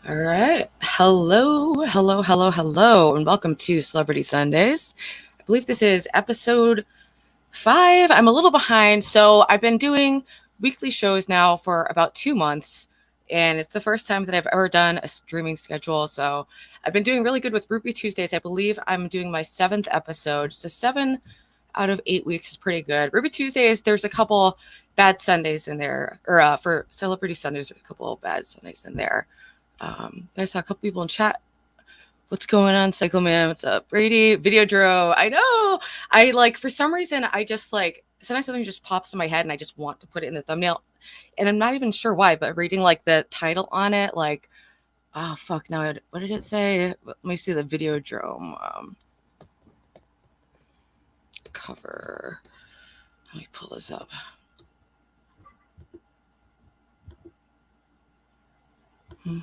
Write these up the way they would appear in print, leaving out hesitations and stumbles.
All right. Hello, and welcome to Celebrity Sundays. I believe this is episode 5. I'm a little behind, so I've been doing weekly shows now for about 2 months, and it's the first time that I've ever done a streaming schedule. So I've been doing really good with Ruby Tuesdays. I believe I'm doing my 7th episode, so 7 out of 8 weeks is pretty good. Ruby Tuesdays, there's a couple bad Sundays in there, or for Celebrity Sundays, there's a couple bad Sundays in there. I saw a couple people in chat. What's going on, Psycho Man? What's up, Brady? Videodro. I know. For some reason, I just sometimes something just pops in my head and I just want to put it in the thumbnail. And I'm not even sure why, but reading the title on it, oh fuck, now what did it say? Let me see the Videodrome cover. Let me pull this up. Hey.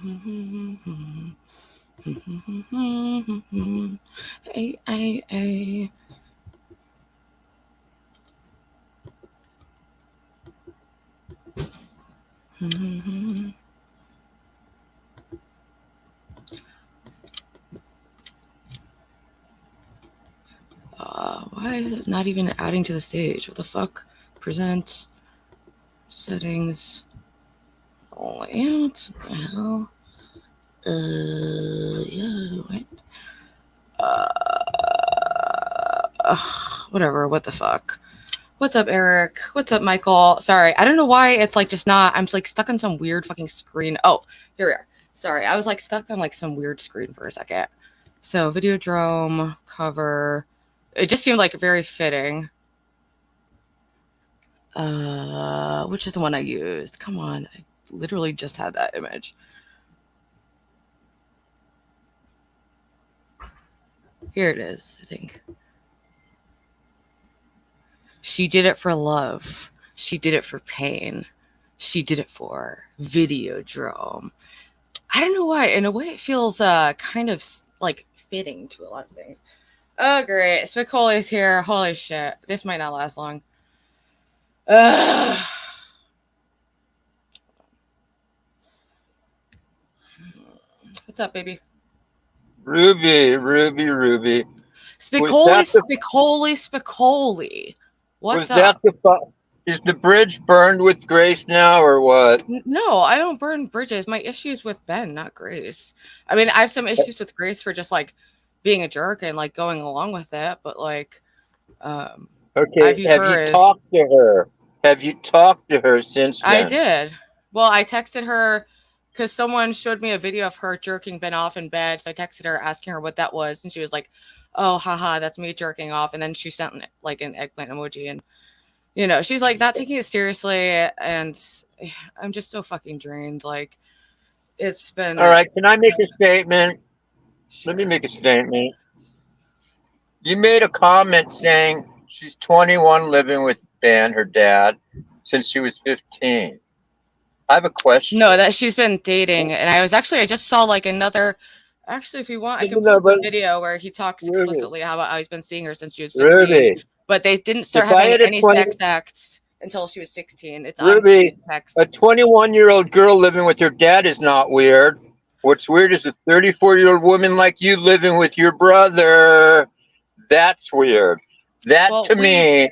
Why is it not even adding to the stage? What the fuck? Present settings. Layout. What the hell? Yeah, what? Whatever. What the fuck? What's up, Eric? What's up, Michael? Sorry, I don't know why it's just not. I'm stuck on some weird fucking screen. Oh, here we are. Sorry, I was stuck on some weird screen for a second. So, Videodrome cover. It just seemed very fitting. Which is the one I used? Come on, I literally just had that image. Here it is, I think. She did it for love. She did it for pain. She did it for Videodrome. I don't know why. In a way, it feels kind of fitting to a lot of things. Oh, great. Spicoli's here. Holy shit. This might not last long. What's up, baby? Ruby. Spicoli. What's up? Is the bridge burned with Grace now, or what? No, I don't burn bridges. My issue's with Ben, not Grace. I mean, I have some issues with Grace for just being a jerk and going along with it, but okay, have you talked to her? Have you talked to her since then? I did. Well, I texted her because someone showed me a video of her jerking Ben off in bed. So I texted her asking her what that was, and she was like, "Oh, haha, that's me jerking off." And then she sent an eggplant emoji, and she's not taking it seriously, and I'm just so fucking drained. It's been all right. Can I make a statement? Sure. Let me make a statement. You made a comment saying she's 21, living with Ben, her dad, since she was 15. I have a question. No, that she's been dating, and I just saw another. Actually, if you want, I can put the video where he talks explicitly how he's been seeing her since she was 15. Ruby, but they didn't start having any sex acts until she was 16. It's Ruby, on text. A 21-year-old girl living with her dad is not weird. What's weird is a 34-year-old woman like you living with your brother. That's weird. To me,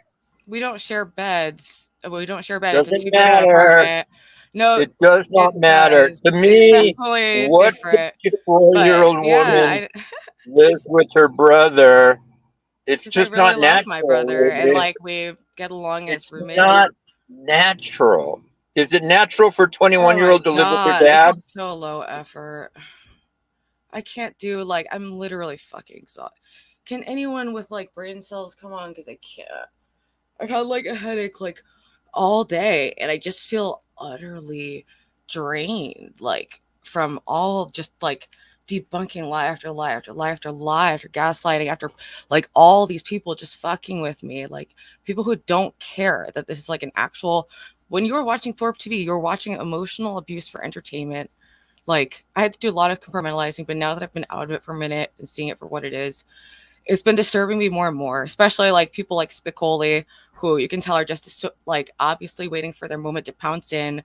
we don't share beds. We don't share beds. It's a 2-bedroom apartment. No, it does not matter. To me, what 54-year-old woman lives with her brother? It's just I really not love my brother, and we get along as roommates. It's not natural. Is it natural for a 21-year-old to live with her dad? This is so low effort. I can't do I'm literally fucking exhausted. Can anyone with brain cells come on? Because I can't. I've had a headache all day, and I just feel utterly drained from all just debunking lie after lie after lie after lie after gaslighting after all these people just fucking with me, people who don't care that this is an actual. When you were watching Thorp TV, you were watching emotional abuse for entertainment. I had to do a lot of compartmentalizing, but now that I've been out of it for a minute and seeing it for what it is, it's been disturbing me more and more, especially people like Spicoli, who you can tell are just obviously waiting for their moment to pounce in.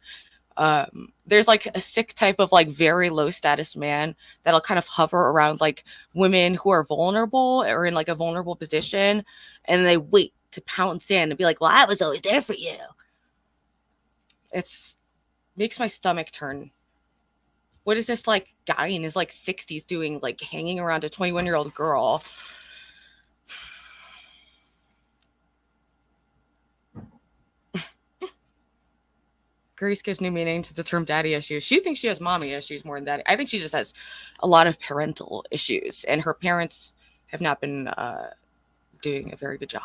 There's like a sick type of like very low status man that'll kind of hover around like women who are vulnerable or in like a vulnerable position, and they wait to pounce in and be like, well, I was always there for you. It's makes my stomach turn. What is this like guy in his like 60s doing, like hanging around a 21-year-old girl? Grace gives new meaning to the term daddy issues. She thinks she has mommy issues more than daddy. I think she just has a lot of parental issues, and her parents have not been doing a very good job.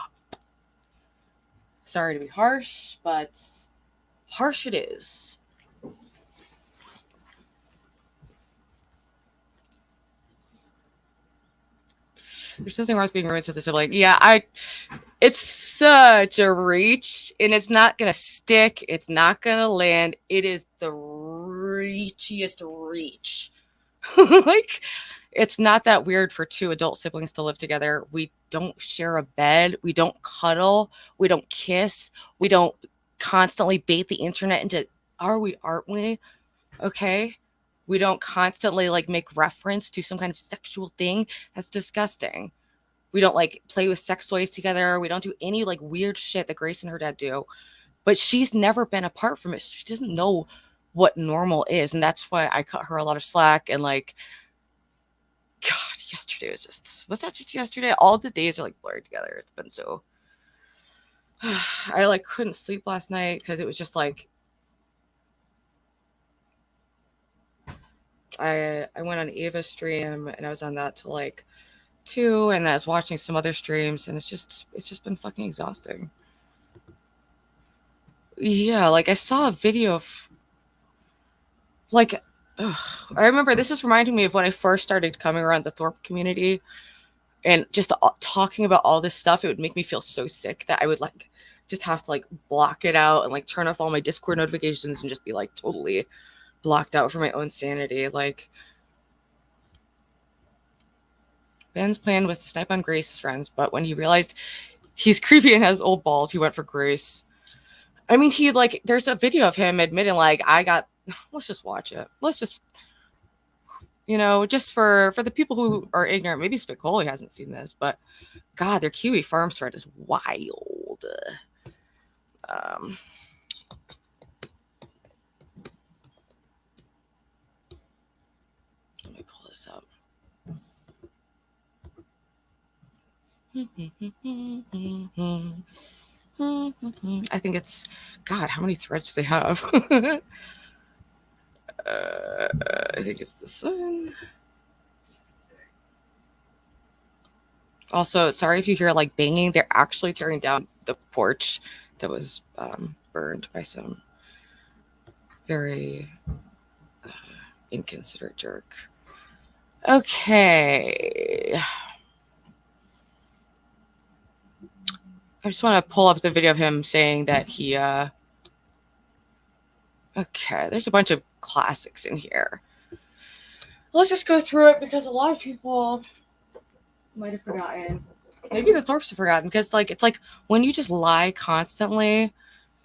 Sorry to be harsh, but harsh it is. There's nothing wrong with being roommates with a sibling. Yeah, it's such a reach, and it's not gonna stick. It's not gonna land. It is the reachiest reach. Like, it's not that weird for two adult siblings to live together. We don't share a bed. We don't cuddle. We don't kiss. We don't constantly bait the internet into, are we, aren't we? Okay. We don't constantly like make reference to some kind of sexual thing. That's disgusting. We don't like play with sex toys together. We don't do any like weird shit that Grace and her dad do. But she's never been apart from it. She doesn't know what normal is. And that's why I cut her a lot of slack. And like, God, yesterday was that just yesterday? All the days are like blurred together. It's been so, I like couldn't sleep last night because it was just like, I went on Ava's stream and I was on that till like 2, and I was watching some other streams, and it's just been fucking exhausting. Yeah, like I saw a video of like, I remember this is reminding me of when I first started coming around the Thorp community, and just talking about all this stuff, it would make me feel so sick that I would like just have to like block it out and like turn off all my Discord notifications and just be like totally blocked out for my own sanity. Like, Ben's plan was to snipe on Grace's friends, but when he realized he's creepy and has old balls, he went for Grace. I mean, he like, there's a video of him admitting like, let's just watch it. Let's just, just for the people who are ignorant, maybe Spacek hasn't seen this, but God, their Kiwi Farms thread is wild. Let me pull this up. I think it's, God, how many threads do they have? I think it's this one. Also, sorry if you hear like banging. They're actually tearing down the porch that was burned by some very inconsiderate jerk. Okay. I just want to pull up the video of him saying that he okay, there's a bunch of classics in here. Let's just go through it because a lot of people might have forgotten. Maybe the Thorpes have forgotten, because like it's like when you just lie constantly,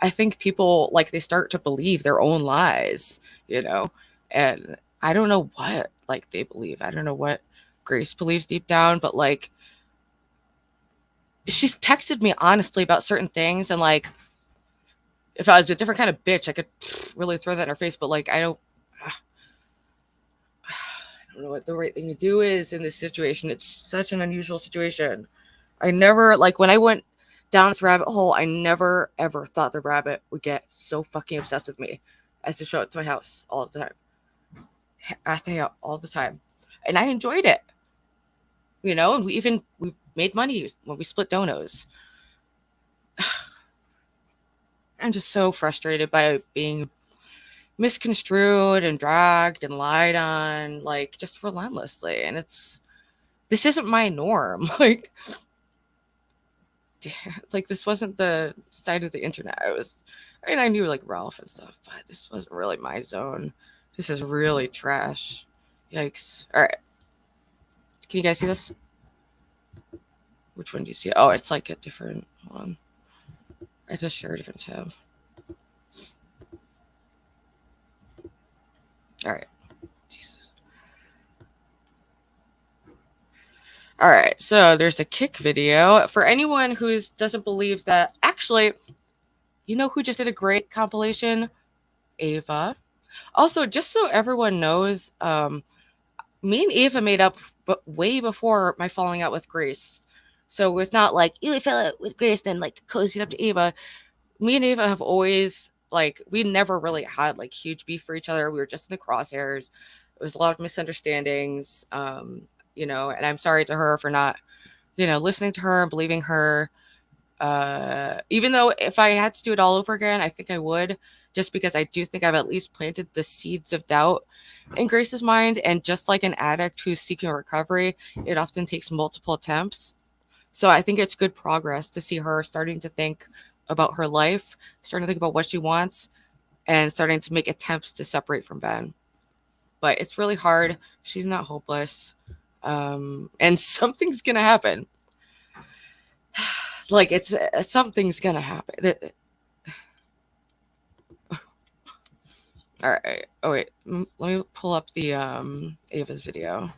I think people like they start to believe their own lies, and I don't know what like they believe. I don't know what Grace believes deep down, but like she's texted me honestly about certain things, and like if I was a different kind of bitch, I could really throw that in her face, but like I don't know what the right thing to do is in this situation. It's such an unusual situation. I never, like, when I went down this rabbit hole, I never ever thought the rabbit would get so fucking obsessed with me as to show up to my house all the time, asked to hang out all the time, and I enjoyed it, and we made money when we split donos. I'm just so frustrated by being misconstrued and dragged and lied on, like, just relentlessly. And this isn't my norm. Like this wasn't the side of the internet I knew like Ralph and stuff, but this wasn't really my zone. This is really trash. Yikes. All right, can you guys see this? Which one do you see? Oh, it's like a different one. I just shared a different tab. All right. Jesus. All right. So there's a kick video for anyone who doesn't believe that. Actually, you know who just did a great compilation? Ava. Also, just so everyone knows, me and Ava made up way before my falling out with Grace. So it was not like, you fell out with Grace, then like cozied up to Ava. Me and Ava have always, like, we never really had like huge beef for each other. We were just in the crosshairs. It was a lot of misunderstandings, you know, and I'm sorry to her for not, you know, listening to her and believing her. Even though if I had to do it all over again, I think I would, just because I do think I've at least planted the seeds of doubt in Grace's mind. And just like an addict who's seeking recovery, it often takes multiple attempts. So I think it's good progress to see her starting to think about her life, starting to think about what she wants, and starting to make attempts to separate from Ben. But it's really hard. She's not hopeless. And something's going to happen. Like, it's something's going to happen. All right. Oh, wait. Let me pull up the Ava's video.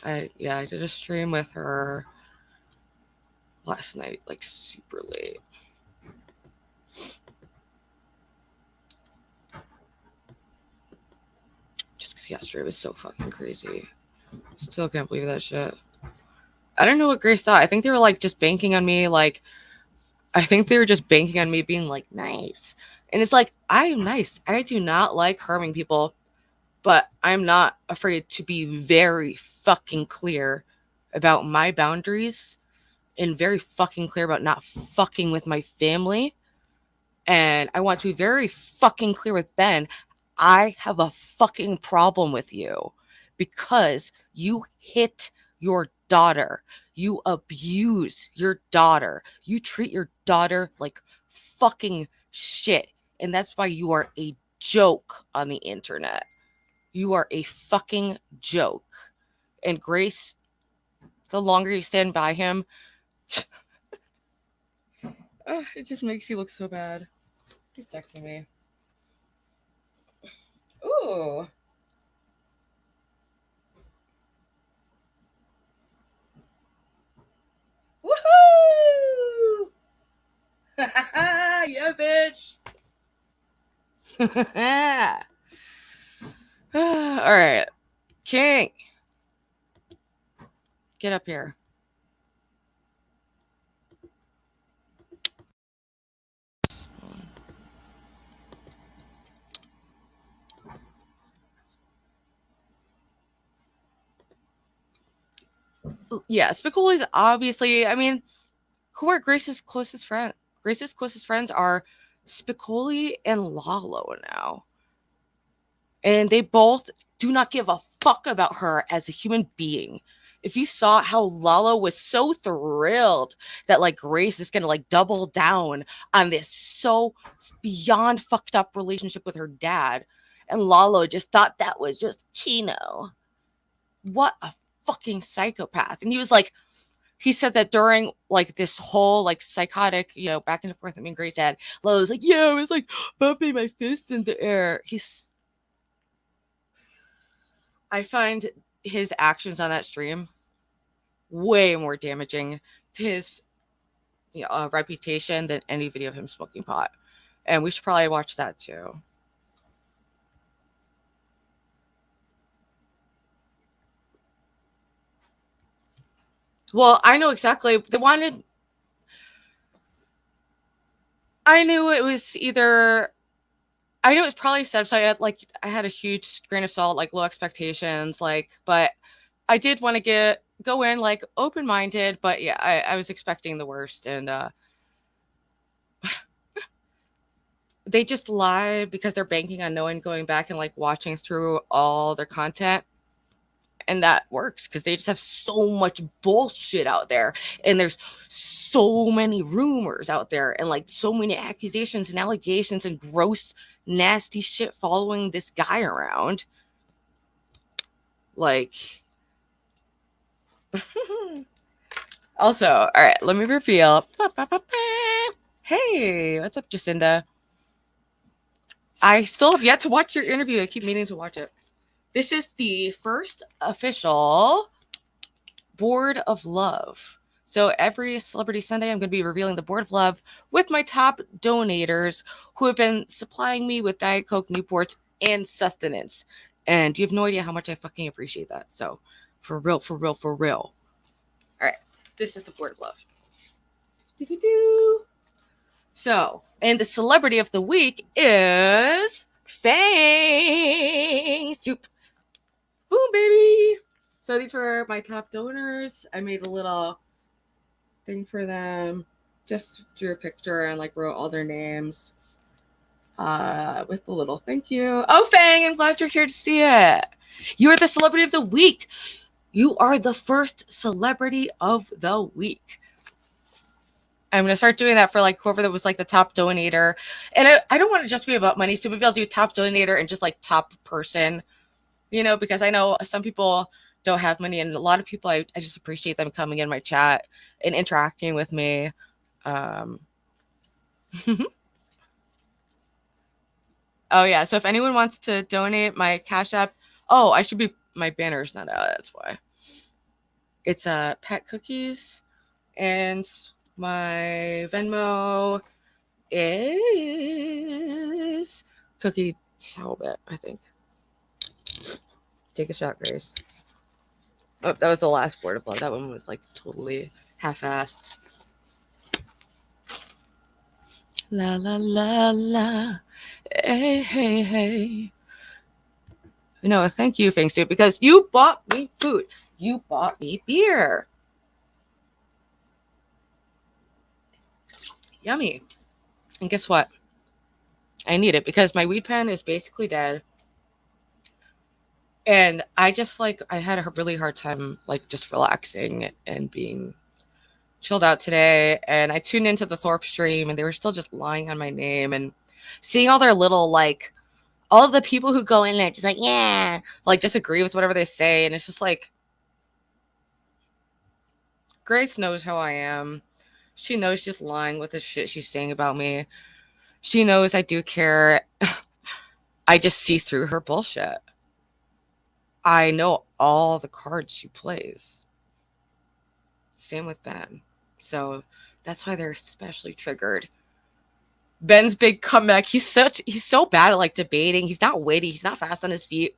I did a stream with her last night, like super late. Just because yesterday was so fucking crazy. Still can't believe that shit. I don't know what Grace thought. I think they were like just banking on me. Like, I think they were just banking on me being like nice. And it's like, I am nice. I do not like harming people, but I'm not afraid to be very fucking clear about my boundaries and very fucking clear about not fucking with my family. And I want to be very fucking clear with Ben. I have a fucking problem with you because you hit your daughter. You abuse your daughter. You treat your daughter like fucking shit. And that's why you are a joke on the internet. You are a fucking joke. And Grace, the longer you stand by him, it just makes you look so bad. He's texting me. Ooh. Woohoo! Yeah, bitch. All right. King. Get up here. Yeah, Spicoli's obviously, I mean, who are Grace's closest friends? Grace's closest friends are Spicoli and Lalo now. And they both do not give a fuck about her as a human being. If you saw how Lalo was so thrilled that like Grace is gonna like double down on this so beyond fucked up relationship with her dad, and Lalo just thought that was just Kino. What a fucking psychopath. And he was like, he said that during like this whole like psychotic, you know, back and forth that me and Grace had, Lalo was like, yeah, I was like bumping my fist in the air. I find his actions on that stream way more damaging to his reputation than any video of him smoking pot. And we should probably watch that too. Well, I know exactly. They wanted. I knew it was either. I knew it was probably steps. So I had a huge grain of salt, like low expectations, like, but I did want to go in like open minded, but yeah, I was expecting the worst, and they just lie because they're banking on no one going back and like watching through all their content. And that works because they just have so much bullshit out there. And there's so many rumors out there and like so many accusations and allegations and gross, nasty shit following this guy around. Like, Also, all right, let me reveal. Hey, what's up, Jacinda? I still have yet to watch your interview. I keep meaning to watch it. This is the first official Board of Love. So every Celebrity Sunday, I'm going to be revealing the Board of Love with my top donators who have been supplying me with Diet Coke, Newports, and sustenance. And you have no idea how much I fucking appreciate that. So for real, for real, for real. All right, this is the Board of Love. So, and the celebrity of the week is Fang Soup. Boom, baby. So these were my top donors. I made a little thing for them. Just drew a picture and like wrote all their names. With a little thank you. Oh, Fang, I'm glad you're here to see it. You are the celebrity of the week. You are the first celebrity of the week. I'm going to start doing that for like whoever that was like the top donator. And I don't want to just be about money. So maybe I'll do top donator and just like top person, you know, because I know some people don't have money. And a lot of people, I just appreciate them coming in my chat and interacting with me. Oh, yeah. So if anyone wants to donate my Cash App, my banner's not out. That's why. It's pet cookies and my Venmo is Cookie Talbot, I think. Take a shot, Grace. Oh, that was the last Board of Love. That one was like totally half-assed. La la la la. Hey, hey, hey. No, thank you, Fang Soup, because you bought me food. You bought me beer. Yummy. And guess what? I need it because my weed pen is basically dead. And I just like, I had a really hard time like just relaxing and being chilled out today. And I tuned into the Thorp stream and they were still just lying on my name and seeing all their little like, all of the people who go in there just like, yeah, like just agree with whatever they say. And it's just like, Grace knows how I am. She knows she's lying with the shit she's saying about me. She knows I do care. I just see through her bullshit. I know all the cards she plays. Same with Ben. So that's why they're especially triggered. Ben's big comeback. He's so bad at like debating. He's not witty. He's not fast on his feet.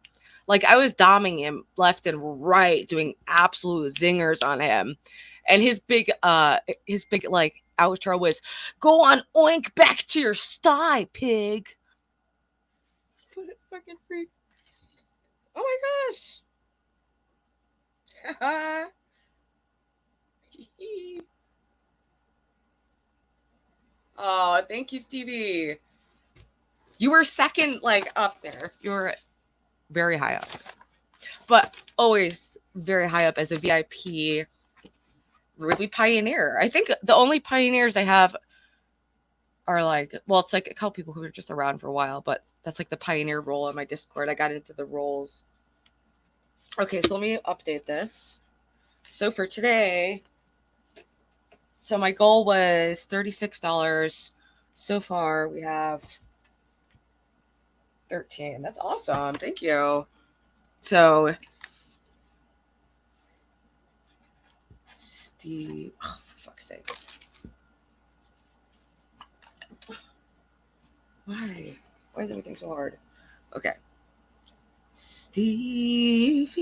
Like I was doming him left and right, doing absolute zingers on him. And his big like outro was, "Go on, oink back to your sty, pig." What a fucking freak. Oh my gosh. Oh, thank you, Stevie. You were second, like up there. You were very high up. But always very high up as a VIP. Really pioneer. I think the only pioneers I have are like, well, it's like a couple people who are just around for a while, but that's like the pioneer role on my Discord. I got into the roles. Okay, so let me update this. So for today, so my goal was $36. So far, we have 13. That's awesome. Thank you. So Steve, oh, for fuck's sake. Why is everything so hard? Okay. Stevie,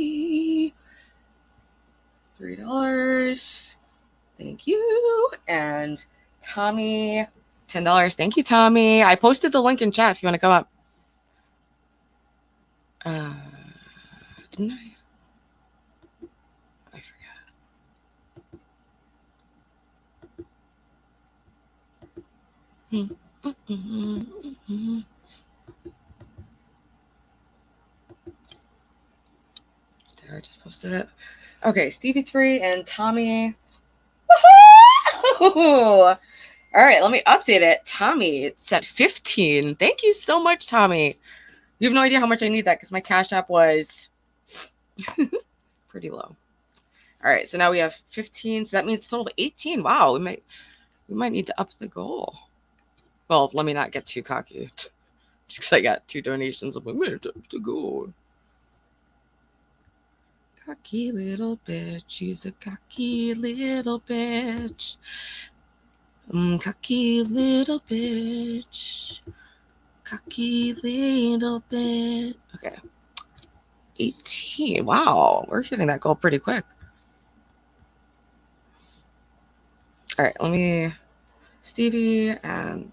$3. Thank you. And Tommy, $10. Thank you, Tommy. I posted the link in chat if you want to come up. Didn't I? I forgot. There, I just posted it. Okay, Stevie 3 and Tommy. Woohoo! All right, let me update it. Tommy, it's at 15. Thank you so much, Tommy. You have no idea how much I need that because my Cash App was pretty low. All right, so now we have 15. So that means a total of 18. Wow, we might need to up the goal. Well, let me not get too cocky. Just because I got 2 donations, I'm like, we might up the goal. Cocky little bitch. She's a cocky little bitch. Cocky little bitch. Cocky little bitch. Okay. 18. Wow, we're hitting that goal pretty quick. All right, let me... Stevie and...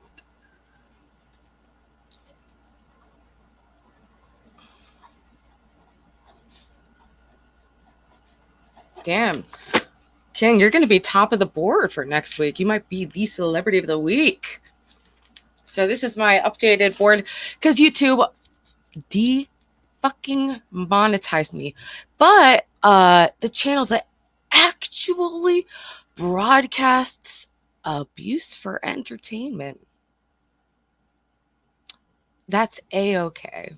Damn. King, you're going to be top of the board for next week. You might be the celebrity of the week. So this is my updated board because YouTube fucking monetized me. But the channel that actually broadcasts abuse for entertainment, that's a-okay.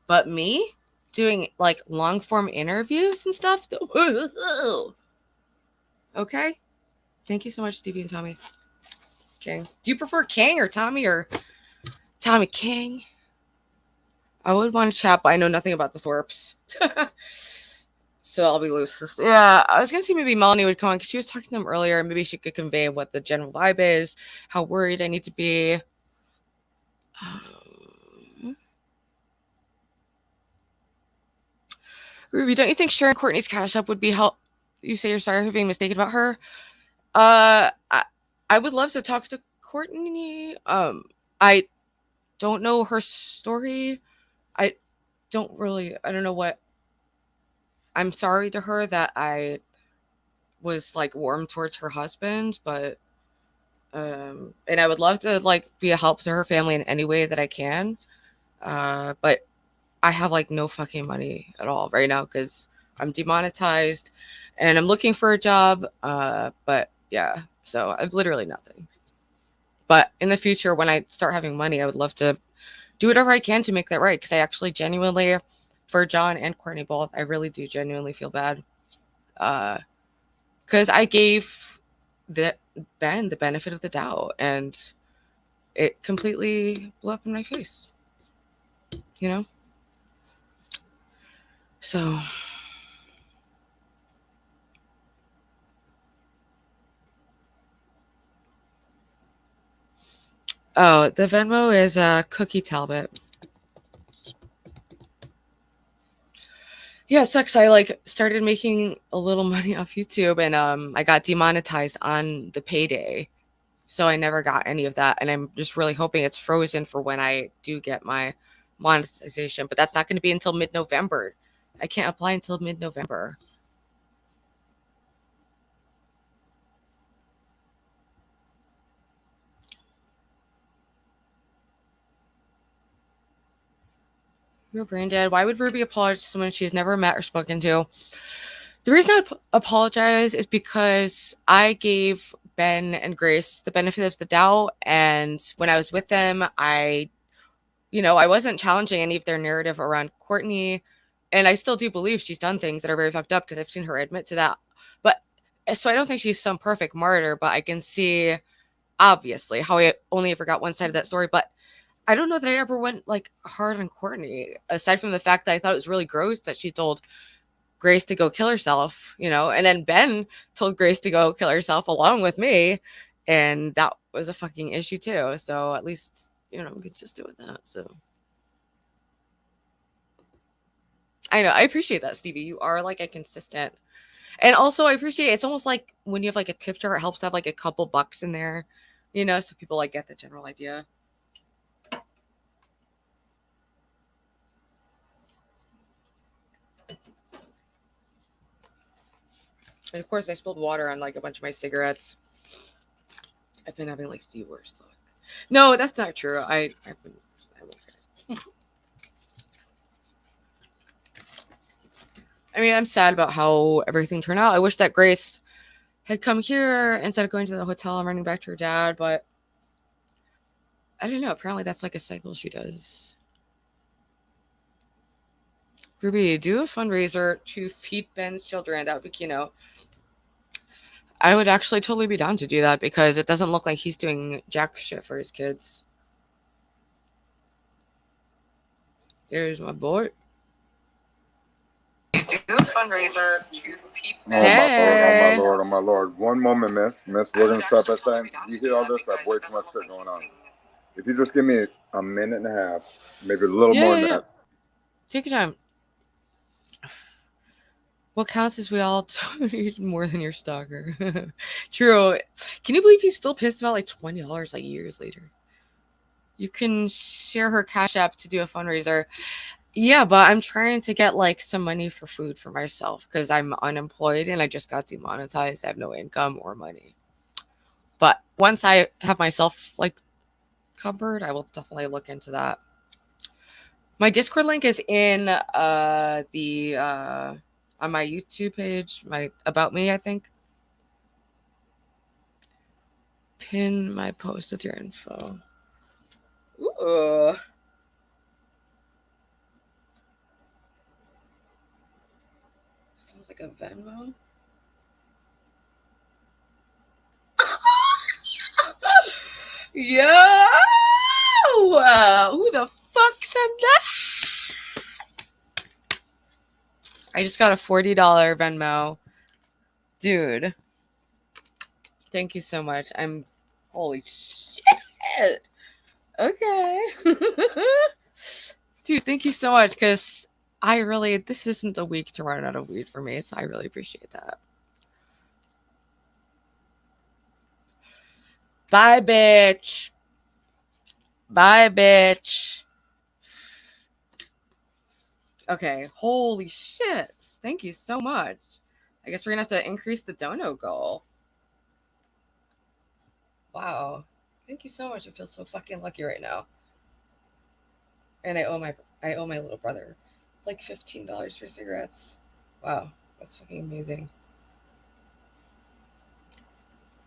But me doing like long form interviews and stuff, okay. Thank you so much, Stevie and Tommy King. Do you prefer King or Tommy or Tommy King? I would want to chat, but I know nothing about the Thorps. So I'll be loose. Yeah, I was going to see maybe Melanie would come on because she was talking to them earlier. And maybe she could convey what the general vibe is, how worried I need to be. Ruby, don't you think sharing Courtney's Cash App would be help? You say you're sorry for being mistaken about her. I would love to talk to Courtney. I don't know her story. I don't know what. I'm sorry to her that I was like warm towards her husband, but and I would love to like be a help to her family in any way that I can. But I have like no fucking money at all right now because I'm demonetized and I'm looking for a job. But yeah, so I've literally nothing. But in the future, when I start having money, I would love to do whatever I can to make that right. Because I actually genuinely, for John and Courtney both, I really do genuinely feel bad. Because I gave Ben the benefit of the doubt and it completely blew up in my face. You know? So... Oh, the Venmo is Cookie Talbot. Yeah, it sucks. I like started making a little money off YouTube and I got demonetized on the payday. So I never got any of that. And I'm just really hoping it's frozen for when I do get my monetization. But that's not going to be until mid-November. I can't apply until mid-November. Your brain dead. Why would Ruby apologize to someone she's never met or spoken to? The reason I would apologize is because I gave Ben and Grace the benefit of the doubt. And when I was with them, I wasn't challenging any of their narrative around Courtney. And I still do believe she's done things that are very fucked up because I've seen her admit to that. But so I don't think she's some perfect martyr, but I can see obviously how I only ever got one side of that story. But I don't know that I ever went like hard on Courtney, aside from the fact that I thought it was really gross that she told Grace to go kill herself, and then Ben told Grace to go kill herself along with me. And that was a fucking issue too. So at least, I'm consistent with that. So I know, I appreciate that, Stevie. You are like a consistent. And also I appreciate it's almost like when you have like a tip jar, it helps to have like a couple bucks in there, so people like get the general idea. And of course, I spilled water on like a bunch of my cigarettes. I've been having like the worst luck. No, that's not true. I'm okay. I mean, I'm sad about how everything turned out. I wish that Grace had come here instead of going to the hotel and running back to her dad, but I don't know. Apparently, that's like a cycle she does. Ruby, do a fundraiser to feed Ben's children. That would be, I would actually totally be down to do that because it doesn't look like he's doing jack shit for his kids. There's my boy. Do a fundraiser to feed Ben. Oh my lord, oh my lord. One moment, miss. Miss, we're gonna start by saying, you hear all this? I have way too much shit going on. If you just give me a minute and a half, maybe a little more than that. Take your time. What counts is we all donate more than your stalker. True. Can you believe he's still pissed about like $20 like years later? You can share her Cash App to do a fundraiser. Yeah, but I'm trying to get like some money for food for myself because I'm unemployed and I just got demonetized. I have no income or money. But once I have myself like covered, I will definitely look into that. My Discord link is in on my YouTube page, my About Me, I think. Pin my post with your info. Ooh. Sounds like a Venmo. Yo! Who the fuck said that? I just got a $40 Venmo. Dude. Thank you so much. Holy shit. Okay. Dude, thank you so much because this isn't a week to run out of weed for me, so I really appreciate that. Bye, bitch. Bye, bitch. Okay, holy shit. Thank you so much. I guess we're gonna have to increase the dono goal. Wow. Thank you so much. I feel so fucking lucky right now. And I owe my little brother. It's like $15 for cigarettes. Wow, that's fucking amazing.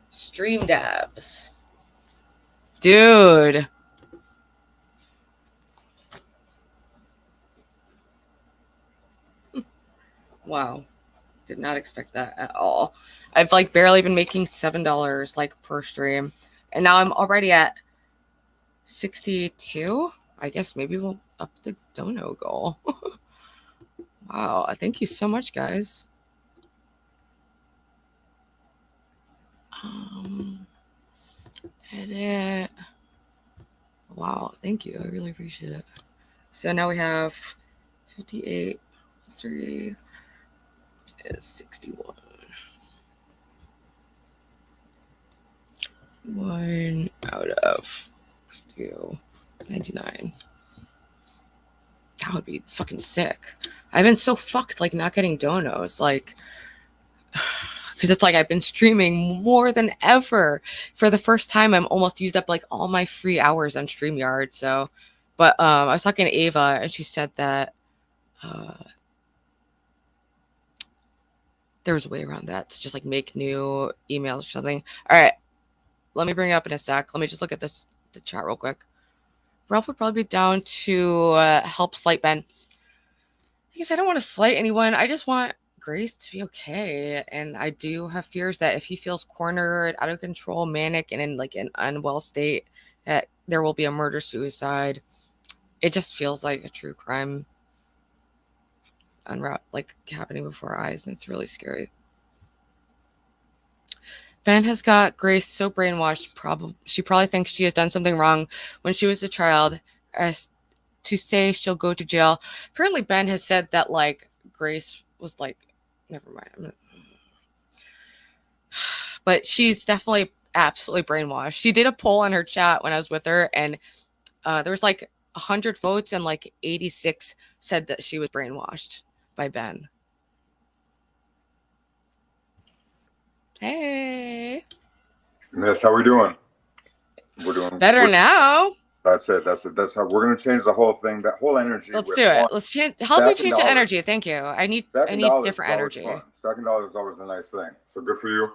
Stream dabs. Dude. Wow. Did not expect that at all. I've like barely been making $7 like per stream. And now I'm already at 62. I guess maybe we'll up the dono goal. Wow. Thank you so much, guys. Edit. Wow. Thank you. I really appreciate it. So now we have 58 plus 3 is 61. 1 out of 99. That would be fucking sick. I've been so fucked like not getting donos, like because it's like I've been streaming more than ever. For the first time, I'm almost used up like all my free hours on StreamYard. So, but I was talking to Ava and she said that there was a way around that to just like make new emails or something. All right, let me bring it up in a sec. Let me just look at the chat real quick. Ralph would probably be down to help slight Ben. Because I don't want to slight anyone. I just want Grace to be okay. And I do have fears that if he feels cornered, out of control, manic, and in like an unwell state, that there will be a murder-suicide. It just feels like a true crime like happening before our eyes, and it's really scary. Ben has got Grace so brainwashed, she probably thinks she has done something wrong when she was a child, as to say she'll go to jail. Apparently, Ben has said that, like, Grace was like, never mind. But she's definitely absolutely brainwashed. She did a poll on her chat when I was with her, and there was like 100 votes, and like 86 said that she was brainwashed by Ben. Hey. Miss, how we doing? We're doing better now. That's it. That's how we're gonna change the whole thing. That whole energy. Let's do it. Let's change. Help me change the energy. Thank you. I need different energy. Stacking dollars is always a nice thing. So good for you.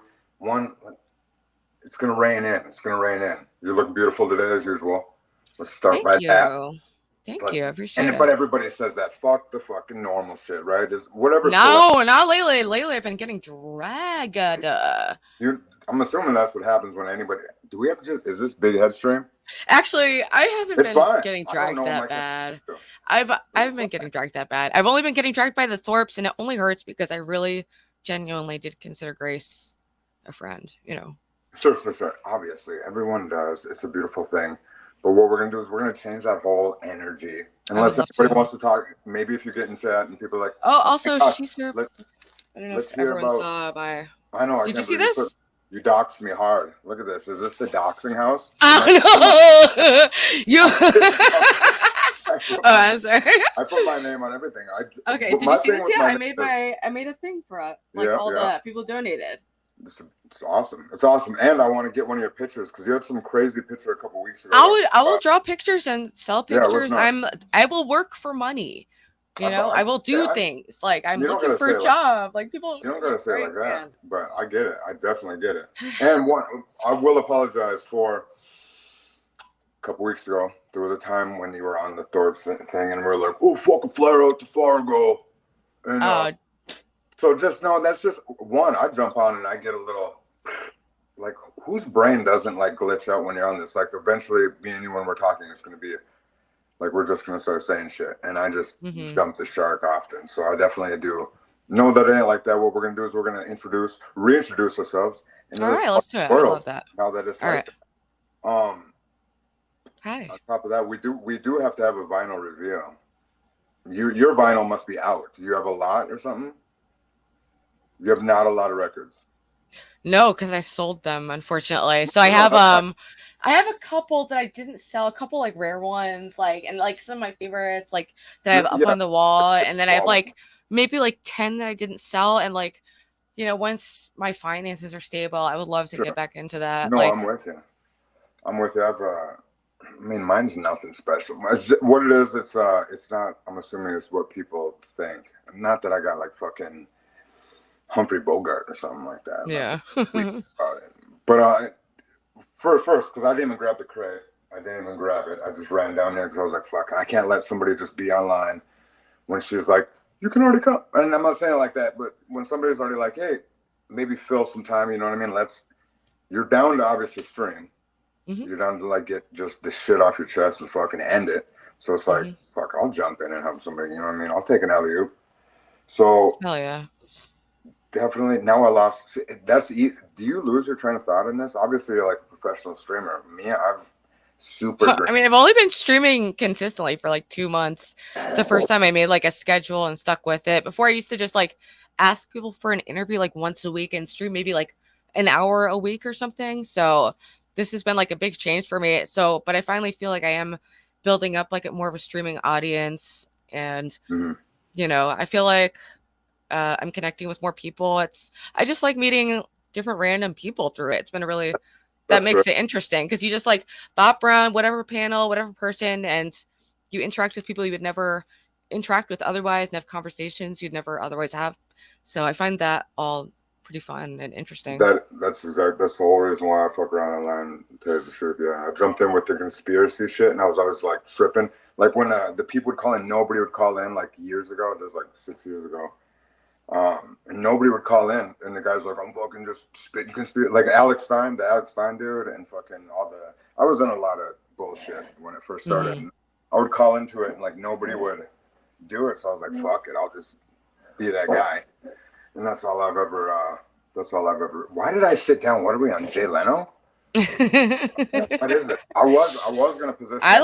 It's gonna rain in. It's gonna rain in. You look beautiful today as usual. Let's start by that. Thank you. I appreciate it. But everybody says that. Fuck the fucking normal shit, right? Is whatever. No, not lately. Lately, I've been getting dragged. I'm assuming that's what happens when anybody. Do we have to? Is this big head stream? Actually, I haven't been getting dragged that bad. I haven't been getting dragged that bad. I've only been getting dragged by the Thorps, and it only hurts because I really genuinely did consider Grace a friend. You know. Sure. Obviously, everyone does. It's a beautiful thing. But what we're gonna do is we're gonna change that whole energy. Unless anybody wants to talk, maybe if you get in chat and people are like, oh, also she's here. I don't know if everyone saw my. I know. Did you see this? You doxed me hard. Look at this. Is this the doxing house? Oh no! You. I'm sorry. I put my name on everything. Okay. Did you see this yet? I made a thing for it. Like all the people donated. It's awesome. It's awesome. And I want to get one of your pictures because you had some crazy picture a couple weeks ago. I will draw pictures and sell pictures. I will work for money. You know, I will do things. Like I'm looking for a job. Like people. You don't gotta say it like that. But I get it. I definitely get it. And I will apologize for a couple weeks ago. There was a time when you were on the Thorpe thing and we were like, oh, fucking flare out to Fargo. And so just know that's just one. I jump on and I get a little like whose brain doesn't like glitch out when you're on this? Like eventually me and you when we're talking, it's gonna be like we're just gonna start saying shit. And I just jump the shark often. So I definitely do know that it ain't like that. What we're gonna do is we're gonna reintroduce ourselves. All right, let's do it. I love that. Now that it's all right. Hi. On top of that, we do have to have a vinyl reveal. Your vinyl must be out. Do you have a lot or something? You have not a lot of records. No, because I sold them, unfortunately. So I have a couple that I didn't sell, a couple like rare ones, like and like some of my favorites, like that I have up on the wall, and then I have like maybe like 10 that I didn't sell, and like once my finances are stable, I would love to get back into that. No, I'm with you. I mean, mine's nothing special. What it is, it's not. I'm assuming it's what people think. Not that I got like fucking Humphrey Bogart or something like that. Yeah. But first, because I didn't even grab the crate. I didn't even grab it. I just ran down there because I was like, fuck, I can't let somebody just be online when she's like, you can already come. And I'm not saying it like that, but when somebody's already like, hey, maybe fill some time, you know what I mean? You're down to obviously stream. You're down to like get just the shit off your chest and fucking end it. So it's like, fuck, I'll jump in and help somebody, you know what I mean? I'll take an alley-oop. So hell yeah. Definitely. Now I lost. That's easy. Do you lose your train of thought in this? Obviously, you're like a professional streamer. Me, I'm super. I mean, I've only been streaming consistently for like 2 months. It's the first time I made like a schedule and stuck with it. Before I used to just like ask people for an interview like once a week and stream maybe like an hour a week or something. So this has been like a big change for me. So, but I finally feel like I am building up like more of a streaming audience, and I feel like I'm connecting with more people. I just like meeting different random people through it. It's been that makes it interesting because you just like bop around whatever panel, whatever person, and you interact with people you would never interact with otherwise and have conversations you'd never otherwise have. So I find that all pretty fun and interesting. That's the whole reason why I fuck around online, to tell you the truth. Yeah, I jumped in with the conspiracy shit and I was always like tripping. Like when the people would call in, nobody would call in like years ago. It was like 6 years ago. And nobody would call in, and the guy's like, I'm fucking just spitting conspiracy, like the Alex Stein dude, and fucking I was in a lot of bullshit when it first started. And I would call into it and like nobody would do it, so I was like, fuck it, I'll just be that guy. And that's all I've ever why did I sit down? What are we on, Jay Leno? What is it? I was gonna position. I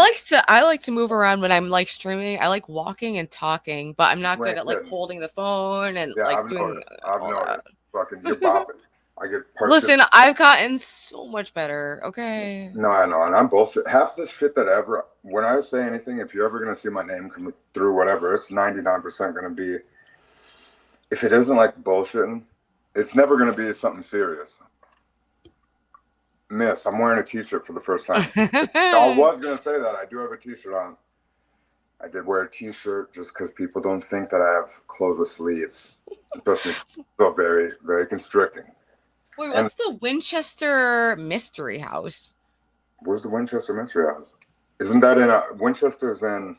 like to move around when I'm like streaming. I like walking and talking, but I'm not good at like holding the phone and like I've doing. I've noticed. Fucking, you're bopping. I get. Listen, I've gotten so much better. Okay. No, I know, and I'm bullshit. Half this shit that when I say anything, if you're ever gonna see my name come through, whatever, it's 99% gonna be. If it isn't like bullshitting, it's never gonna be something serious. Miss, I'm wearing a t-shirt for the first time. I was going to say that. I do have a t-shirt on. I did wear a t-shirt just because people don't think that I have clothes with sleeves. Trust me, it's so very, very constricting. Wait, what's the Winchester Mystery House? Where's the Winchester Mystery House? Isn't that in Winchester's in?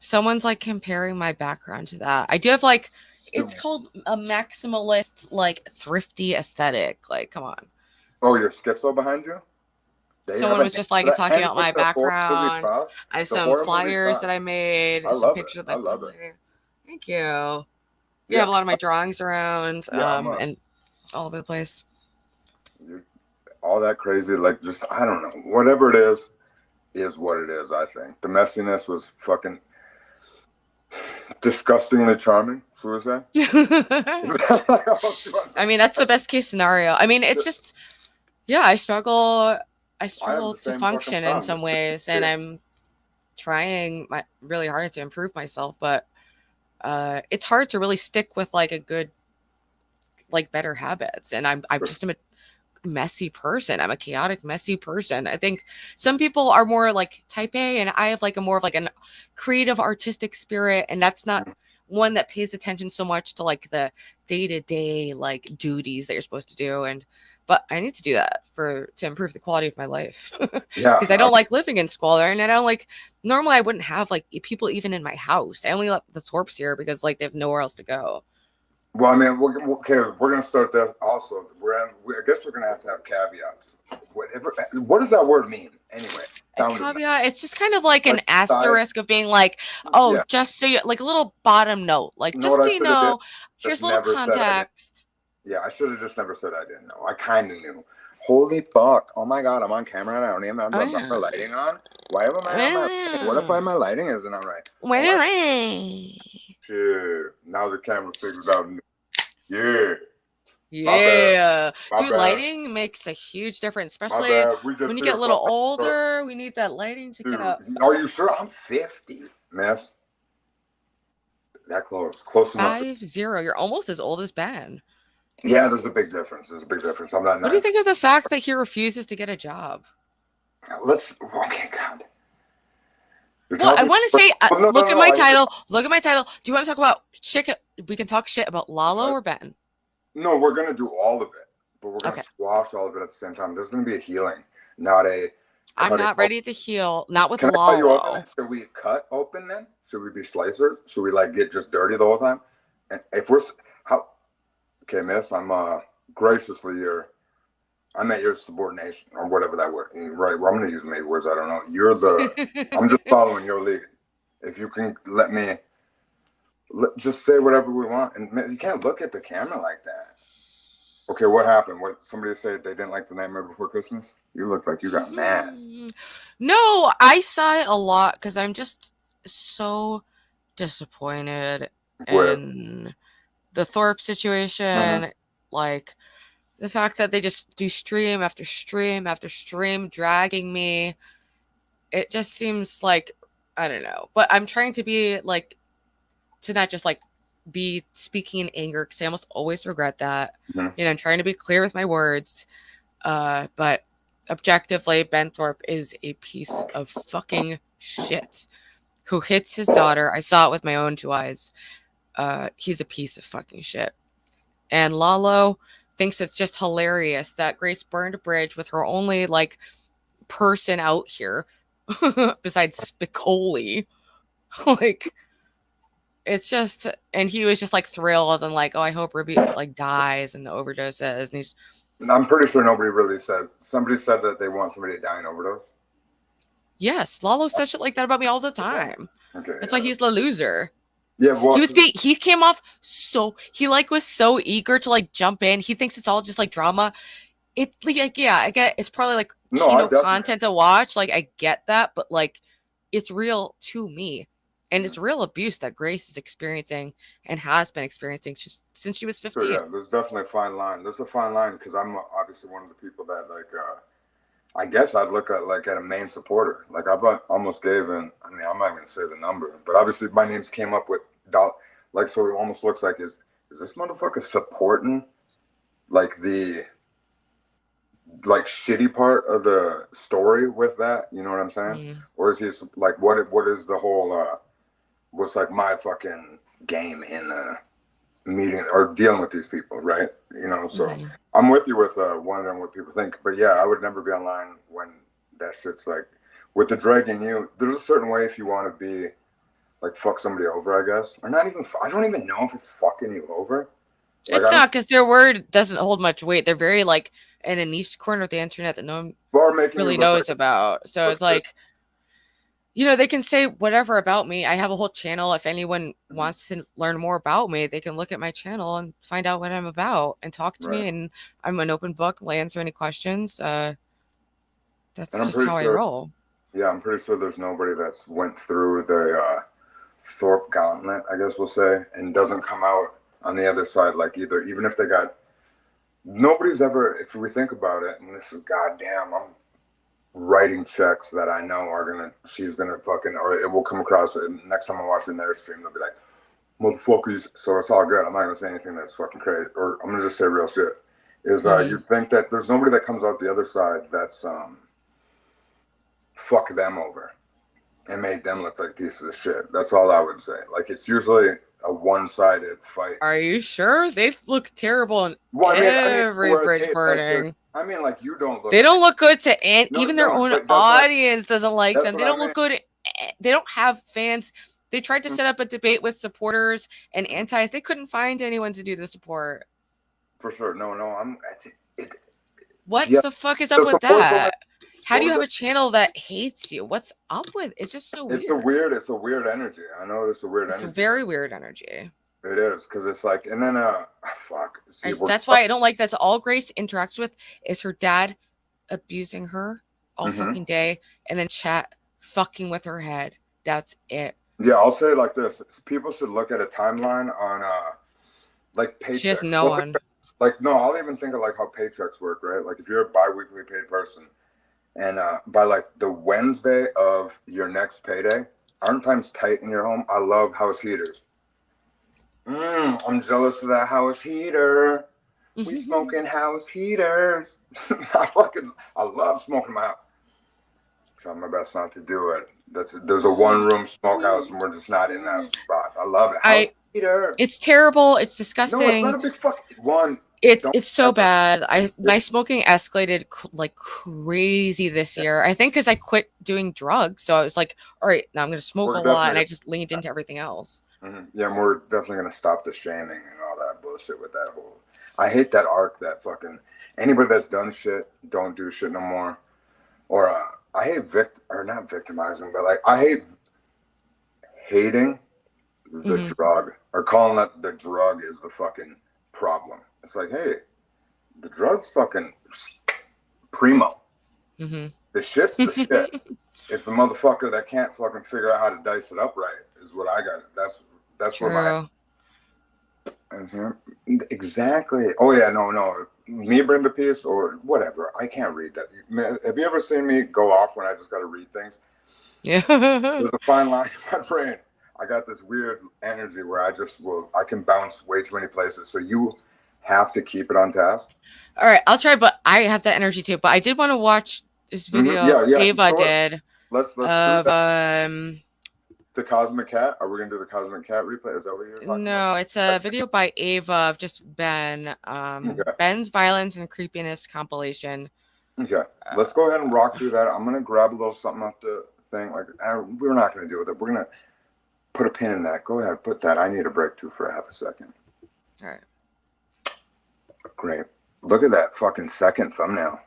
Someone's like comparing my background to that. I do have like, it's called a maximalist, like thrifty aesthetic. Like, come on. Oh, your schizo behind you? Someone was just like talking about my background. I have some flyers that I made, some pictures of my family. Thank you. Yeah, I have a lot of my drawings around, and all over the place. All that crazy, like, just, I don't know. Whatever it is what it is, I think. The messiness was fucking disgustingly charming, should we say? I mean, that's the best case scenario. I mean, it's just, yeah, I struggle to function in some ways, and I'm trying really hard to improve myself, but it's hard to really stick with like a good, like better habits. And I'm just a messy person. I'm a chaotic, messy person. I think some people are more like type A, and I have like a more of like an creative, artistic spirit, and that's not one that pays attention so much to like the day-to-day like duties that you're supposed to do. But I need to do that to improve the quality of my life. Yeah, because I don't like living in squalor, and I don't like. Normally, I wouldn't have like people even in my house. I only let the Thorps here because like they have nowhere else to go. Well, I mean, we're going to start that also. I guess we're going to have caveats. What does that word mean anyway? A caveat, it's just kind of like an asterisk of being like, just so you, like a little bottom note, like just so you know, here's a little context. Yeah, I should have just never said I didn't know. I kind of knew. Holy fuck. Oh my God, I'm on camera and I don't even have my lighting on. Why am I on what if my lighting isn't on right? Shit. Now the camera figures out. Yeah. Yeah. Dude, lighting makes a huge difference, especially when you get a little older. We need that lighting to get up. Are you sure? I'm 50, miss. That close. Close enough. 50. You're almost as old as Ben. Yeah, there's a big difference. I'm not. What do you think of the fact that he refuses to get a job? Okay, God. Well, I want to say, look at my title. Look at my title. Do you want to talk about shit? We can talk shit about Lalo or Ben. No, we're going to do all of it, but we're going to squash all of it at the same time. There's going to be a healing, not a... I'm not ready to heal. Not with Lalo. Should we cut open then? Should we be slicers? Should we like get just dirty the whole time? And if we're... Okay, miss, I'm graciously I'm at your subordination or whatever that word. Right, well, I'm going to use maybe words I don't know. You're the... I'm just following your lead. If you can let me... just say whatever we want, and you can't look at the camera like that. Okay, what happened? What somebody said they didn't like the Nightmare Before Christmas? You look like you got mad. No, I saw it a lot because I'm just so disappointed in the Thorp situation. Like the fact that they just do stream after stream after stream, dragging me. It just seems like, I don't know, but I'm trying to be like, to not just like be speaking in anger, because I almost always regret that. You know, I'm trying to be clear with my words. But objectively, Ben Thorp is a piece of fucking shit who hits his daughter. I saw it with my own two eyes. He's a piece of fucking shit. And Lalo thinks it's just hilarious that Grace burned a bridge with her only like person out here besides Spicoli. Like, it's just, and he was just like thrilled and like, oh, I hope Ruby like dies and overdoses. And I'm pretty sure nobody really said. Somebody said that they want somebody to die in overdose. Yes, Lalo says shit like that about me all the time. Okay, that's why he's the loser. Yeah, well, he came off he like was so eager to like jump in. He thinks it's all just like drama. It's like, yeah, I get it's probably like content to watch. Like I get that, but like it's real to me. And it's real abuse that Grace is experiencing and has been experiencing since she was 15. Sure, yeah, there's definitely a fine line. There's a fine line because I'm obviously one of the people that like, I guess I'd look at like at a main supporter. Like I almost gave in. I mean, I'm not going to say the number, but obviously my names came up with like, so it almost looks like is this motherfucker supporting like the like shitty part of the story with that? You know what I'm saying? Or is he like what is the whole? What's like my fucking game in the meeting or dealing with these people, right? You know, so I'm with you with wondering what people think, but yeah, I would never be online when that shit's like with the dragging you, there's a certain way if you want to be like fuck somebody over, I guess, or not even. I don't even know if it's fucking you over. Like, It's not, because their word doesn't hold much weight. They're very like in a niche corner of the internet that no one really knows about. So it's like, you know, they can say whatever about me. I have a whole channel. If anyone wants to learn more about me, they can look at my channel and find out what I'm about and talk to me. And I'm an open book. Will answer any questions. That's just how I roll. Yeah, I'm pretty sure there's nobody that's went through the Thorp gauntlet, I guess we'll say, and doesn't come out on the other side like either. Even if they got, nobody's ever, if we think about it, and this is goddamn, I'm writing checks that I know she's gonna fucking, or it will come across, and next time I watch it in their stream, they'll be like, motherfuckers, so it's all good. I'm not gonna say anything that's fucking crazy, or I'm gonna just say real shit. You think that there's nobody that comes out the other side that's fuck them over and made them look like pieces of shit. That's all I would say. Like, it's usually a one-sided fight. Are you sure? They look terrible in every bridge burning. I mean, like, you don't look. They don't look good to even their own audience doesn't like them. They don't look good. They don't have fans. They tried to set up a debate with supporters and antis. They couldn't find anyone to do the support. For sure. No. What the fuck is up with that? How do you have a channel that hates you? What's up with it? It's just so weird. It's a weird energy. I know it's a weird energy. It's a very weird energy. It is, because it's like, and then fuck. See, that's why I don't like that's all Grace interacts with is her dad abusing her all fucking day, and then chat fucking with her head. That's it. Yeah, I'll say it like this: people should look at a timeline on like paychecks. She has no one. Like, no, I'll even think of like how paychecks work, right? Like, if you're a bi-weekly paid person, and by like the Wednesday of your next payday, aren't times tight in your home? I love house heaters. I'm jealous of that house heater. We smoking house heaters. I love smoking my house. Try my best not to do it. There's a one-room smokehouse, and we're just not in that spot. I love it. House heater. It's terrible. It's disgusting. No, it's not a big fucking one. It's so bad. My smoking escalated like crazy this year. I think because I quit doing drugs, so I was like, all right, now I'm going to smoke a lot, and I just leaned into everything else. Yeah, and we're definitely going to stop the shaming and all that bullshit with that whole. I hate that arc that fucking anybody that's done shit don't do shit no more. Or I hate not victimizing, but like I hate hating the drug or calling that the drug is the fucking problem. It's like, hey, the drug's fucking primo. The shit's the shit. It's the motherfucker that can't fucking figure out how to dice it up right is what I got. That's True. where exactly. Oh yeah, no. Me bring the piece or whatever. I can't read that. Have you ever seen me go off when I just got to read things? Yeah. There's a fine line in my brain. I got this weird energy where I can bounce way too many places. So you have to keep it on task. All right, I'll try, but I have that energy too. But I did want to watch this video Ava did. Let's do that. The Cosmic Cat. Are we gonna do the Cosmic Cat replay? Is that what you're talking about? No, it's a video by Ava of just Ben. Ben's violence and creepiness compilation. Okay, let's go ahead and rock through that. I'm gonna grab a little something off the thing. Like we're not gonna deal with it. We're gonna put a pin in that. Go ahead, put that. I need a break too for a half a second. All right. Great. Look at that fucking second thumbnail.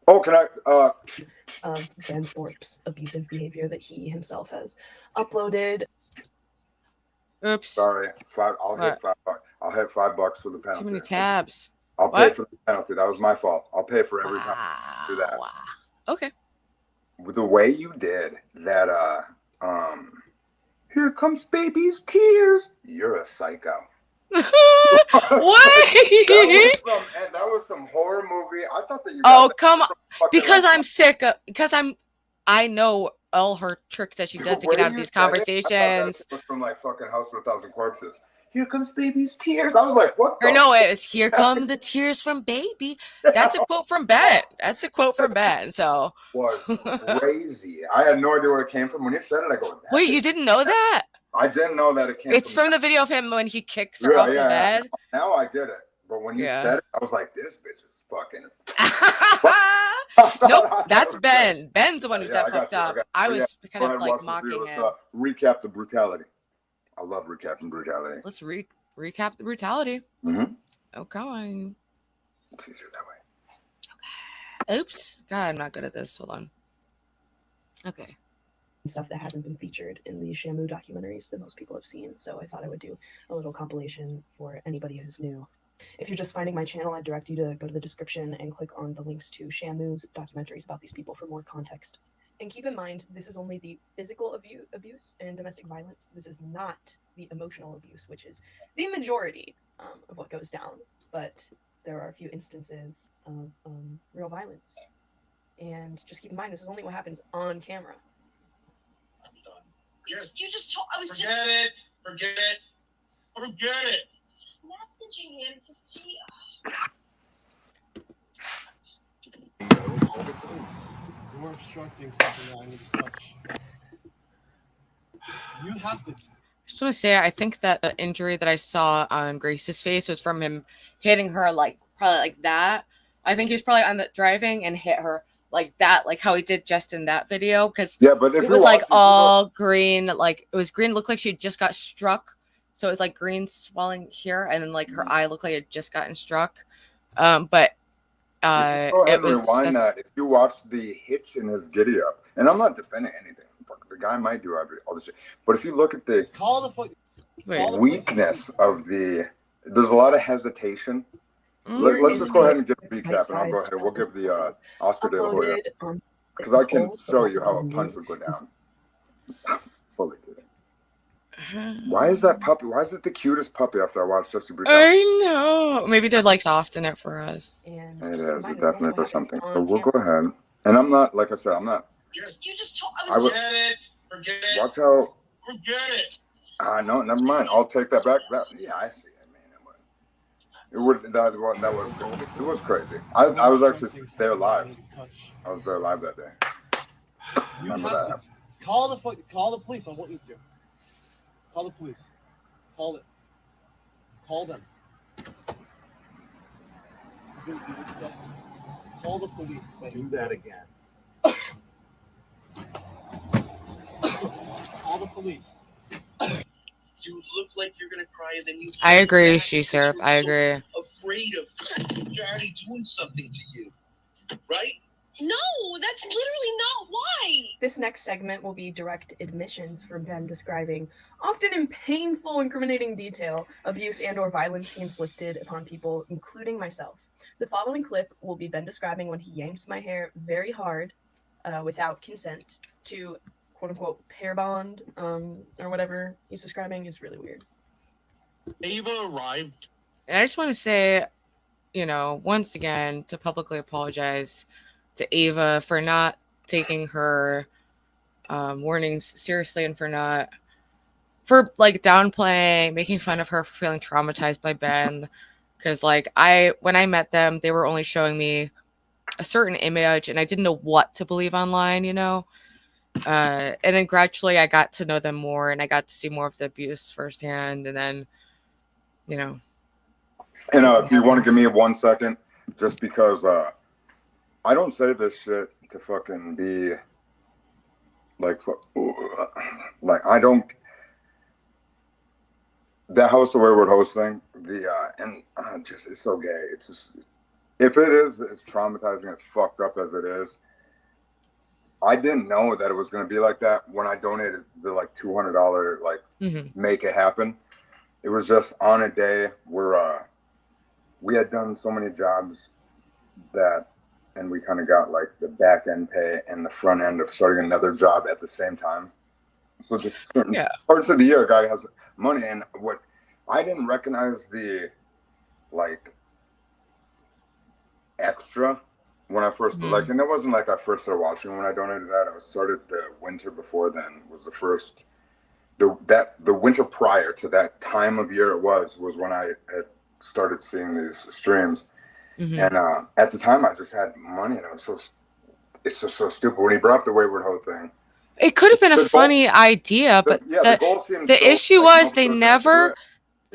Oh, can I? Ben Thorp's abusive behavior that he himself has uploaded. Oops. Sorry. I'll hit $5 for the penalty. Too many tabs. I'll pay for the penalty. That was my fault. I'll pay for every time you do that. Wow. Okay. The way you did that, here comes baby's tears. You're a psycho. What? that was some horror movie. I thought that you. Oh, come on! Because I'm sick. I know all her tricks that she does to get out of these conversations. It was from like fucking House of a Thousand Corpses. Here comes baby's tears. I was like, what? Or no, it was here come the tears from baby. That's a quote from Ben. So was crazy. I had no idea where it came from. When you said it, I go, wait, you didn't know that? I didn't know that it came. It's from the video of him when he kicks her off the bed. Now I get it. But when you said it, I was like, this bitch is fucking. Nope, that's Ben. Ben's the one who's that fucked up. I was kind of like mocking him. Let's recap the brutality. I love recapping brutality. Let's recap the brutality. Mm-hmm. Okay. It's easier that way. Okay. Oops. God, I'm not good at this. Hold on. Okay. Stuff that hasn't been featured in the Shamu documentaries that most people have seen. So I thought I would do a little compilation for anybody who's new. If you're just finding my channel, I direct you to go to the description and click on the links to Shamu's documentaries about these people for more context. And keep in mind, this is only the physical abuse and domestic violence. This is not the emotional abuse, which is the majority of what goes down. But there are a few instances of real violence. And just keep in mind, this is only what happens on camera. I'm done. You just told. I was Forget it. Forget it. Forget it. Messaging him to see. You're obstructing something that I need to touch. You have to. I just want to say, I think that the injury that I saw on Grace's face was from him hitting her like probably like that. I think he was probably on the driving and hit her like that, like how he did just in that video. Because but it was like all green, like it was green. It looked like she just got struck. So it was like green swelling here, and then like her eye looked like it had just gotten struck. But it was rewind that. If you watch the hitch in his giddy up, and I'm not defending anything. The guy might do all this shit, but if you look at the weakness of the, there's a lot of hesitation. Let's just go ahead and give a recap, and I'll go ahead. We'll give the Oscar de la Hoya, because I can show you how a punch would go down. Fully kidding. Why is that puppy? Why is it the cutest puppy after I watched Just a Brutality? I know. Maybe they're like soften it for us. It is. It definitely does something. So we'll go ahead. And I'm not, like I said, I'm not. You just told. I was. Forget it. Forget it. Watch how. Forget it. No, never mind. I'll take that back. Yeah, I see it, man. It would. That was crazy. It was crazy. I was actually there live. I was there live that day. Remember that? Call the police. I want you to. Call the police. Call it. Call them. Do this stuff. Call the police. Do that again. Call the police. You look like you're gonna cry, and then you. I agree, She-Serp. I agree. Afraid of daddy doing something to you, right? No, that's literally not why. This next segment will be direct admissions from Ben describing, often in painful, incriminating detail, abuse and or violence he inflicted upon people, including myself. The following clip will be Ben describing when he yanks my hair very hard, without consent, to quote-unquote pair bond, or whatever he's describing is really weird. Ava arrived. And I just want to say, once again, to publicly apologize to Ava for not taking her warnings seriously and for downplaying, making fun of her for feeling traumatized by Ben. Because when I met them, they were only showing me a certain image and I didn't know what to believe online, and then gradually I got to know them more and I got to see more of the abuse firsthand. And then, if you want to give me 1 second, just because I don't say this shit to fucking be like I don't. That host the wayward host thing, it's so gay. It's just, if it is as traumatizing, as fucked up as it is, I didn't know that it was going to be like that when I donated the $200 make it happen. It was just on a day where we had done so many jobs and we kind of got the back end pay and the front end of starting another job at the same time. So just certain parts of the year, a guy has money, and what I didn't recognize the extra when I first and it wasn't like I first started watching when I donated that. I started the winter before then was the first. The winter prior to that time of year it was when I had started seeing these streams. And at the time I just had money, and it's just so stupid when he brought up the wayward hoe thing. It could have been a funny idea, but the issue was they never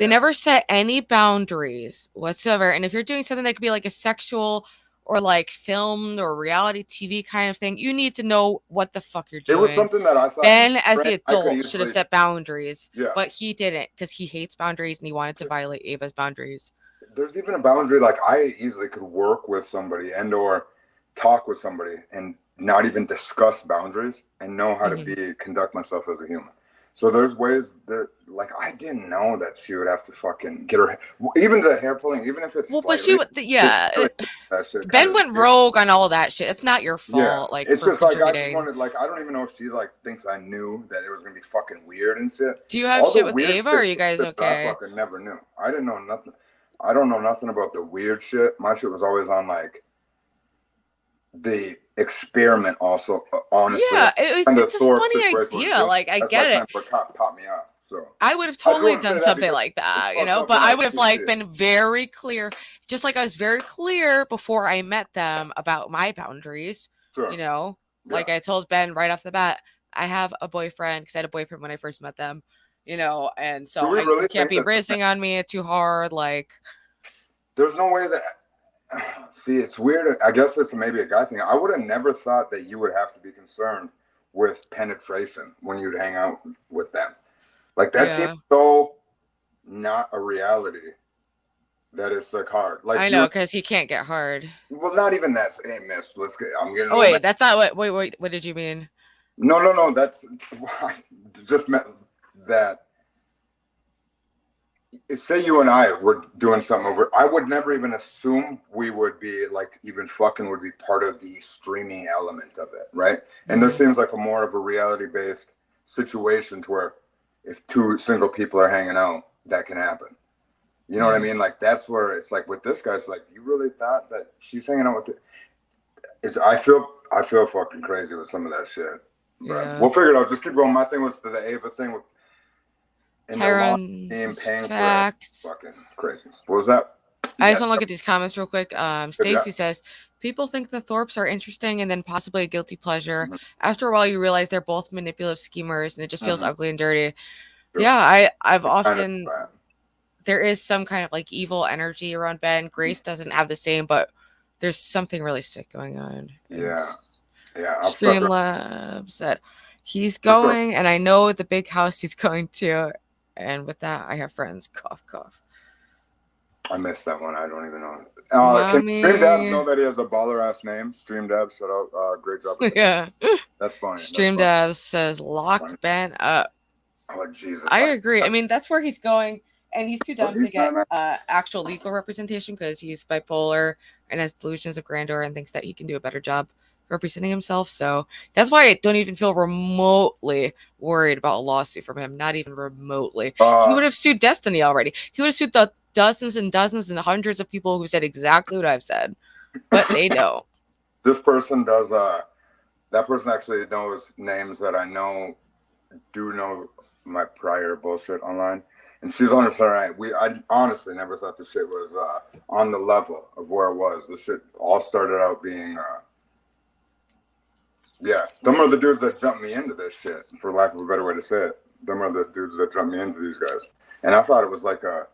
They never set any boundaries whatsoever. And if you're doing something that could be like a sexual or like filmed or reality TV kind of thing, you need to know what the fuck you're doing. It was something that I thought Ben, as the adult, should have set boundaries. Yeah. But he didn't, because he hates boundaries and he wanted to violate Ava's boundaries. There's even a boundary, like I easily could work with somebody and or talk with somebody and not even discuss boundaries and know how to conduct myself as a human. So there's ways that, like, I didn't know that she would have to fucking get her, even the hair pulling, even if it's but she would, Ben went rogue on all that shit. It's not your fault. Yeah. Like, it's just like, I just wanted, like, I don't even know if she like thinks I knew that it was gonna be fucking weird and shit. Do you have shit with Ava, or are you guys okay? I fucking never knew. I didn't know nothing. I don't know nothing about the weird shit. My shit was always on like the experiment. Also, honestly, yeah, it's a funny idea. Like, I get it. What popped me off. So I would have totally done something like that, you know. But I would have like been very clear, just like I was very clear before I met them about my boundaries. Sure. You know, like I told Ben right off the bat, I have a boyfriend because I had a boyfriend when I first met them. You know, and so you can't be rizzing on me too hard. Like, there's no way that. See, it's weird. I guess it's maybe a guy thing. I would have never thought that you would have to be concerned with penetration when you'd hang out with them. Like, that seems so not a reality. That is like hard. Like, I know, because he can't get hard. Well, not even that. Hey, miss, let's get. I'm getting. Oh wait, that's not what. Wait. What did you mean? No. That's just meant that. Say you and I were doing something over, I would never even assume we would be like even fucking would be part of the streaming element of it, right? And there seems like a more of a reality-based situation to where if two single people are hanging out, that can happen. You know what I mean? Like, that's where it's like with this guy, it's like, you really thought that she's hanging out with it? I feel fucking crazy with some of that shit. But we'll figure it out. Just keep going. My thing was the Ava thing with Tyron's facts. Fucking crazy. What was that? I just want to look at these comments real quick. Stacy says, people think the Thorpes are interesting and then possibly a guilty pleasure. After a while, you realize they're both manipulative schemers and it just feels ugly and dirty. Sure. Yeah, I've often... There is some kind of like evil energy around Ben. Grace doesn't have the same, but there's something really sick going on. Yeah. Streamlabs said, he's going and I know the big house he's going to. And with that, I have friends. Cough, cough. I missed that one. I don't even know. Can Stream Dabs know that he has a baller ass name? Stream Dabs, shout out. Great job. Yeah. That's funny. Stream Dabs says, lock Ben up. Oh, Jesus. I agree. I mean, that's where he's going. And he's too dumb to get actual legal representation because he's bipolar and has delusions of grandeur and thinks that he can do a better job representing himself. So that's why I don't even feel remotely worried about a lawsuit from him. Not even remotely. He would have sued Destiny already. He would have sued the dozens and dozens and hundreds of people who said exactly what I've said. But they don't. This person does, that person actually knows names that I do know my prior bullshit online. And she's 100% right. I honestly never thought the shit was on the level of where it was. The shit all started out being, them are the dudes that jumped me into this shit, for lack of a better way to say it. Them are the dudes that jumped me into these guys. And I thought it was like a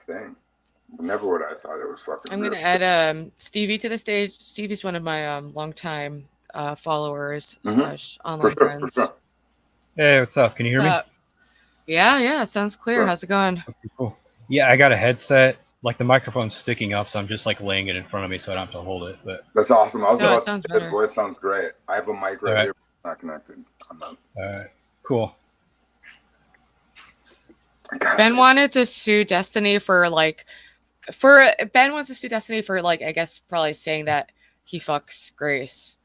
thing. Never would I thought it was fucking. I'm going to add Stevie to the stage. Stevie's one of my longtime followers / online friends. For sure. Hey, what's up? Can you hear me? Yeah, sounds clear. Sure. How's it going? Okay, cool. Yeah, I got a headset. Like, the microphone's sticking up, so I'm just like laying it in front of me so I don't have to hold it. But that's awesome. I was about to say, his voice sounds great. I have a mic right here, not connected. I'm not. All right, cool. Ben wanted to sue Destiny for I guess probably saying that he fucks Grace.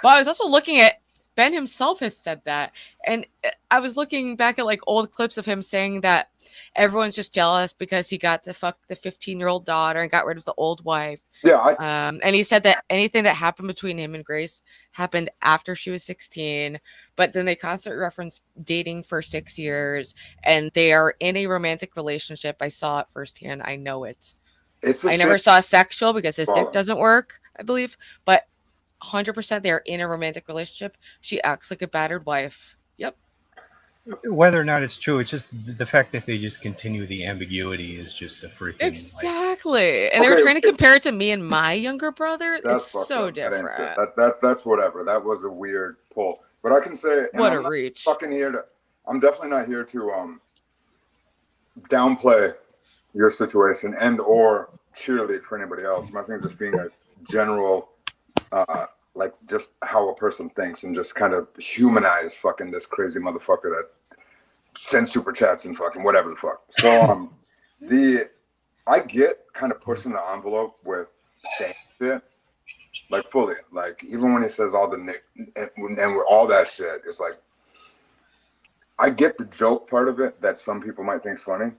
But I was also looking at Ben himself has said that. And I was looking back at like old clips of him saying that everyone's just jealous because he got to fuck the 15-year-old daughter and got rid of the old wife. Yeah. And he said that anything that happened between him and Grace happened after she was 16. But then they constantly reference dating for 6 years and they are in a romantic relationship. I saw it firsthand. I know it. I never saw sexual because his dick doesn't work, I believe. But 100% they're in a romantic relationship. She acts like a battered wife. Yep. Whether or not it's true, it's just the fact that they just continue the ambiguity is just a freaking Exactly. And they were Okay, trying to compare it to me and my younger brother. That's It's fucked so up. That ain't shit. different. That's whatever. That was a weird pull. But I can say, and What I'm a not reach. fucking here to. I'm definitely not here to downplay your situation and or cheerlead for anybody else. My thing is just being a general, like just how a person thinks and just kind of humanize fucking this crazy motherfucker that sends super chats and fucking whatever the fuck. So I get kind of pushing the envelope with saying shit, like fully, like even when he says all the nick and with all that shit, it's like I get the joke part of it that some people might think is funny.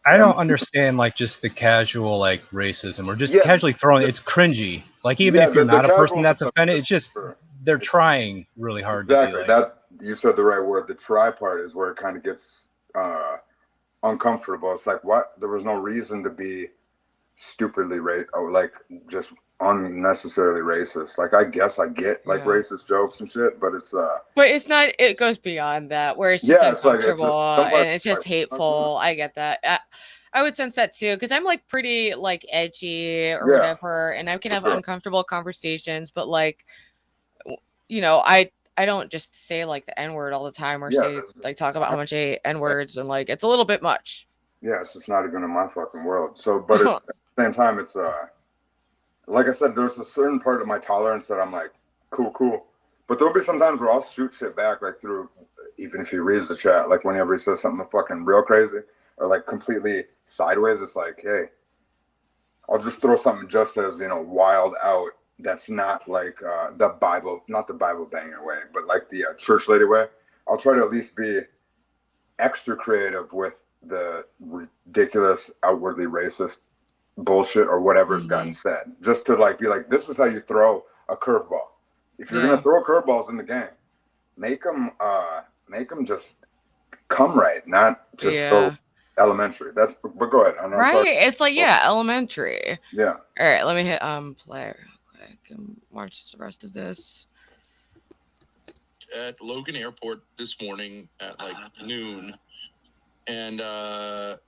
I don't understand like just the casual like racism or just casually throwing it's cringy. Like even if you're not a person that's offended, it's just they're trying really hard to be like, that you said the right word. The try part is where it kind of gets uncomfortable. It's like what there was no reason to be stupidly or like just unnecessarily racist. Like I guess I get like racist jokes and shit, but it's but it's not, it goes beyond that where it's just uncomfortable and it's just hateful. I get that. I would sense that too because I'm like pretty like edgy or whatever, and I can have uncomfortable conversations, but like you know, I don't just say like the N-word all the time or say like talk about how much I hate N-words and like it's a little bit much. Yes, it's not even in my fucking world. So but at the same time it's like I said, there's a certain part of my tolerance that I'm like, cool. But there'll be some times where I'll shoot shit back, like through, even if he reads the chat, like whenever he says something fucking real crazy or like completely sideways, it's like, hey, I'll just throw something just as, you know, wild out. That's not like the Bible, not the Bible banger way, but like the church lady way. I'll try to at least be extra creative with the ridiculous, outwardly racist bullshit or whatever's gotten said, just to like be like, this is how you throw a curveball. If you're gonna throw curveballs in the game, make them just come right, not just so elementary. That's but go ahead. Right, it's like elementary. Yeah. All right, let me hit play real quick and watch the rest of this. At Logan Airport this morning at like noon. And,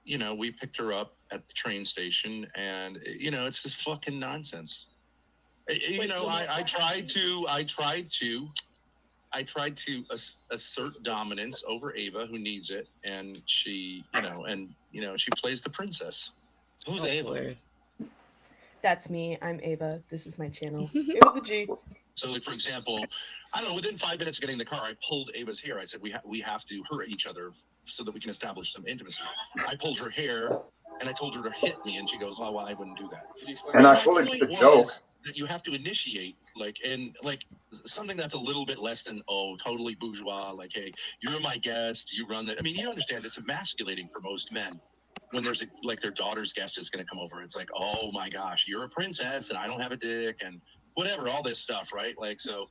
you know, we picked her up at the train station and, you know, it's this fucking nonsense. You know, I tried to assert dominance over Ava, who needs it. And she, she plays the princess. Who's Ava? That's me. I'm Ava. This is my channel. Ava the G. So, like, for example, I don't know, within 5 minutes of getting in the car, I pulled Ava's hair. I said, we have to hurt each other so that we can establish some intimacy. I pulled her hair, and I told her to hit me, and she goes, oh, well, I wouldn't do that. And I fully get the joke. That you have to initiate, something that's a little bit less than, totally bourgeois, like, hey, you're my guest, you run the... I mean, you understand, it's emasculating for most men. When there's, their daughter's guest is going to come over, it's like, oh, my gosh, you're a princess, and I don't have a dick, and... whatever, all this stuff, right? Like, so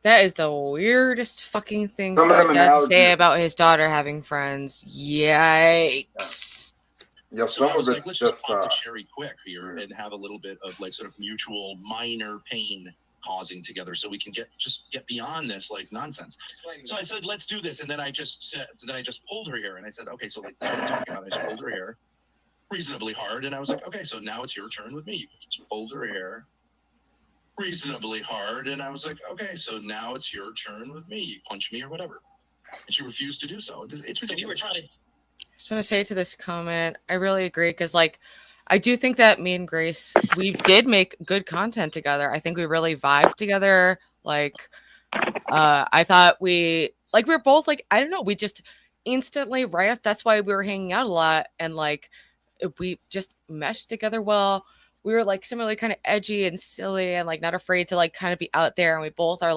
that is the weirdest fucking thing for a dad to say about his daughter having friends. Yikes. Yeah, some of it's let's just pop the cherry quick here and have a little bit of sort of mutual minor pain causing together so we can get beyond this nonsense. So I said, let's do this. And then I just pulled her hair and I said, okay, so that's what I'm talking about. I just pulled her hair reasonably hard. And I was like, okay, so now it's your turn with me. You just pulled her hair reasonably hard, and I was like, okay, so now it's your turn with me. You punch me or whatever. And she refused to do so. It's ridiculous. You were trying to... I just want to say to this comment, I really agree, because I do think that me and Grace, we did make good content together. I think we really vibed together. I thought we were both I don't know, we just instantly right off, that's why we were hanging out a lot, and we just meshed together well. We were similarly kind of edgy and silly and not afraid to kind of be out there. And we both are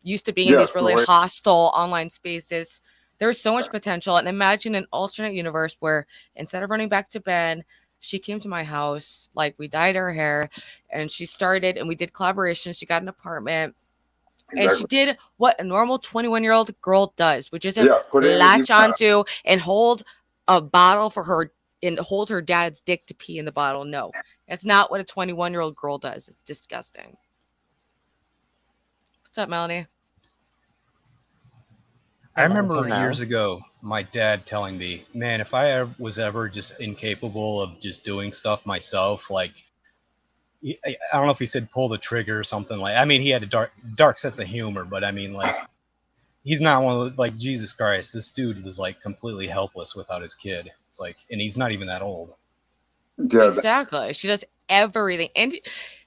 used to being in these really hostile online spaces. There's so much potential. And imagine an alternate universe where instead of running back to Ben, she came to my house, we dyed her hair and she started, and we did collaborations. She got an apartment and she did what a normal 21-year-old girl does, which isn't latch onto and hold a bottle for her and hold her dad's dick to pee in the bottle. No, that's not what a 21-year-old girl does. It's disgusting. What's up, Melanie? I remember years ago, my dad telling me, man, if I was ever just incapable of just doing stuff myself, like, I don't know if he said pull the trigger or something like, I mean, he had a dark sense of humor, but I mean, like, he's not one of the, like, Jesus Christ, this dude is like completely helpless without his kid. It's like, and he's not even that old. Yeah, exactly. She does everything. And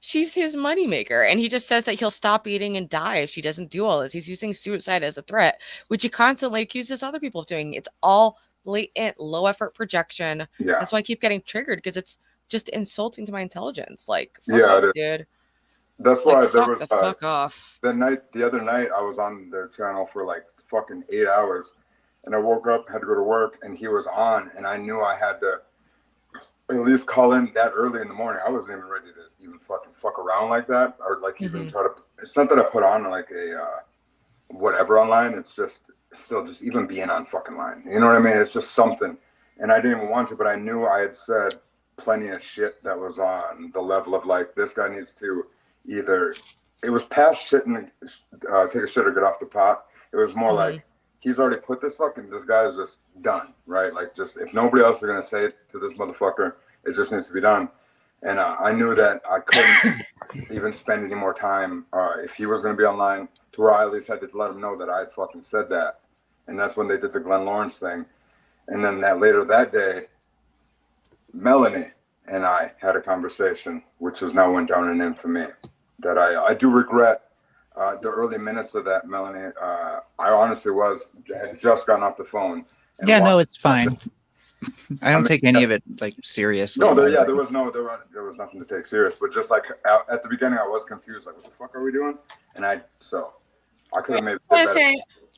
she's his moneymaker. And he just says that he'll stop eating and die if she doesn't do all this. He's using suicide as a threat, which he constantly accuses other people of doing. It's all blatant, low effort projection. Yeah. That's why I keep getting triggered, because it's just insulting to my intelligence. Like, fuck Yeah, off, dude. That's why Like, there fuck was the fuck off. the other night I was on their channel for like fucking 8 hours, and I woke up, had to go to work, and he was on, and I knew I had to at least call in that early in the morning. I wasn't even ready to even fucking fuck around like that, or like even try to. It's not that I put on like a whatever online. It's just still just even being on fucking line. You know what I mean? It's just something, and I didn't even want to, but I knew I had said plenty of shit that was on the level of like, this guy needs to either, it was past shit and take a shit or get off the pot. It was more like, he's already put this guy is just done, right? Like, just, if nobody else is going to say it to this motherfucker, it just needs to be done. And I knew that I couldn't even spend any more time if he was going to be online, to where I at least had to let him know that I had fucking said that. And that's when they did the Glenn Lawrence thing. And then later that day, Melanie and I had a conversation, which has now went down in infamy. That I do regret the early minutes of that, Melanie. I honestly had just gotten off the phone. Yeah, no, it's fine. I don't take any of it like seriously. No, there was nothing to take serious. But just like at the beginning, I was confused. Like, what the fuck are we doing? And I could have maybe.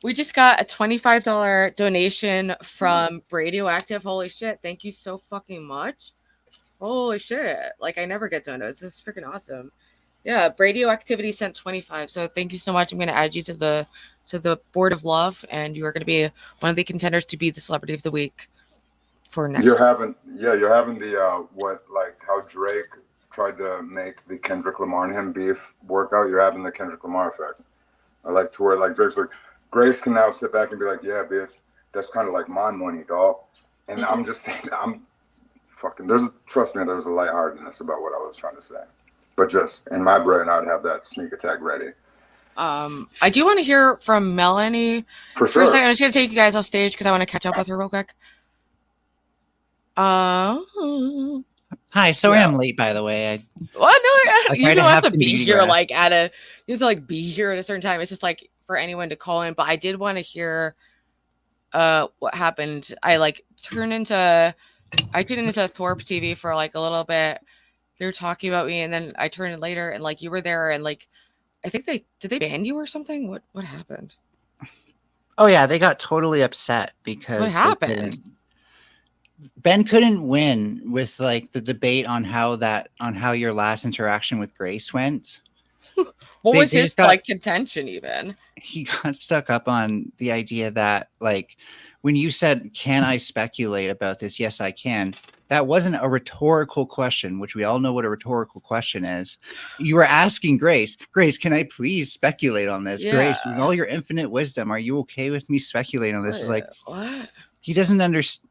We just got a $25 donation from Radioactive. Holy shit. Thank you so fucking much. Holy shit. Like, I never get donuts. This is freaking awesome. Yeah, Radioactivity sent 25. So thank you so much. I'm going to add you to the board of love, and you are going to be one of the contenders to be the celebrity of the week for next You're having the how Drake tried to make the Kendrick Lamar and him beef workout. You're having the Kendrick Lamar effect. I like to where like Drake's like, Grace can now sit back and be like, yeah, bitch, that's kind of like my money, dog. And I'm just saying, trust me, there was a lightheartedness about what I was trying to say. But just in my brain, I'd have that sneak attack ready. I do want to hear from Melanie. For sure. For a second, I'm just going to take you guys off stage because I want to catch up with her real quick. Hi, sorry I'm late, by the way. You don't have to be here you have to be here at a certain time. It's just like for anyone to call in. But I did want to hear what happened. I tuned into Thorp TV for like a little bit. They were talking about me, and then I turned in later, and like you were there, and like I think did they ban you or something? What happened? Oh yeah, they got totally upset because what happened? Ben couldn't win with like the debate on how your last interaction with Grace went. What was his contention even? He got stuck up on the idea that like when you said, "Can I speculate about this?" Yes, I can. That wasn't a rhetorical question, which we all know what a rhetorical question is. You were asking Grace, can I please speculate on this? Yeah. Grace, with all your infinite wisdom, are you okay with me speculating on this? It's like, what? He doesn't understand.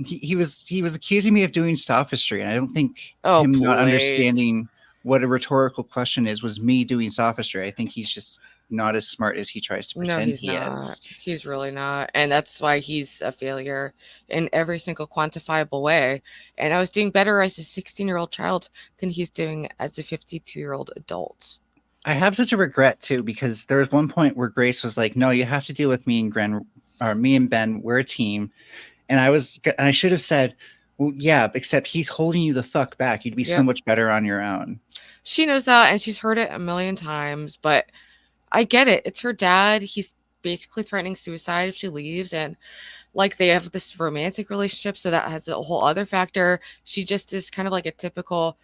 He was accusing me of doing sophistry, and I don't think not understanding what a rhetorical question is was me doing sophistry. I think he's just not as smart as he tries to pretend he's not. Is. He's really not. And that's why he's a failure in every single quantifiable way. And I was doing better as a 16-year-old child than he's doing as a 52-year-old adult. I have such a regret too, because there was one point where Grace was like, no, you have to deal with me and Ben. We're a team. And I should have said, well, yeah, except he's holding you the fuck back. You'd be so much better on your own. She knows that, and she's heard it a million times, but I get it. It's her dad. He's basically threatening suicide if she leaves. And like they have this romantic relationship. So that has a whole other factor. She just is kind of like a typical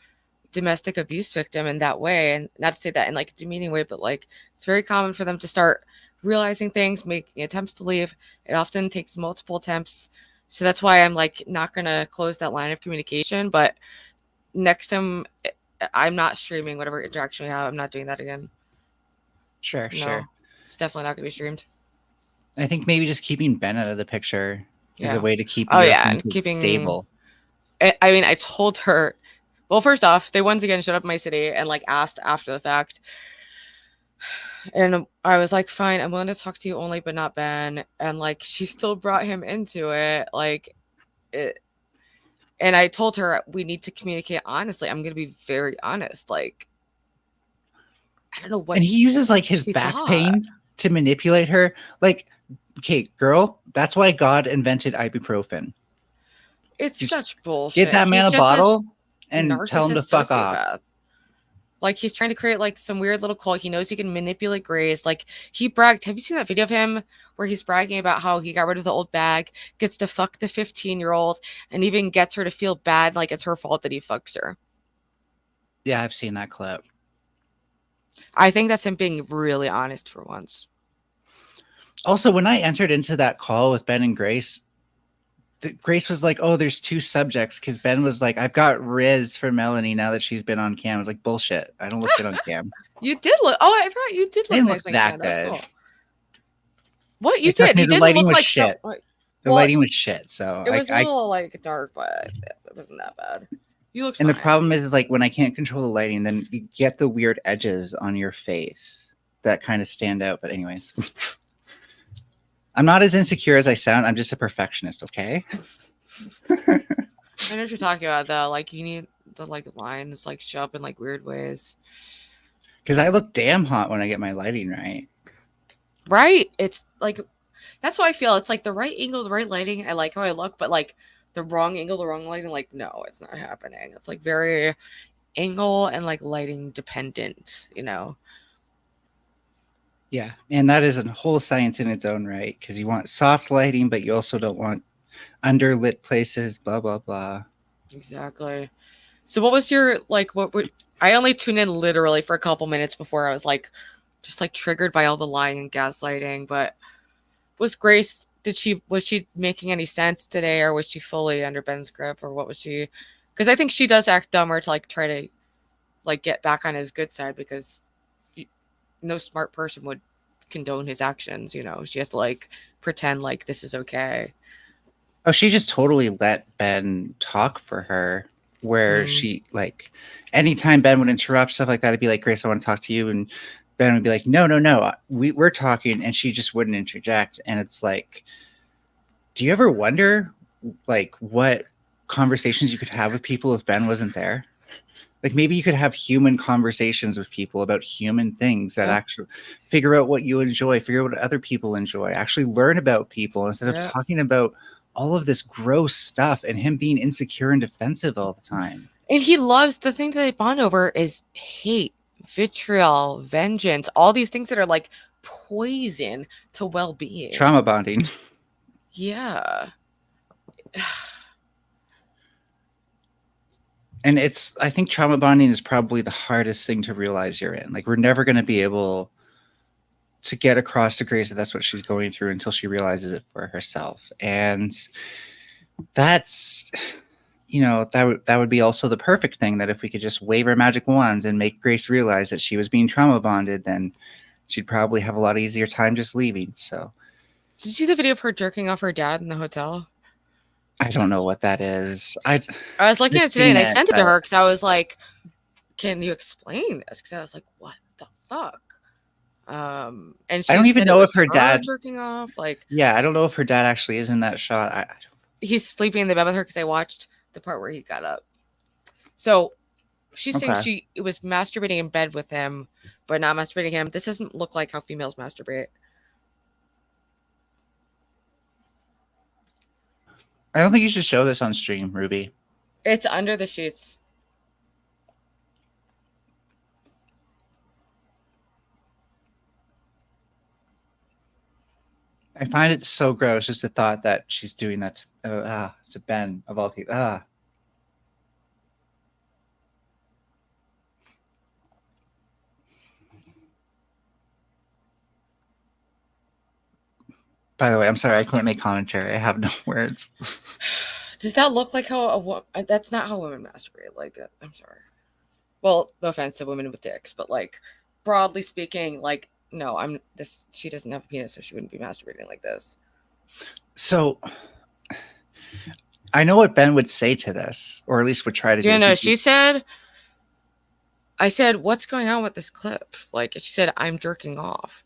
domestic abuse victim in that way. And not to say that in like a demeaning way, but like it's very common for them to start realizing things, making attempts to leave. It often takes multiple attempts. So that's why I'm like not going to close that line of communication. But next time I'm not streaming whatever interaction we have. I'm not doing that again. Sure. It's definitely not going to be streamed. I think maybe just keeping Ben out of the picture is Yeah. a way to keep Oh your yeah, and friendship keeping stable. I mean, I told her. Well, first off, they once again showed up in my city and like asked after the fact, and I was like, "Fine, I'm willing to talk to you only, but not Ben." And like, she still brought him into it, like it. And I told her we need to communicate honestly. I'm gonna be very honest. Like, I don't know what. And he uses like his she back thought. pain to manipulate her. Like, okay, girl, that's why God invented ibuprofen. It's Just such bullshit. Get that man He's a just bottle this and tell him to narcissist fuck off. sociopath. Like, he's trying to create like some weird little cult. He knows he can manipulate Grace. Like, he bragged. Have you seen that video of him where he's bragging about how he got rid of the old bag, gets to fuck the 15-year-old, and even gets her to feel bad, like it's her fault that he fucks her? Yeah, I've seen that clip. I think that's him being really honest for once. Also, when I entered into that call with Ben and Grace, Grace was like, "Oh, there's two subjects," because Ben was like, "I've got Riz for Melanie now that she's been on cam." I was like, "Bullshit! I don't look good on cam." You did look. Oh, I forgot you did I look didn't nice look on that camera. That's good. cool. What you Trust did? me, You the didn't lighting look was like shit. Like, The lighting was shit, so it was a I little like dark, but it wasn't that bad. You look. and fine. the problem is like when I can't control the lighting, then you get the weird edges on your face that kind of stand out. But anyways, I'm not as insecure as I sound. I'm just a perfectionist, okay? I know what you're talking about though. Like, you need the like lines like show up in like weird ways. Because I look damn hot when I get my lighting right. Right? It's like that's how I feel. It's like the right angle, the right lighting. I like how I look, but like the wrong angle, the wrong lighting. Like, no, it's not happening. It's like very angle and like lighting dependent. You know. Yeah, and that is a whole science in its own right. Because you want soft lighting, but you also don't want underlit places. Blah blah blah. Exactly. So what was your like what would I only tuned in literally for a couple minutes before I was like just like triggered by all the lying and gaslighting, but was Grace was she making any sense today, or was she fully under Ben's grip, or what was she? Because I think she does act dumber to like try to like get back on his good side, because no smart person would condone his actions, you know. She has to like pretend like this is okay. Oh, she just totally let Ben talk for her, where she like anytime Ben would interrupt stuff like that, it'd be like, "Grace, I want to talk to you," and Ben would be like, no, we're talking, and she just wouldn't interject. And it's like, do you ever wonder like what conversations you could have with people if Ben wasn't there? Like, maybe you could have human conversations with people about human things that actually figure out what you enjoy, figure out what other people enjoy, actually learn about people instead of talking about all of this gross stuff and him being insecure and defensive all the time. And he loves the thing that they bond over is hate, vitriol, vengeance, all these things that are like poison to well-being. Trauma bonding. Yeah. And I think trauma bonding is probably the hardest thing to realize you're in. Like, we're never going to be able to get across to Grace that that's what she's going through until she realizes it for herself. And that's, you know, that would be also the perfect thing, that if we could just wave our magic wands and make Grace realize that she was being trauma bonded, then she'd probably have a lot easier time just leaving. So, did you see the video of her jerking off her dad in the hotel? I don't know what that is. I was looking at it today and I sent it to her because I was like, can you explain this? Because I was like, what the fuck? And she I don't even know if her dad jerking off. Like, yeah, I don't know if her dad actually is in that shot. He's sleeping in the bed with her because I watched the part where he got up. So she's saying she was masturbating in bed with him, but not masturbating him. This doesn't look like how females masturbate. I don't think you should show this on stream, Ruby. It's under the sheets. I find it so gross, just the thought that she's doing that to Ben, of all people. By the way, I'm sorry, I can't make commentary. I have no words. Does that look like how that's not how women masturbate? Like, I'm sorry. Well, no offense to women with dicks, but like, broadly speaking, like, no, I'm this. She doesn't have a penis, so she wouldn't be masturbating like this. So I know what Ben would say to this, or at least would try to do. You know, she said, I said, what's going on with this clip? Like, she said, I'm jerking off.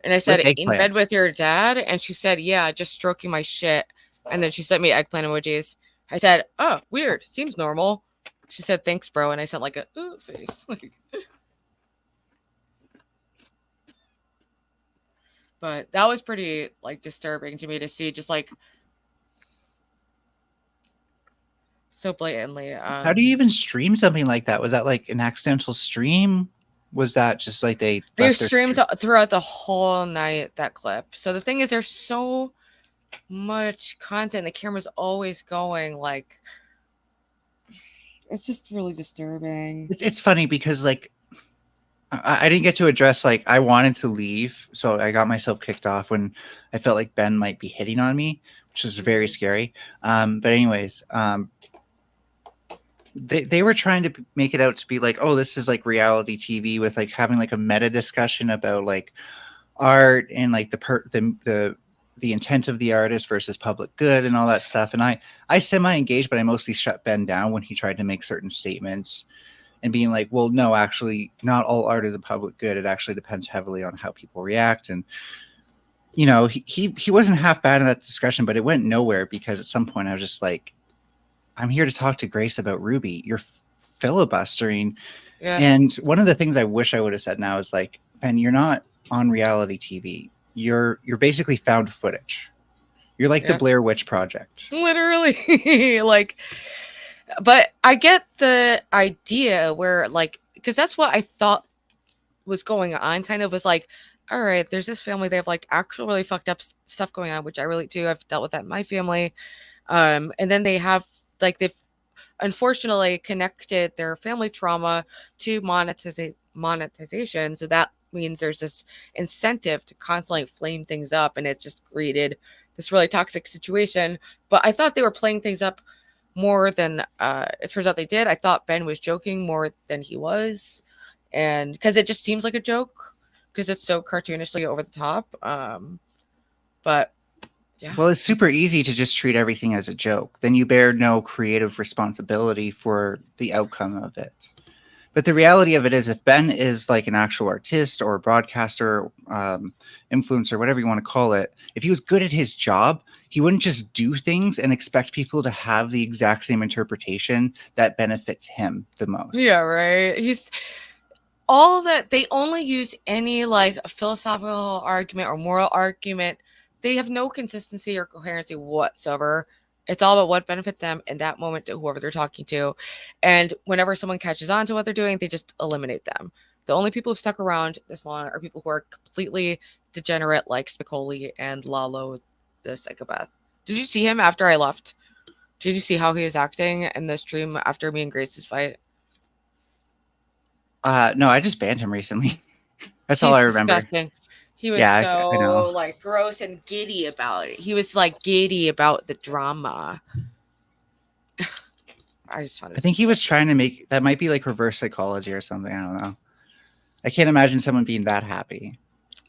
And I said, in bed with your dad? And she said, yeah, just stroking my shit. And then she sent me eggplant emojis. I said, oh, weird. Seems normal. She said, thanks, bro. And I sent like a ooh face. But that was pretty like disturbing to me to see, just like so blatantly. How do you even stream something like that? Was that like an accidental stream? Was that just like they streamed throughout the whole night, that clip? So the thing is, there's so much content. The camera's always going. Like, it's just really disturbing. It's funny because like I didn't get to address, like, I wanted to leave, so I got myself kicked off when I felt like Ben might be hitting on me, which was very scary. But anyways, they were trying to make it out to be like, oh, this is like reality TV with like having like a meta discussion about like art and like the intent of the artist versus public good and all that stuff. And I semi-engaged, but I mostly shut Ben down when he tried to make certain statements. And being like, well, no, actually, not all art is a public good. It actually depends heavily on how people react. And, you know, he wasn't half bad in that discussion, but it went nowhere because at some point I was just like, I'm here to talk to Grace about Ruby. You're filibustering. Yeah. And one of the things I wish I would have said now is like, Ben, you're not on reality TV. You're basically found footage. You're like the Blair Witch Project. Literally. Like, but I get the idea where, like, because that's what I thought was going on, kind of was like, all right, there's this family, they have like actual really fucked up stuff going on, which I really do. I've dealt with that in my family. And then they have, like, they've unfortunately connected their family trauma to monetization. So that means there's this incentive to constantly flame things up, and it's just created this really toxic situation. But I thought they were playing things up more than it turns out they did. I thought Ben was joking more than he was, and because it just seems like a joke because it's so cartoonishly over the top. But yeah, well, it's super easy to just treat everything as a joke. Then you bear no creative responsibility for the outcome of it. But the reality of it is, if Ben is like an actual artist or broadcaster, influencer, whatever you want to call it, if he was good at his job, he wouldn't just do things and expect people to have the exact same interpretation that benefits him the most. Yeah, right. He's all that. They only use any like philosophical argument or moral argument. They have no consistency or coherency whatsoever. It's all about what benefits them in that moment to whoever they're talking to. And whenever someone catches on to what they're doing, they just eliminate them. The only people who've stuck around this long are people who are completely degenerate, like Spacek and Lalo, the psychopath. Did you see him after I left? Did you see how he was acting in the stream after me and Grace's fight? No, I just banned him recently. That's all I remember. Disgusting. He was so like gross and giddy about it. He was like giddy about the drama. I think he was trying to make that might be like reverse psychology or something. I don't know. I can't imagine someone being that happy.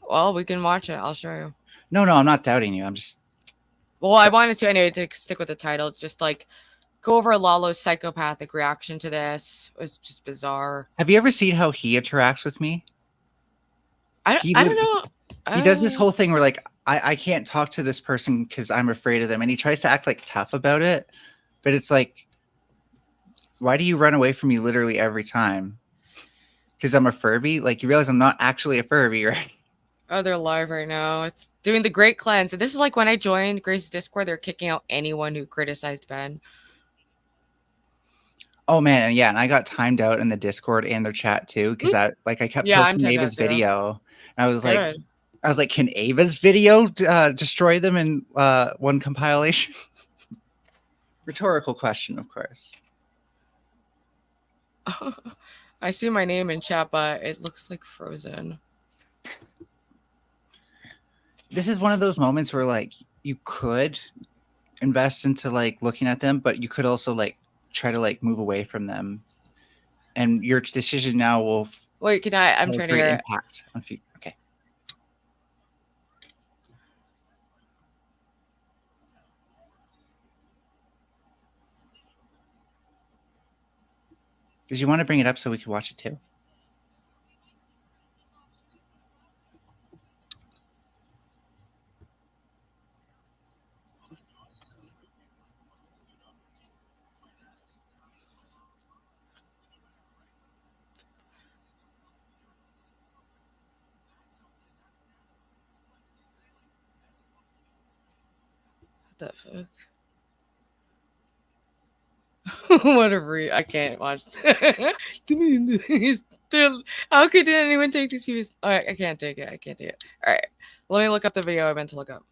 Well, we can watch it. I'll show you. No, I'm not doubting you. I'm just. Well, I wanted to anyway to stick with the title. Just like go over Lalo's psychopathic reaction to this. It was just bizarre. Have you ever seen how he interacts with me? I don't know. He does this whole thing where like I can't talk to this person because I'm afraid of them, and he tries to act like tough about it, but it's like, why do you run away from me literally every time? Because I'm a Furby? Like, you realize I'm not actually a Furby, right? Oh, they're live right now. It's doing the Great Cleanse. And this is like when I joined Grace's Discord, they're kicking out anyone who criticized Ben. Oh man, and yeah, and I got timed out in the Discord and their chat too because I kept posting Ava's video. And I was like, can Ava's video destroy them in one compilation? Rhetorical question, of course. I see my name in chat, but it looks like Frozen. This is one of those moments where like you could invest into like looking at them, but you could also like try to like move away from them. And your decision now will wait, can I? I'm trying to hear impact on future. Okay. Did you want to bring it up so we could watch it too? What the fuck? Whatever. I can't watch this. Dude, how could anyone take these people? All right, I can't take it. I can't take it. All right, let me look up the video I meant to look up.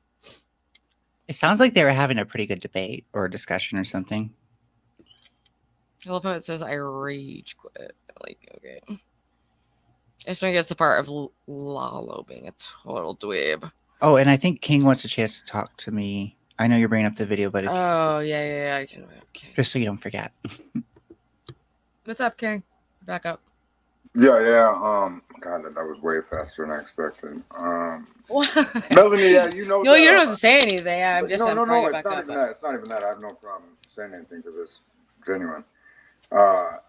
It sounds like they were having a pretty good debate or a discussion or something. I love how it says I rage quit. Like, okay. I just want to get to the part of Lalo being a total dweeb. Oh, and I think King wants a chance to talk to me. I know you're bringing up the video, but if yeah, I can. Okay. Just so you don't forget. What's up, King? Back up. Yeah. God, that was way faster than I expected. What? Melanie, yeah, you know. No, you don't have to say anything. I'm just no. bringing it It's back not up. even that. It's not even that. I have no problem saying anything because it's genuine. Yeah,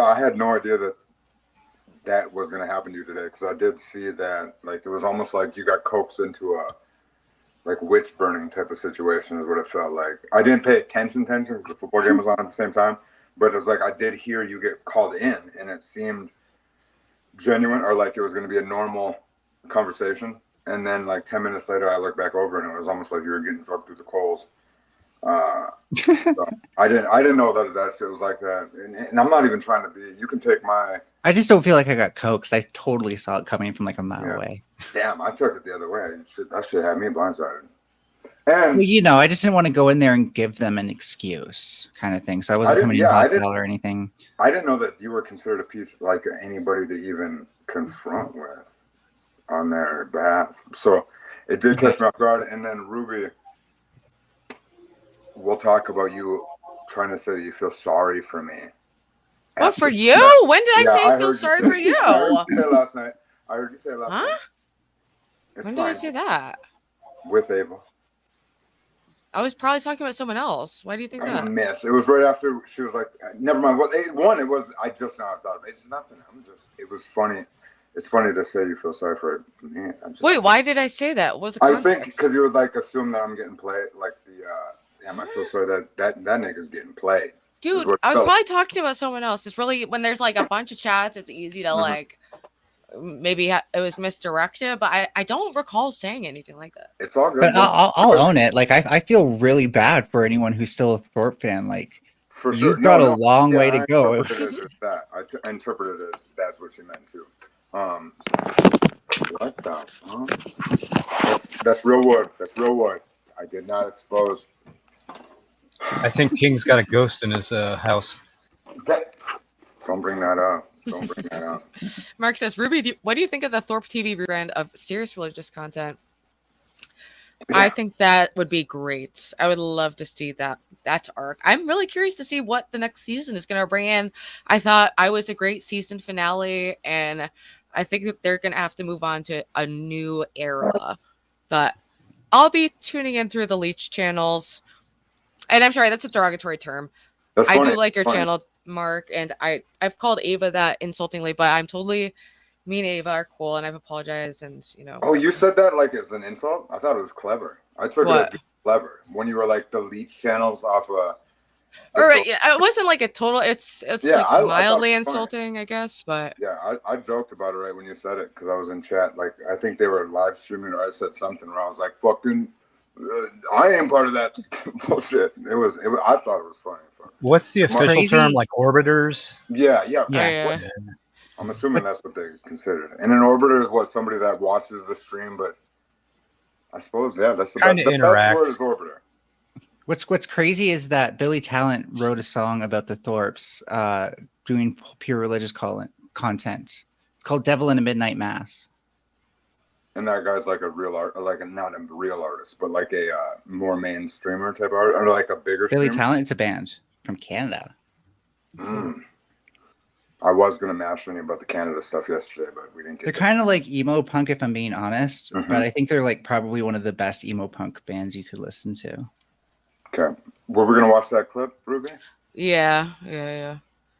I had no idea that was going to happen to you today because I did see that. Like, it was almost like you got coaxed into a like witch burning type of situation is what it felt like. I didn't pay attention because the football game was on at the same time, but it's like I did hear you get called in, and it seemed genuine or like it was going to be a normal conversation. And then like 10 minutes later, I looked back over and it was almost like you were getting drugged through the coals. So I didn't know that shit was like that, and I'm not even trying to be. You can take my. I just don't feel like I got coaxed. I totally saw it coming from like a mile away. Damn, I took it the other way. That shit had me blindsided. And well, you know, I just didn't want to go in there and give them an excuse, kind of thing. So I wasn't coming in hostile or anything. I didn't know that you were considered a piece like anybody to even confront with on their behalf. So it did catch me off guard. And then Ruby, we'll talk about you trying to say that you feel sorry for me. What, for you? When did I say I feel sorry for you? I heard you say it last night. I heard you say it last night. When did I say that? With Ava. I was probably talking about someone else. Why do you think that? Miss. It was right after she was like, never mind. It was, I just now thought of it. It's nothing. It was funny. It's funny to say you feel sorry for me. Wait, why did I say that? What was the context? I think because you would like assume that I'm getting played. Like I feel sorry that nigga's getting played. Dude, I was probably talking about someone else. It's really, when there's like a bunch of chats, it's easy to like, maybe it was misdirected, but I don't recall saying anything like that. It's all good. But I'll own it. Like I feel really bad for anyone who's still a Thorp fan. Like for sure, you've got a long way to go. I interpreted it as that's what she meant too. What the fuck? That's real word. That's real word. I did not expose. I think King's got a ghost in his house. Don't bring that up. Don't bring that up. Mark says, Ruby, what do you think of the Thorp TV rebrand of serious religious content? Yeah. I think that would be great. I would love to see that arc. I'm really curious to see what the next season is going to bring in. I thought I was a great season finale, and I think that they're going to have to move on to a new era. But I'll be tuning in through the Leech channels. And I'm sorry, that's a derogatory term. I do like your channel, Mark, and I've called Ava that insultingly, but I'm totally, me and Ava are cool, and I've apologized, and you know. Oh, you said that like as an insult? I thought it was clever. I took it as clever when you were like the Leech channels off a. Or it wasn't like a total. It's like mildly insulting, I guess, but yeah, I joked about it right when you said it because I was in chat. Like I think they were live streaming, or I said something where I was like, "Fucking." I am part of that bullshit. I thought it was funny. What's the official term? Like orbiters? Yeah. I'm assuming that's what they considered. And an orbiter is what, somebody that watches the stream, but I suppose that's the best word is orbiter. What's crazy is that Billy Talent wrote a song about the Thorps doing pure religious content. It's called "Devil in a Midnight Mass." And that guy's like a real not a real artist, but like a more mainstreamer type art, or like a bigger. Billy Talent, it's a band from Canada. I was gonna mash on you about the Canada stuff yesterday, but we didn't get. They're kind of like emo punk, if I'm being honest. But I think they're like probably one of the best emo punk bands you could listen to. Okay, were we gonna watch that clip, Ruby? Yeah.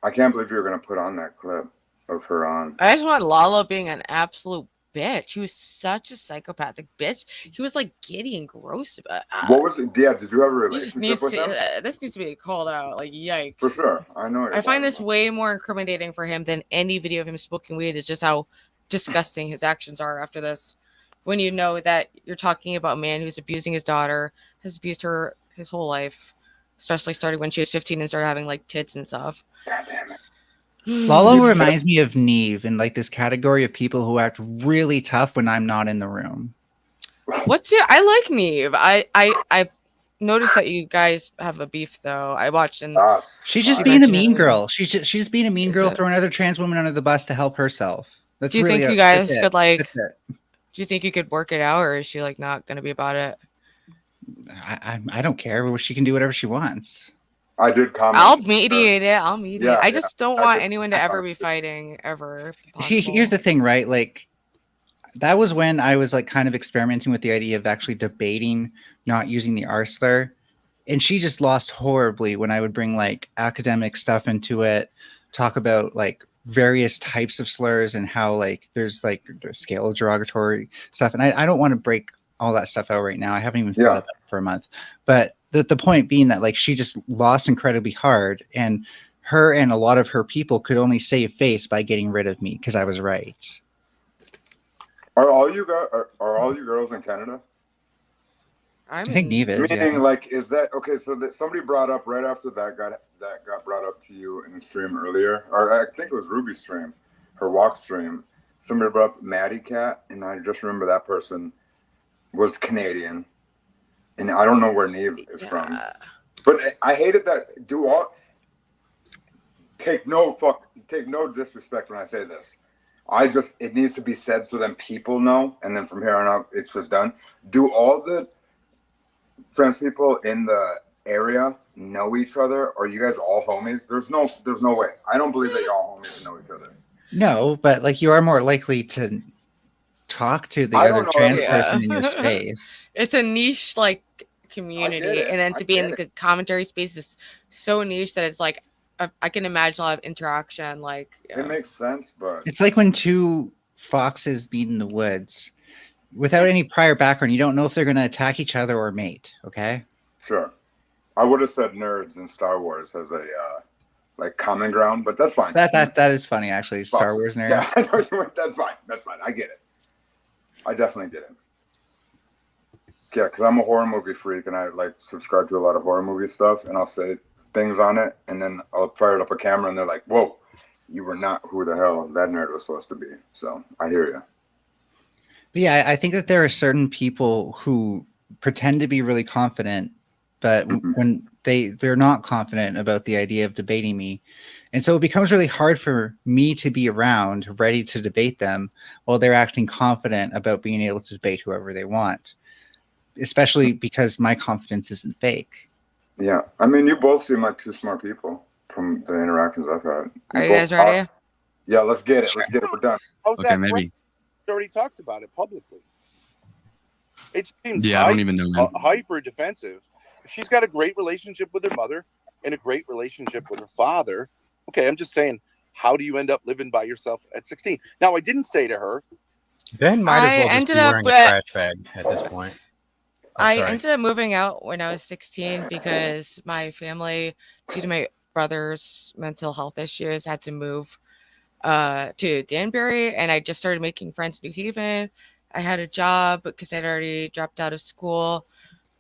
I can't believe you were gonna put on that clip of her on. I just want Lalo being an absolute bitch. He was such a psychopathic bitch. He was like giddy and gross about What was it? Yeah, did you have a he just relationship needs with him? to this needs to be called out. Like, yikes. For sure. I know. I find this way more incriminating for him than any video of him smoking weed. Is just how disgusting his actions are after this. When you know that you're talking about a man who's abusing his daughter, has abused her his whole life, especially starting when she was 15 and started having like tits and stuff. God damn it. Lalo reminds me of Neve in like this category of people who act really tough when I'm not in the room. I like Neve. I noticed that you guys have a beef though. I watched and She's just being a mean girl. She's just being a mean girl, throwing other trans women under the bus to help herself. That's do you really think you guys could like? That's it. Do you think you could work it out, or is she like not gonna be about it? I don't care. She can do whatever she wants. I did comment. I'll mediate it. I'll mediate. Yeah, I just don't want did- anyone to ever be fighting ever. if Here's the possible. thing, right? Like that was when I was like kind of experimenting with the idea of actually debating not using the R slur. And she just lost horribly when I would bring like academic stuff into it, talk about like various types of slurs and how like there's like a scale of derogatory stuff. And I don't want to break all that stuff out right now. I haven't even thought about it for a month. But the point being that like she just lost incredibly hard, and her and a lot of her people could only save face by getting rid of me because I was right. Are all you guys are all you girls in Canada? I think Neve is. Meaning, Yeah. like, is that okay? So that somebody brought up right after that got brought up to you in the stream earlier, or I think it was Ruby's stream, her walk stream. Somebody brought up Maddie Cat, and I just remember that person was Canadian, and I don't know where Neve is from. But I hated that. Take no disrespect when I say this. It needs to be said so then people know, and then from here on out, it's just done. Do all the trans people in the area know each other? Or are you guys all homies? There's no way. I don't believe that y'all homies and know each other. No, but like you are more likely to talk to the other trans person in your space. It's a niche like community, and then to be in the commentary space is so niche that it's like I can imagine a lot of interaction. Like it makes sense, but it's like when two foxes meet in the woods without any prior background. You don't know if they're going to attack each other or mate. Okay. Sure. I would have said nerds in Star Wars as a like common ground, but that's fine. That is funny actually. Star Wars nerds. Yeah, I know you were, that's fine. That's fine. I get it. I definitely get it. Yeah, because I'm a horror movie freak, and I like subscribe to a lot of horror movie stuff, and I'll say things on it, and then I'll fire up a camera, and they're like, "Whoa, you were not who the hell that nerd was supposed to be." So I hear you. But yeah, I think that there are certain people who pretend to be really confident, but when they're not confident about the idea of debating me. And so it becomes really hard for me to be around, ready to debate them while they're acting confident about being able to debate whoever they want, especially because my confidence isn't fake. Yeah. I mean, you both seem like two smart people from the interactions I've had. Are you guys ready? Yeah, let's get it. Let's get it. We're done. How's that? Maybe. Already talked about it publicly. It seems I don't even know. Hyper defensive. If she's got a great relationship with her mother and a great relationship with her father, okay, I'm just saying, how do you end up living by yourself at 16? Now, I didn't say to her. Ben might as well just be wearing a trash bag at this point. I ended up moving out when I was 16 because my family, due to my brother's mental health issues, had to move to Danbury, and I just started making friends in New Haven. I had a job because I'd already dropped out of school,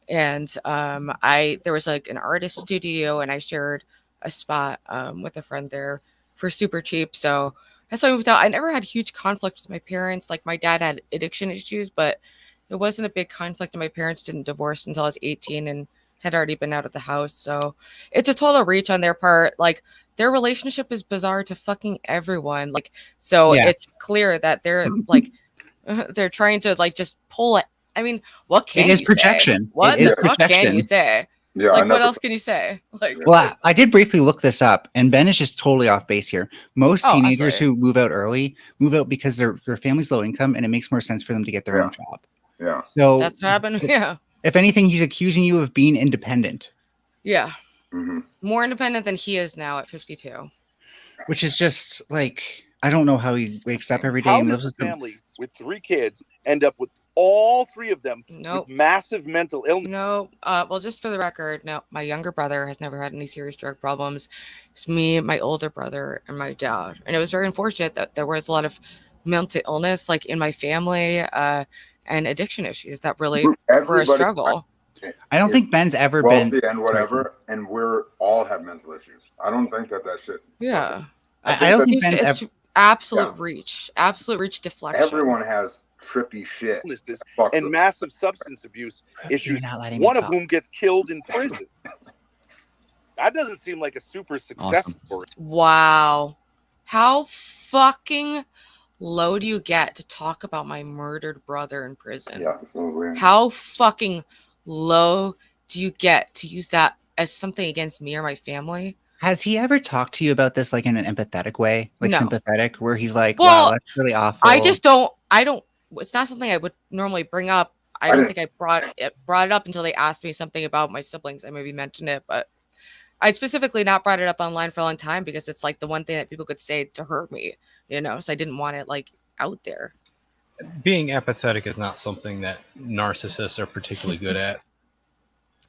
and there was like an artist studio, and I shared a spot with a friend there for super cheap. So that's why I moved out. I never had huge conflict with my parents. Like my dad had addiction issues, but it wasn't a big conflict, and my parents didn't divorce until I was 18 and had already been out of the house. So it's a total reach on their part. Like their relationship is bizarre to fucking everyone. Like, so it's clear that they're like, they're trying to like just pull it. I mean, what can you say? Projection. What the fuck can you say? Yeah, like what else can you say? Like, well, I did briefly look this up, and Ben is just totally off base here. Most teenagers who move out early move out because their family's low income, and it makes more sense for them to get their own job. Yeah. So that's what happened. Yeah. If anything, he's accusing you of being independent. Yeah. Mm-hmm. More independent than he is now at 52. which is just like, I don't know how he wakes up every day How and does lives a with them. family with 3 kids end up with all 3 of them Nope. with massive mental illness? No, well, just for the record, no, my younger brother has never had any serious drug problems. It's me, my older brother, and my dad. And it was very unfortunate that there was a lot of mental illness, like in my family, and addiction issues that really were a Everybody struggle. I don't think Ben's ever wealthy been and whatever, and we're all have mental issues. I don't think that shit. Yeah. I don't think It's, Ben's it's ever. absolute reach deflection. Everyone has trippy shit. And massive substance abuse issues, not letting me one of talk. whom gets killed in prison. That doesn't seem like a super success story. Wow. How fucking low do you get to talk about my murdered brother in prison? Yeah. Absolutely. How fucking low do you get to use that as something against me or my family? Has he ever talked to you about this like in an empathetic way, like No. sympathetic, where he's like, Well, "Wow, that's really awful." I don't. It's not something I would normally bring up. I don't think I brought it up until they asked me something about my siblings. I maybe mentioned it, but I specifically not brought it up online for a long time because it's like the one thing that people could say to hurt me, so I didn't want it like out there. Being empathetic is not something that narcissists are particularly good at.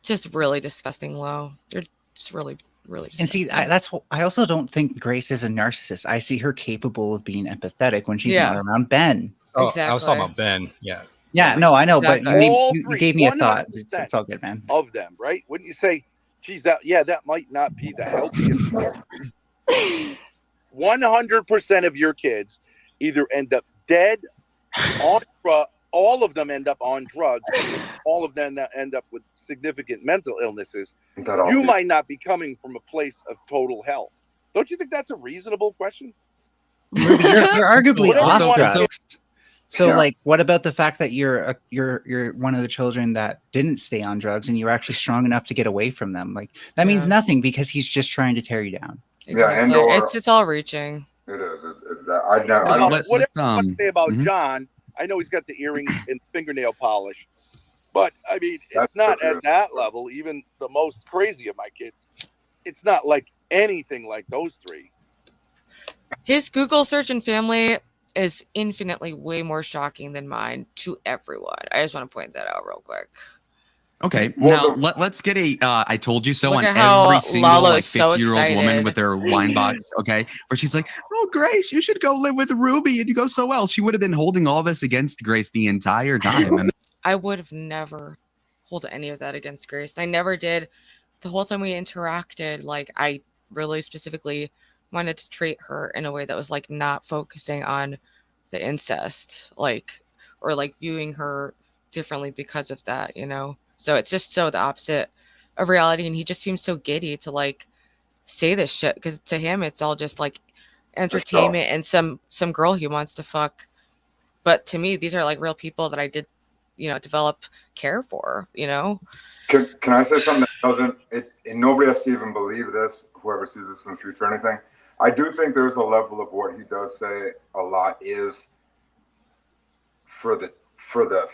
Just really disgusting low. They're just really, really disgusting. And see, I also don't think Grace is a narcissist. I see her capable of being empathetic when she's not around Ben. Oh, exactly. I was talking about Ben. Yeah. Yeah, no, I know, Exactly. but All you three, gave me a thought. 100% It's all good, man. Of them, right? Wouldn't you say, geez, that might not be the healthiest. 100% of your kids either end up dead, on all of them end up on drugs, all of them end up with significant mental illnesses. You might not be coming from a place of total health. Don't you think that's a reasonable question? Ruby, you're arguably off drugs. So, Yeah. like, what about the fact that you're one of the children that didn't stay on drugs and you were actually strong enough to get away from them? Like, that means nothing because he's just trying to tear you down. Exactly. Yeah, it's all reaching. It is. What if I say about John? I know he's got the earrings and fingernail polish, but I mean, it's not at that level. Even the most crazy of my kids, it's not like anything like those 3. His Google search and family is infinitely way more shocking than mine to everyone. I just want to point that out real quick. Okay, now let's get a I told you so Look on at how every single Lalo like is so 50-year-old woman excited. with their wine box, okay? Where she's like, "Oh, Grace, you should go live with Ruby and you go so well." She would have been holding all this against Grace the entire time. And I would have never hold any of that against Grace. I never did. The whole time we interacted, like, I really specifically wanted to treat her in a way that was like not focusing on the incest, like, or like viewing her differently because of that, So it's just so the opposite of reality. And he just seems so giddy to like say this shit because to him it's all just like entertainment and some girl he wants to fuck. But to me, these are like real people that I did, develop care for, Can I say something that doesn't? And nobody has to even believe this. Whoever sees this in the future, or anything. I do think there's a level of what he does say a lot is for the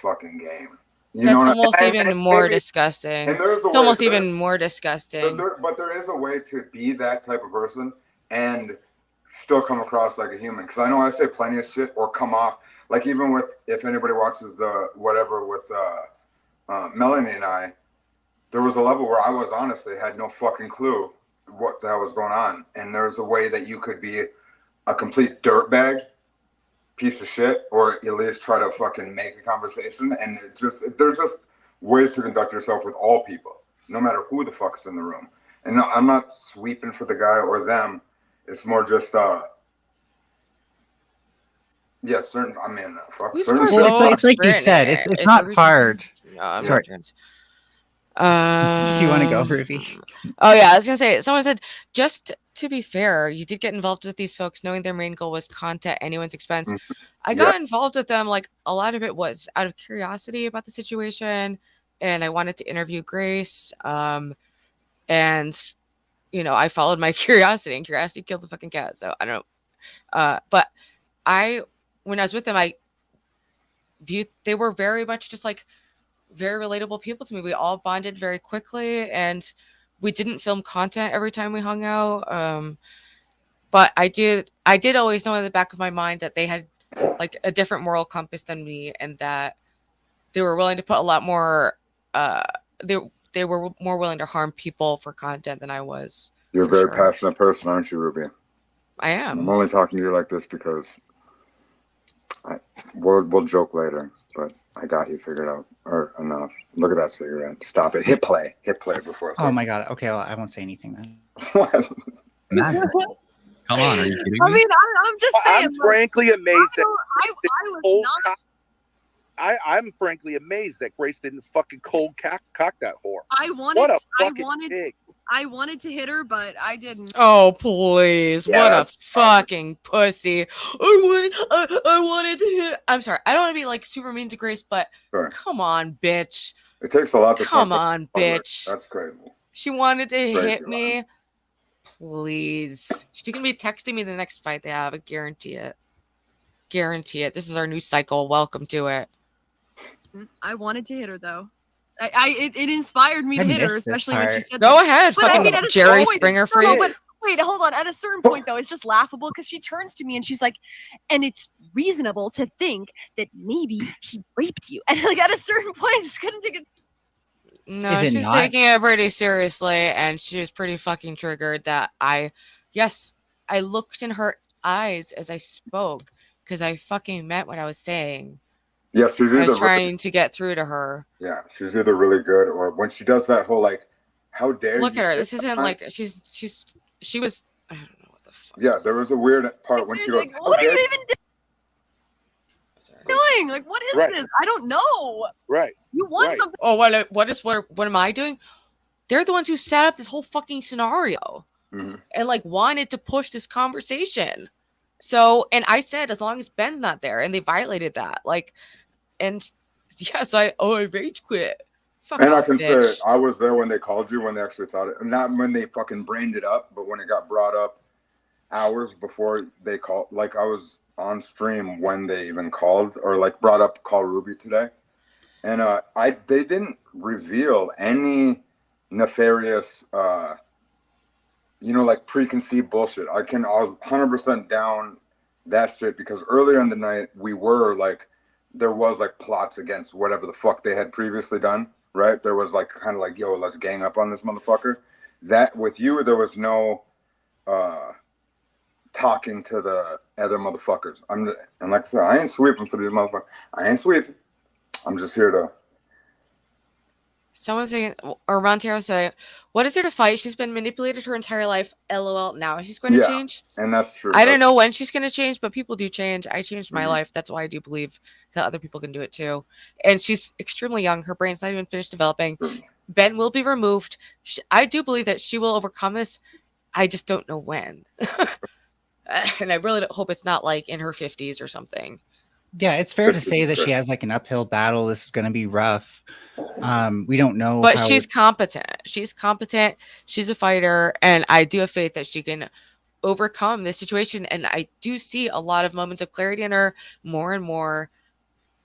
fucking game. That's almost even more disgusting. It's almost even more disgusting. But there is a way to be that type of person and still come across like a human. Because I know I say plenty of shit or come off like even with if anybody watches the whatever with Melanie and I, there was a level where I was honestly had no fucking clue what the hell was going on. And there's a way that you could be a complete dirtbag piece of shit, or at least try to fucking make a conversation. And there's just ways to conduct yourself with all people, no matter who the fuck's in the room. And no, I'm not sweeping for the guy or them. It's more just certain. I mean, fuck. Certain well, it's like you said. It's not hard. Sorry. Do you want to go, Ruby? Oh yeah, I was gonna say. Someone said, just to be fair, you did get involved with these folks knowing their main goal was content at anyone's expense. I got involved with them. Like a lot of it was out of curiosity about the situation, and I wanted to interview Grace. And I followed my curiosity, and curiosity killed the fucking cat. So I don't know. But when I was with them, I viewed they were very much just like very relatable people to me. We all bonded very quickly, and we didn't film content every time we hung out. but I did always know in the back of my mind that they had like a different moral compass than me, and that they were willing to put a lot more. They were more willing to harm people for content than I was. You're a very passionate person, aren't you, Ruby? I am. I'm only talking to you like this because we'll joke later, but I got you figured out. Or enough. Look at that cigarette. Stop it. Hit play before. Oh my god. Okay, well, I won't say anything then. Matt, come on, are you kidding me? I mean, I'm just saying. I'm frankly amazed that I was not. I'm frankly amazed that Grace didn't fucking cold cock that whore. I wanted. What a fucking pig. I wanted to hit her, but I didn't. Oh please! Yeah, what a that's fucking pussy! I wanted to hit. I'm sorry. I don't want to be like super mean to Grace, but come on, bitch. It takes a lot to come on, bitch. That's crazy. She wanted to Crazy hit me. Please. She's gonna be texting me the next fight they have. I guarantee it. Guarantee it. This is our new cycle. Welcome to it. I wanted to hit her though. It inspired me to hit her, especially when she said. Go that. ahead, But fucking I mean, at a Jerry certain point- Springer for no, you. But wait, hold on. At a certain point, though, it's just laughable because she turns to me and she's like, "And it's reasonable to think that maybe he raped you." And like at a certain point, I just couldn't take it. No, she's taking it pretty seriously, and she was pretty fucking triggered that I looked in her eyes as I spoke because I fucking meant what I was saying. Yeah, she's I either was trying to get through to her. Yeah, she's either really good or when she does that whole like, how dare Look you at her. hit This isn't someone? like she was. I don't know what the fuck. Yeah, there was a weird part when she goes, Like, what are you even doing? Like, what is this? I don't know. Right. You want something? Oh, what am I doing? They're the ones who set up this whole fucking scenario and like wanted to push this conversation. So, and I said, as long as Ben's not there, and they violated that, like, and yes, I rage quit. Fuck and off, I can bitch. say I was there when they called you, when they actually thought it, not when they fucking brained it up, but when it got brought up hours before they called. Like I was on stream when they even called or like brought up call Ruby today, and they didn't reveal any nefarious like preconceived bullshit. I'll 100% down that shit because earlier in the night we were like, there was like plots against whatever the fuck they had previously done, right? There was like kind of like, yo, let's gang up on this motherfucker. That with you, there was no talking to the other motherfuckers. And like I said, I ain't sweeping for these motherfuckers. I ain't sweeping. I'm just here to. Someone's saying, or Montero saying, what is there to fight? She's been manipulated her entire life. LOL. Now she's going to change. And that's true. I don't know when she's going to change, but people do change. I changed my life. That's why I do believe that other people can do it too. And she's extremely young. Her brain's not even finished developing. Ben will be removed. I do believe that she will overcome this. I just don't know when. And I really hope it's not like in her 50s or something. Yeah, it's fair to say that she has like an uphill battle. This is going to be rough. We don't know. But she's competent. She's competent. She's a fighter. And I do have faith that she can overcome this situation. And I do see a lot of moments of clarity in her more and more.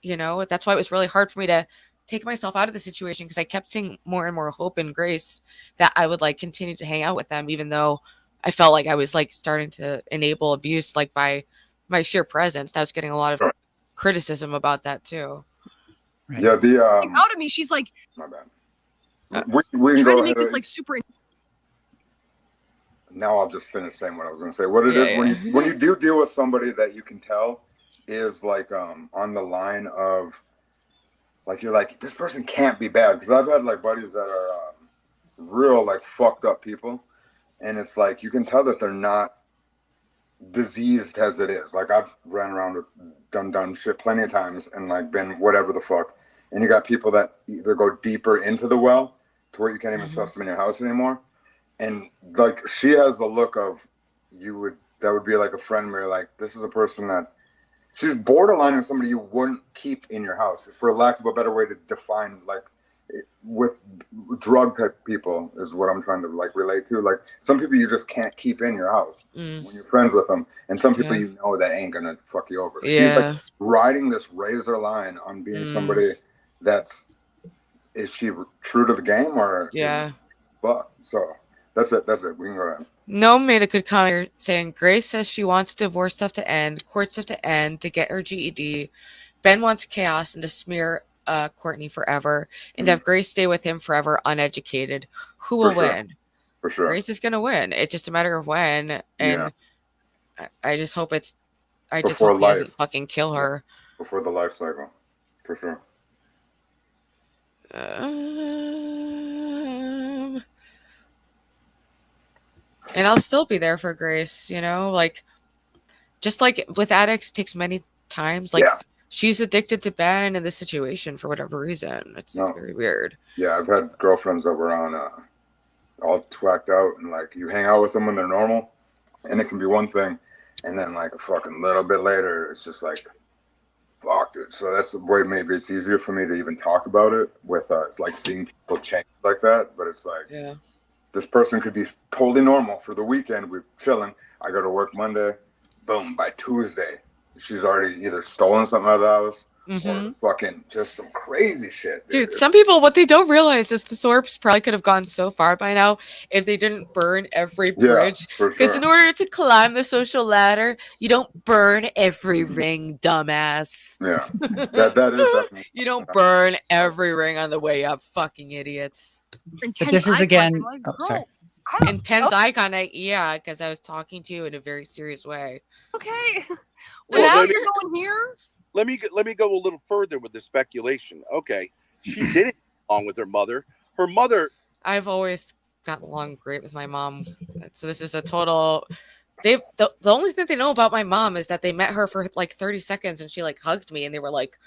That's why it was really hard for me to take myself out of the situation because I kept seeing more and more hope and grace that I would like continue to hang out with them, even though I felt like I was like starting to enable abuse like by my sheer presence. I was getting a lot of criticism about that too. Right. Yeah, the out of me, she's like, my bad. We can trying go to make ahead this like super. Now I'll just finish saying what I was going to say. What it is when you do deal with somebody that you can tell is like on the line of like you're like, this person can't be bad, because I've had like buddies that are real like fucked up people, and it's like you can tell that they're not diseased as it is. Like I've ran around with done shit plenty of times and like been whatever the fuck, and you got people that either go deeper into the well to where you can't even trust them in your house anymore. And like she has the look of that would be like a friend where you're like, this is a person that she's borderline of somebody you wouldn't keep in your house, for lack of a better way to define, like with drug type people is what I'm trying to like relate to. Like some people you just can't keep in your house when you're friends with them, and some people that ain't gonna fuck you over. She's like riding this razor line on being somebody is she true to the game or fuck? So that's it. We can go ahead. No made a good comment here saying Grace says she wants divorce stuff to end, court stuff to end, to get her GED. Ben wants chaos and to smear Courtney forever, and to have Grace stay with him forever uneducated. Who will win? For sure. Grace is gonna win. It's just a matter of when, and I just hope it's. I just hope he doesn't fucking kill her before the life cycle, for sure. And I'll still be there for Grace, you know, like just like with addicts, it takes many times. Like she's addicted to Ben in this situation for whatever reason. It's very weird. Yeah, I've had girlfriends that were on all twacked out, and like you hang out with them when they're normal, and it can be one thing, and then like a fucking little bit later, it's just like, fuck, dude. So that's the way maybe it's easier for me to even talk about it with like seeing people change like that. But it's like, this person could be totally normal for the weekend. We're chilling. I go to work Monday. Boom. By Tuesday, she's already either stolen something out of the house or fucking just some crazy shit. Dude, some people, what they don't realize is the Thorpes probably could have gone so far by now if they didn't burn every bridge. Because in order to climb the social ladder, you don't burn every ring, dumbass. Yeah, that is definitely. You don't burn every ring on the way up, fucking idiots. But this is again. Oh, sorry. Intense eye contact, yeah, because I was talking to you in a very serious way. Okay. Well, Now you're going here? Let me go a little further with the speculation. Okay, she didn't get along with her mother. Her mother. I've always gotten along great with my mom, so this is a total. The only thing they know about my mom is that they met her for like 30 seconds and she like hugged me and they were like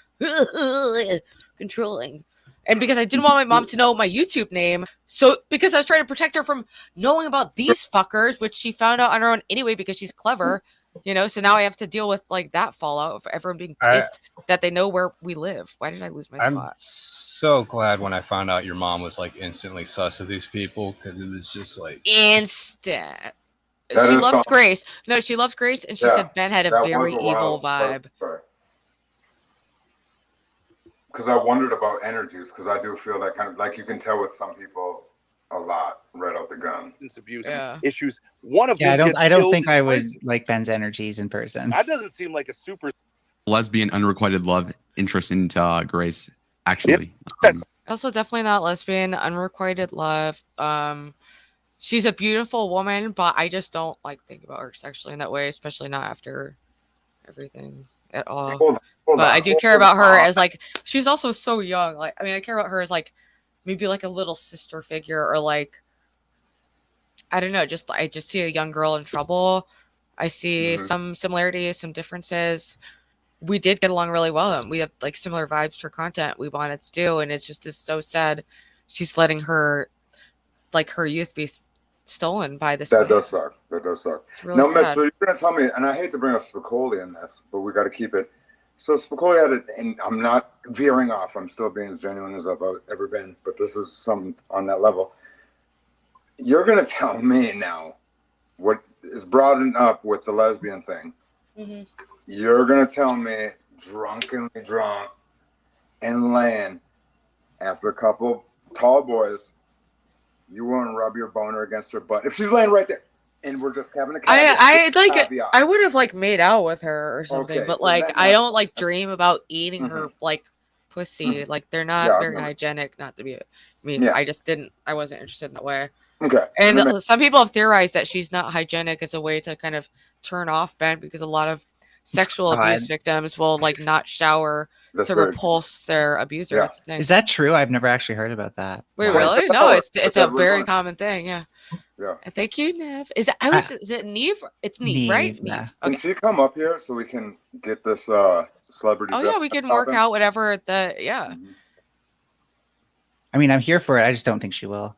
controlling. And because I didn't want my mom to know my YouTube name, so because I was trying to protect her from knowing about these fuckers, which she found out on her own anyway because she's clever, you know. So now I have to deal with like that fallout of everyone being pissed that they know where we live. Why did I lose my spot? I'm so glad when I found out your mom was like instantly sus of these people, because it was just like instant. She loved Grace. No, she loved Grace, and she said Ben had a very evil vibe. Because I wondered about energies, because I do feel that kind of like you can tell with some people a lot right out the gun. Abuse issues. One of them. I don't think I would like Ben's energies in person. That doesn't seem like a super lesbian unrequited love interest into Grace. Actually, also definitely not lesbian unrequited love. She's a beautiful woman, but I just don't like think about her sexually in that way, especially not after everything at all. But I do care about her as like she's also so young. Like I mean, I care about her as like maybe like a little sister figure, or like I don't know. I just see a young girl in trouble. I see some similarities, some differences. We did get along really well, and we have like similar vibes for content we wanted to do, and it's just so sad she's letting her like her youth be stolen by this. That does suck. It's really now, sad. Miss, so you're gonna tell me, and I hate to bring up Spicoli in this, but we got to keep it. So Spicoli had it, and I'm not veering off. I'm still being as genuine as I've ever been, but this is something on that level. You're gonna tell me now what is brought up with the lesbian thing. You're gonna tell me drunkenly drunk and laying after a couple tall boys, you want to rub your boner against her butt if she's laying right there, and we're just having a I would have like made out with her or something, but so like I don't like dream about eating her like pussy. Like they're not very hygienic. Not to be. I mean, I just didn't. I wasn't interested in that way. Okay. And some people have theorized that she's not hygienic as a way to kind of turn off Ben, because a lot of sexual abuse victims will like not shower to repulse their abuser. It's a thing. Is that true? I've never actually heard about that. Wait, really? No, it's a very common thing. Yeah. And thank you, Nev. Is it Neve? It's Neve, right? Yeah. Neve. Can she come up here so we can get this celebrity? Oh yeah, we can work out whatever I mean, I'm here for it. I just don't think she will.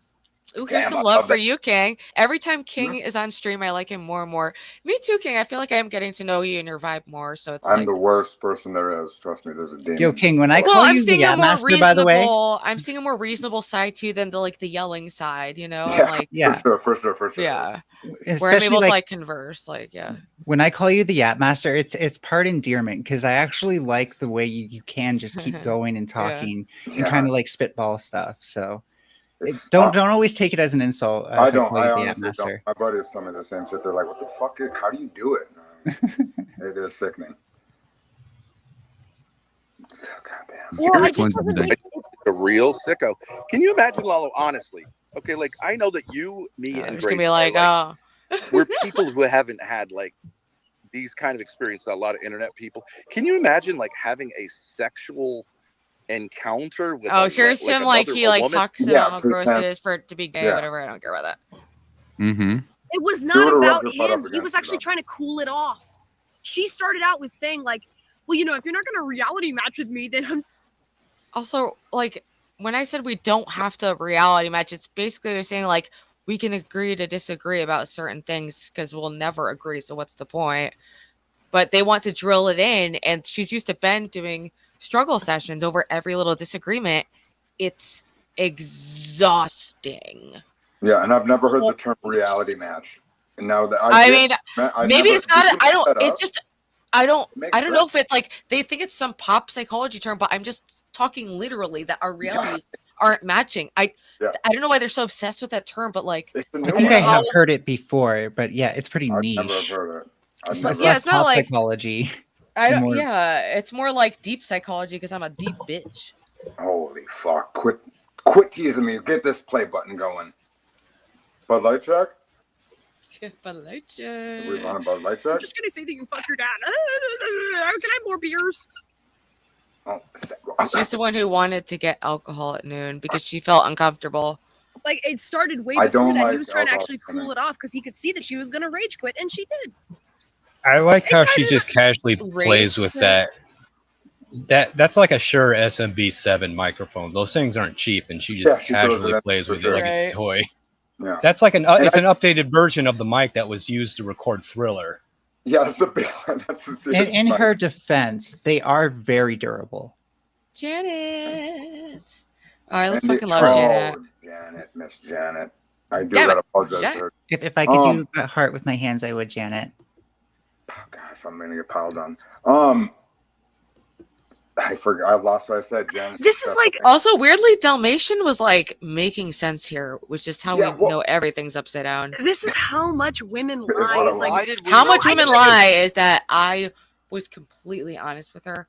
Ooh, here's some love for you, King. Every time King is on stream, I like him more and more. Me too, King. I feel like I am getting to know you and your vibe more. So it's I'm the worst person there is. Trust me, there's a demon. Yo, King, when I call you the master, by the way, I'm seeing a more reasonable side to you than the yelling side. You know, for sure. Yeah, especially where I'm able to converse. When I call you the Yap Master, it's part endearment, because I actually like the way you can just keep going and talking and kind of like spitball stuff. So. Don't always take it as an insult. I don't. I completely, honestly don't. Master. My buddies tell me the same shit. They're like, "What the fuck? How do you do it?" It is sickening. So goddamn. Well, I just wasn't taking A real sicko. Can you imagine, Lalo? Honestly, okay, like I know that you, me, and It's Grace gonna be like, are, we're people who haven't had like these kind of experiences. A lot of internet people. Can you imagine like having a sexual encounter with? Here's him like he like talks about how gross it is for it to be gay, whatever. I don't care about that. Mm-hmm. It was not about him. He was actually trying to cool it off. She started out with saying like, well, you know, if you're not going to reality match with me, then I'm... Also, like, when I said we don't have to reality match, it's basically saying like, we can agree to disagree about certain things because we'll never agree. So what's the point? But they want to drill it in. And she's used to Ben doing struggle sessions over every little disagreement. It's exhausting. Yeah, and I've never heard the term reality match. And now that maybe it's not. I don't know if it's like they think it's some pop psychology term, but I'm just talking literally that our realities aren't matching. I don't know why they're so obsessed with that term, but like I think I have heard it before, but yeah, it's pretty niche. Never heard it. It's it's less not pop like psychology. It's more like deep psychology because I'm a deep bitch. Holy fuck! Quit teasing me. Get this play button going. Bud Light check. Bud Light check. We want a Bud Light check. I'm just gonna say that you fuck your dad. Can I have more beers? Oh, she's the one who wanted to get alcohol at noon because she felt uncomfortable. Like it started way before that. He was trying to actually cool it off because he could see that she was gonna rage quit, and she did. I like how she just casually plays with that. That's like a Shure SMB7 microphone. Those things aren't cheap, and she just casually plays with it like it's a toy. Yeah. That's like it's an updated version of the mic that was used to record Thriller. Yeah, that's a big one. In her defense, they are very durable. Janet. I fucking love Janet. Janet, Miss Janet. I do gotta apologize to her. If I could do a heart with my hands, I would, Janet. Oh, gosh, I'm gonna get piled on. I forgot. I've lost what I said, Janet. This is like also weirdly Dalmatian was like making sense here, which is how we know everything's upside down. This is how much women lie. Like how much women lie is that I was completely honest with her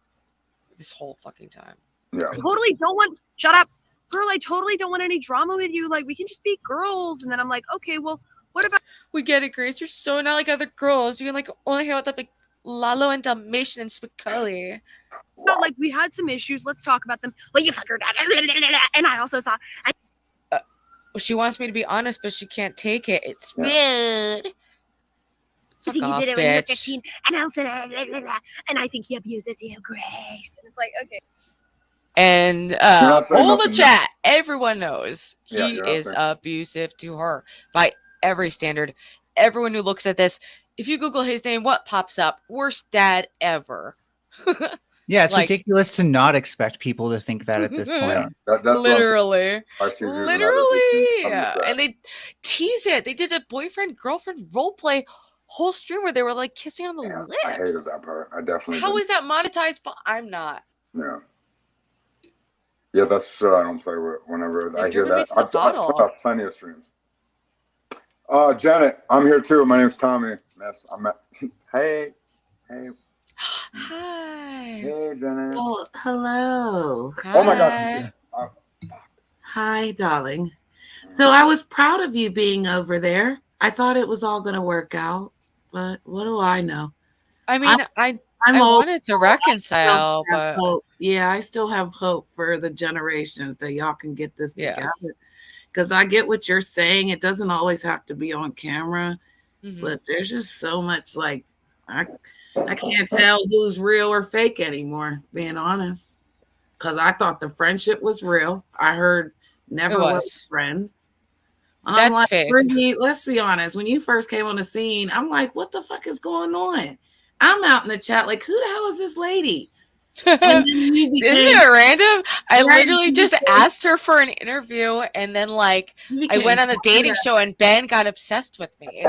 this whole fucking time. Yeah. Totally don't want. Shut up, girl. I totally don't want any drama with you. Like we can just be girls. And then I'm like, okay, well, what about? We get it, Grace. You're so not like other girls. You can like only hang out with like Lalo and Dalmatian and Sweet Cully. It's not like we had some issues. Let's talk about them. Well, you fucker dad. And I also saw. She wants me to be honest, but she can't take it. It's weird. I think you did it when you were 15, and also, and I think he abuses you, Grace. And it's like, okay. And all the chat, everyone knows he is abusive to her by every standard. Everyone who looks at this, if you Google his name, what pops up? Worst dad ever. Yeah, it's ridiculous to not expect people to think that at this point. That's literally. Yeah. And they tease it. They did a boyfriend-girlfriend role play whole stream where they were like kissing on the lips. I hated that part. I definitely How is that monetized? But I'm not. Yeah. Yeah, that's sure I don't play with whenever I hear that. I've done plenty of streams. Janet, I'm here too. My name's Tommy. Hey. Hi. Hey, Janet. Oh, hello. Hi. Oh my gosh. Hi, darling. So I was proud of you being over there. I thought it was all going to work out, but what do I know? I mean, I wanted to reconcile, but yeah, I still have hope for the generations that y'all can get this together. Because I get what you're saying. It doesn't always have to be on camera, but there's just so much like I can't tell who's real or fake anymore, being honest. Because I thought the friendship was real. I heard never was a friend. And that's I'm like, fake. Ruby, let's be honest. When you first came on the scene, I'm like, what the fuck is going on? I'm out in the chat like, who the hell is this lady? Isn't it random? I literally just asked her for an interview, and then like I went on a dating show, and Ben got obsessed with me.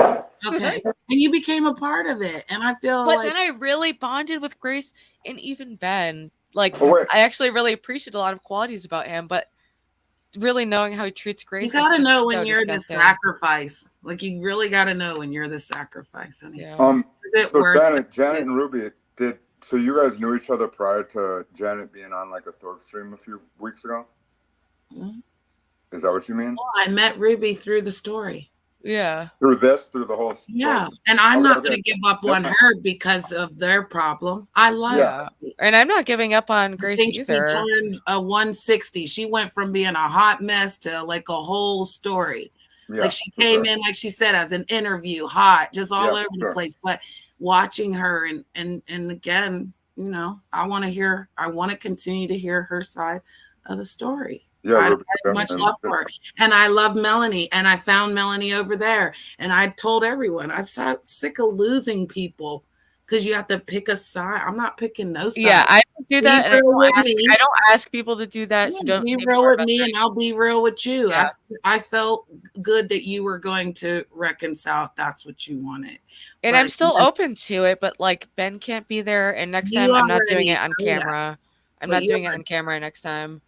Okay, and you became a part of it, and I feel. But like... then I really bonded with Grace and even Ben. Like I actually really appreciate a lot of qualities about him, but really knowing how he treats Grace. You gotta is just know so when you're disgusting. the sacrifice. Like you really gotta know when you're the sacrifice, honey. Yeah. Is it So worth Janet and Ruby so you guys knew each other prior to Janet being on like a Thorp stream a few weeks ago? Mm-hmm. Is that what you mean? Well, I met Ruby through the story. Yeah. Through the whole story? Yeah. And I'm not going to give up on her because of their problem. I love her. And I'm not giving up on Grace I think either. She turned a 160. She went from being a hot mess to like a whole story. Yeah, like she came in, like she said, as an interview, hot, just all over the place. But watching her and again, you know, I want to continue to hear her side of the story. Yeah, I have much love for her. And I love Melanie. And I found Melanie over there. And I told everyone, I'm so sick of losing people because you have to pick a side. I'm not picking no side. Yeah, I don't do that. And I don't ask people to do that. So don't be real with me and I'll be real with you. Yeah. I felt good that you were going to reconcile if that's what you wanted. And I'm still open to it, but like Ben can't be there. And next time I'm not doing it on camera. I'm not doing it on camera next time.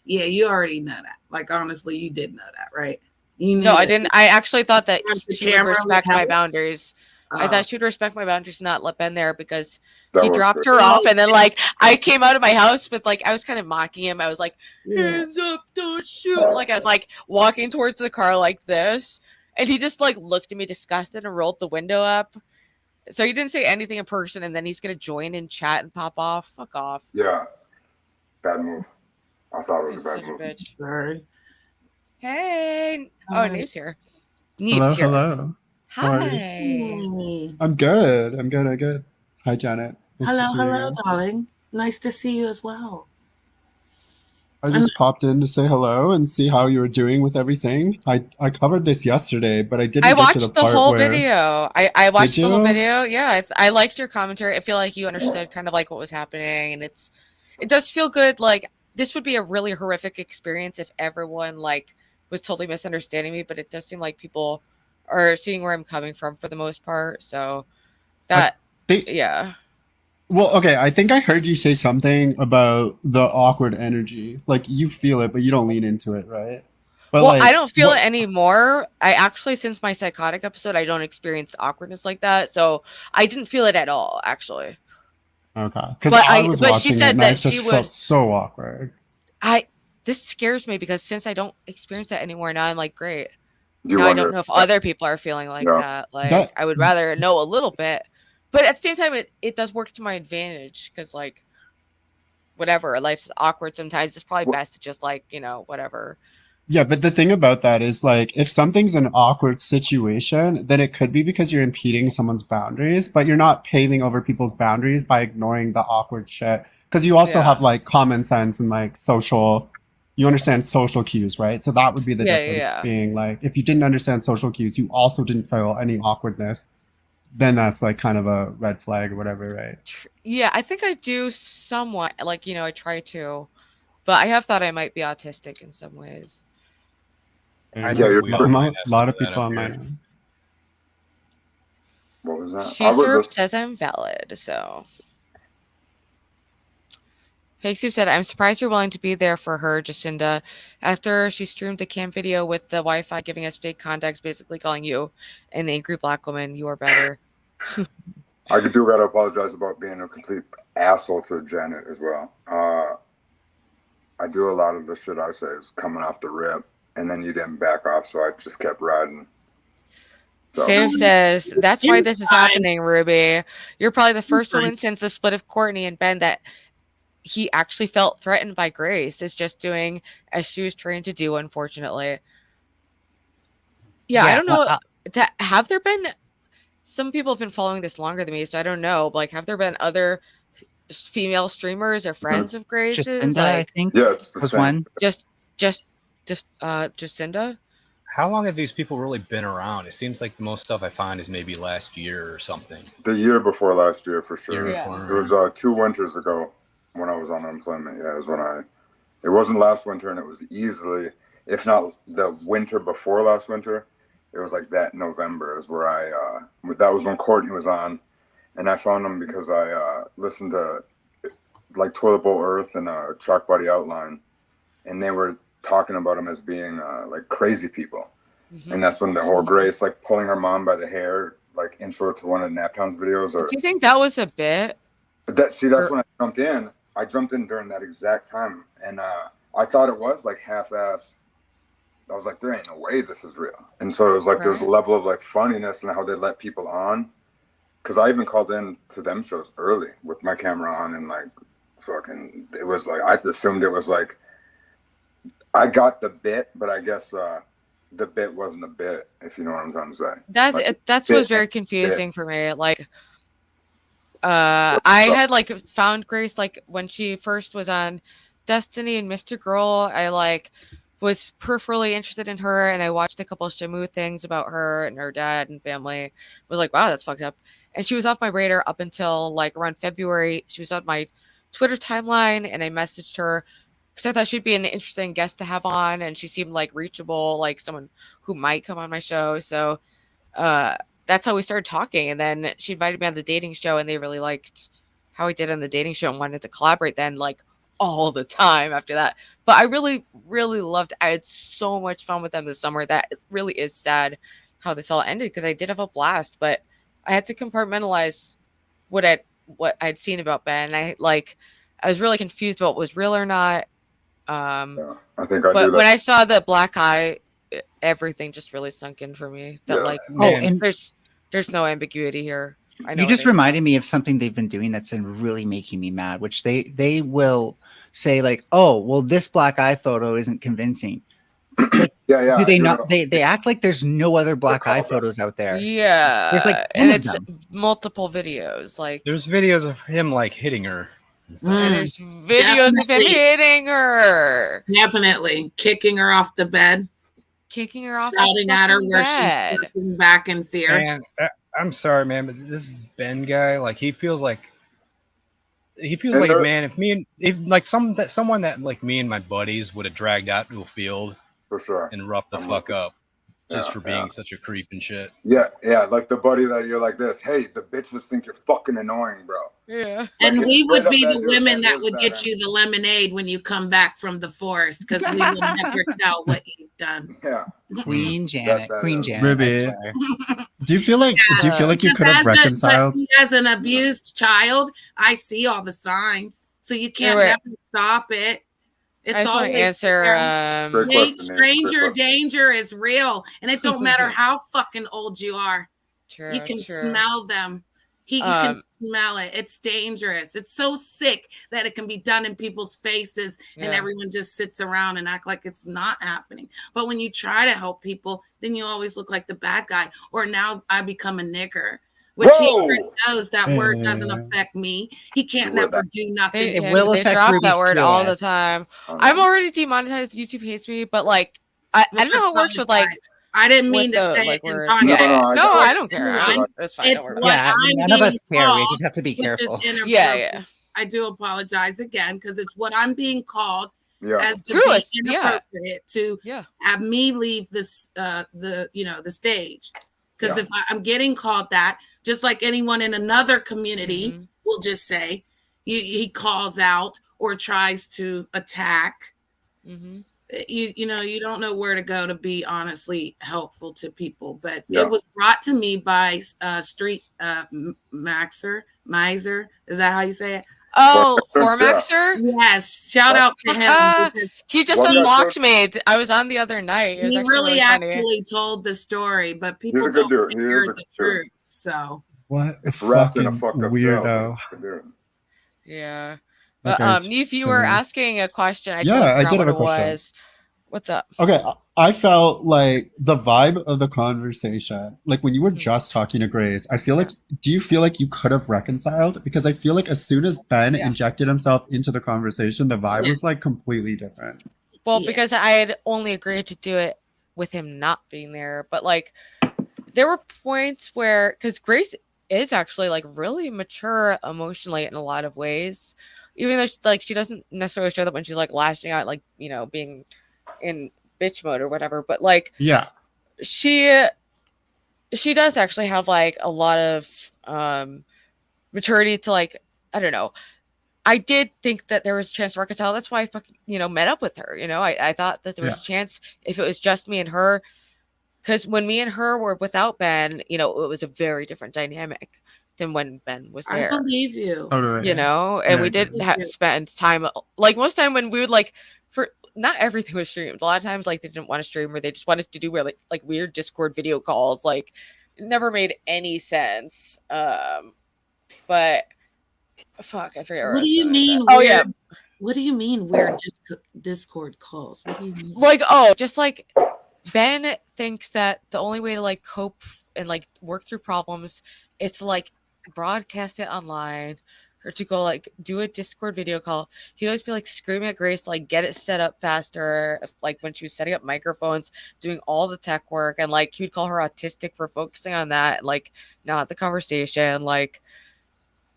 Yeah, you already know that. Like, honestly, you did know that, right? You knew no, I didn't. I actually thought that she would respect my help? boundaries. I thought she would respect my boundaries and not let Ben there because That he was dropped good. her off. And then, like, I came out of my house with, like, I was kind of mocking him. I was like, hands up, don't shoot. Like, I was, like, walking towards the car like this. And he just, like, looked at me disgusted and rolled the window up. So he didn't say anything in person. And then he's going to join in chat and pop off. Fuck off. Yeah. Bad move. I thought it was a bad move. Bitch. Sorry. Hey. Oh, Neve's here. Hello, here. hello. How are you? Hey. I'm good. I'm good. Hi, Janet. Nice to see you Hello, again. darling. Nice to see you as well. I just popped in to say hello and see how you were doing with everything. I covered this yesterday, but I didn't I get watched to the the part whole where... video. I watched Did the whole you? video. Yeah, I liked your commentary. I feel like you understood kind of like what was happening, and it does feel good. Like this would be a really horrific experience if everyone like was totally misunderstanding me, but it does seem like people are seeing where I'm coming from for the most part. So that yeah. Well, okay, I think I heard you say something about the awkward energy. Like you feel it, but you don't lean into it, right? But well, like, I don't feel it anymore. I actually, since my psychotic episode, I don't experience awkwardness like that. So I didn't feel it at all, actually. Okay, because I was watching she said it and I that she just would. felt so awkward. This scares me because since I don't experience that anymore, now I'm like, great. You Now I wonder don't know if if other people are feeling like that. Like I would rather know a little bit, but at the same time, it does work to my advantage because like, whatever, life's awkward sometimes. It's probably best to just like whatever. Yeah, but the thing about that is like if something's an awkward situation, then it could be because you're impeding someone's boundaries, but you're not paving over people's boundaries by ignoring the awkward shit. Because you also have like common sense and like you understand social cues, right? So that would be the difference being like if you didn't understand social cues, you also didn't feel any awkwardness, then that's like kind of a red flag or whatever, right? Yeah, I think I do somewhat. Like, I try to, but I have thought I might be autistic in some ways. A lot of people on my What was that? She says I'm valid, so. Fake Soup said, I'm surprised you're willing to be there for her, Jacinda. After she streamed the cam video with the Wi-Fi giving us fake context, basically calling you an angry black woman, you are better. I do gotta apologize about being a complete asshole to Janet as well. I do a lot of the shit I say is coming off the rip, and then you didn't back off, so I just kept riding. So. Sam says, that's why this is happening, Ruby. You're probably the first woman since the split of Courtney and Ben that he actually felt threatened by Grace. Is just doing as she was trained to do, unfortunately. Yeah, I don't know. Have there been... Some people have been following this longer than me, so I don't know. Like, have there been other female streamers or friends of Grace's? Jacinda, like, I think, was one. Just Jacinda? How long have these people really been around? It seems like the most stuff I find is maybe last year or something. The year before last year, for sure. Yeah. It was 2 winters ago when I was on unemployment. Yeah, it was when it wasn't last winter, and it was easily, if not the winter before last winter, it was like that November is where that was when Courtney was on, and I found them because I listened to like Toilet Bowl Earth and Chalk Body Outline, and they were talking about them as being like crazy people. And that's when the whole Grace like pulling her mom by the hair, like intro to one of Naptown's videos. Or do you think that was a bit? That's when I jumped in. I jumped in during that exact time, and I thought it was like half-assed. I was like, there ain't no way this is real. And so it was like there's a level of like funniness and how they let people on. Because I even called in to them shows early with my camera on, and like fucking, it was like I assumed it was like I got the bit, but I guess the bit wasn't a bit, if you know what I'm trying to say. That's was very confusing for me. Like, I had like found Grace like when she first was on Destiny and Mr. Girl. I like was peripherally interested in her, and I watched a couple of Shamu things about her and her dad and family. Was like, wow, that's fucked up. And she was off my radar up until like around February. She was on my Twitter timeline, and I messaged her because I thought she'd be an interesting guest to have on, and she seemed like reachable, like someone who might come on my show. So that's how we started talking. And then she invited me on the dating show, and they really liked how I did on the dating show and wanted to collaborate then like all the time after that. But I really, really loved, I had so much fun with them this summer that it really is sad how this all ended, because I did have a blast, but I had to compartmentalize what I'd seen about Ben. I was really confused about what was real or not. I think I but do that. when I saw the black eye, everything just really sunk in for me. That there's no ambiguity here. I know you just reminded me of something they've been doing that's been really making me mad, which they will say like, oh, well, this black eye photo isn't convincing. Like, do they not? They act like there's no other black eye photos out there. Yeah, there's like and it's multiple videos. Like there's videos of him like hitting her. And there's videos of him hitting her. Definitely kicking her off the bed. Kicking her off, shouting at her where she's stepping back in fear. Man, I'm sorry, man, but this Ben guy, like, he feels like a man. If someone that like me and my buddies would have dragged out to a field for sure and roughed the fuck up just for being such a creep and shit. Yeah, like the buddy that you're like this. Hey, the bitches think you're fucking annoying, bro. Yeah. And we would be the women that would get you the lemonade when you come back from the forest, because we will never tell what you've done. Yeah. Queen Janet. Ruby, do you feel like you could have reconciled? As an abused child, I see all the signs, so you can't never stop it. It's always answer. Stranger danger is real, and it don't matter how fucking old you are. True, you can smell them. You can smell it. It's dangerous. It's so sick that it can be done in people's faces, and everyone just sits around and act like it's not happening. But when you try to help people, then you always look like the bad guy. Or now I become a nigger, which he already knows that word doesn't affect me. He can't never do nothing. It will affect drop Ruby's that word too, all the time. I'm already demonetized. YouTube hates me, but like I don't know how it works with like. I didn't mean to say it in context. No, I don't care. That's fine. It's what I'm none of us being care. We called, just have to be careful. which is inappropriate. Yeah. I do apologize again, because it's what I'm being called as to Truest, be inappropriate to have me leave this the stage. Because if I'm getting called that, just like anyone in another community will just say he calls out or tries to attack. You don't know where to go to be honestly helpful to people. But it was brought to me by Street Miser. Is that how you say it? Oh, Formaxer? Yes. Shout out to him. He just unlocked me. I was on the other night. It was he really actually told the story, but people don't hear the truth. So what a fucking weirdo. Yeah. But if you were asking a question, I did have a question. What's up? Okay, I felt like the vibe of the conversation, like when you were just talking to Grace, do you feel like you could have reconciled? Because I feel like as soon as Ben injected himself into the conversation, the vibe was like completely different. Well, because I had only agreed to do it with him not being there, but like there were points where, because Grace is actually like really mature emotionally in a lot of ways, even though she doesn't necessarily show that when she's like lashing out, like, being in bitch mode or whatever, but like she does actually have like a lot of maturity to, like, I don't know, I did think that there was a chance to reconcile. That's why I fucking, met up with her. I thought that there was a chance if it was just me and her. Because when me and her were without Ben, it was a very different dynamic than when Ben was there. I believe you. And we did spend time, like most time when we would not everything was streamed. A lot of times, like they didn't want to stream or they just wanted to do like weird Discord video calls. Like it never made any sense. But fuck, I forget. What do you mean? Oh yeah. What do you mean weird Discord calls? What do you mean? Just like Ben thinks that the only way to like cope and like work through problems is to like broadcast it online or to go like do a Discord video call. He'd always be like screaming at Grace to like get it set up faster, like when she was setting up microphones, doing all the tech work, and like he would call her autistic for focusing on that, like not the conversation. Like,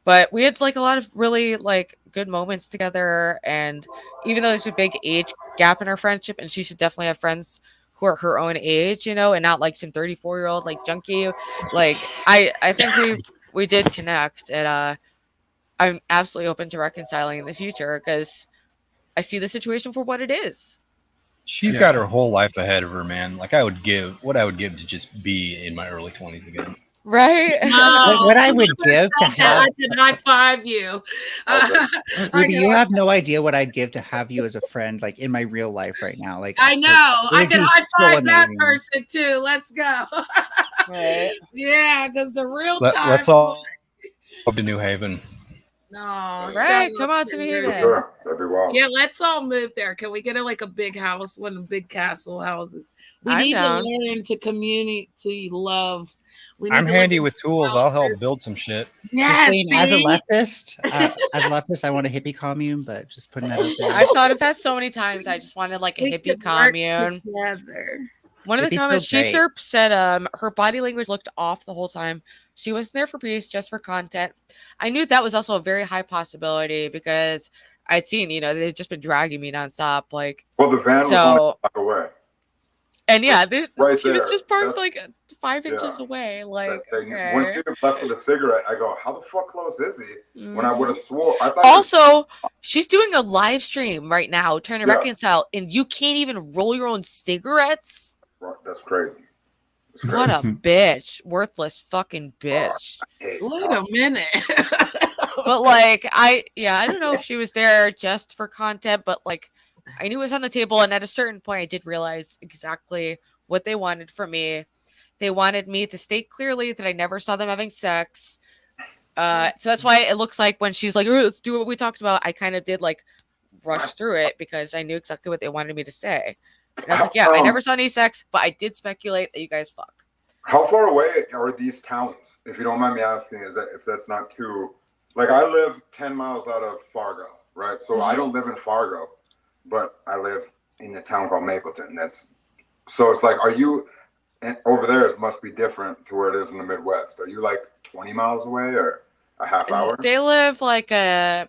but we had like a lot of really like good moments together, and even though there's a big age gap in our friendship, and she should definitely have friends who are her own age, and not like some 34-year-old like junkie. Like I think we did connect, and I'm absolutely open to reconciling in the future because I see the situation for what it is. She's got her whole life ahead of her, man. Like I would give to just be in my early 20s again. Right? No, what I would give to have I can high five you. Ruby, you have no idea what I'd give to have you as a friend, like in my real life right now. Like I know, I can high five that amazing. person too. Let's go. Right. Yeah, because the real time. Let's all go to New Haven. No, right? Come on to New Haven. Sure. That'd be wild. Yeah, let's all move there. Can we get a big house, one of the big castle houses? We need to learn to community love. I'm handy with tools. I'll help build some shit. Yes, as a leftist, I want a hippie commune, but just putting that out there. I've thought of that so many times. I just wanted like a hippie commune. Together. One of the comments she said her body language looked off the whole time. She wasn't there for peace, just for content. I knew that was also a very high possibility because I'd seen, they've just been dragging me nonstop. Like, well, the van was only a block away. And yeah, right she was just parked like 5 inches away. Like, when she left with a cigarette, I go, "How the fuck close is he?" Mm-hmm. When I would have swore. I thought also, she's doing a live stream right now, trying to reconcile, and you can't even roll your own cigarettes. That's crazy. What a bitch, worthless fucking bitch. Wait a minute. But like, I don't know if she was there just for content, but like, I knew it was on the table, and at a certain point, I did realize exactly what they wanted from me. They wanted me to state clearly that I never saw them having sex. So that's why it looks like when she's like, "Let's do what we talked about," I kind of did like rush through it because I knew exactly what they wanted me to say. And I was like, "Yeah, I never saw any sex, but I did speculate that you guys fuck." How far away are these towns? If you don't mind me asking, is that if that's not too, like I live 10 miles out of Fargo, right? So I don't live in Fargo. But I live in a town called Mapleton. So it's like, are you over there? It must be different to where it is in the Midwest. Are you like 20 miles away or a half hour? They live like an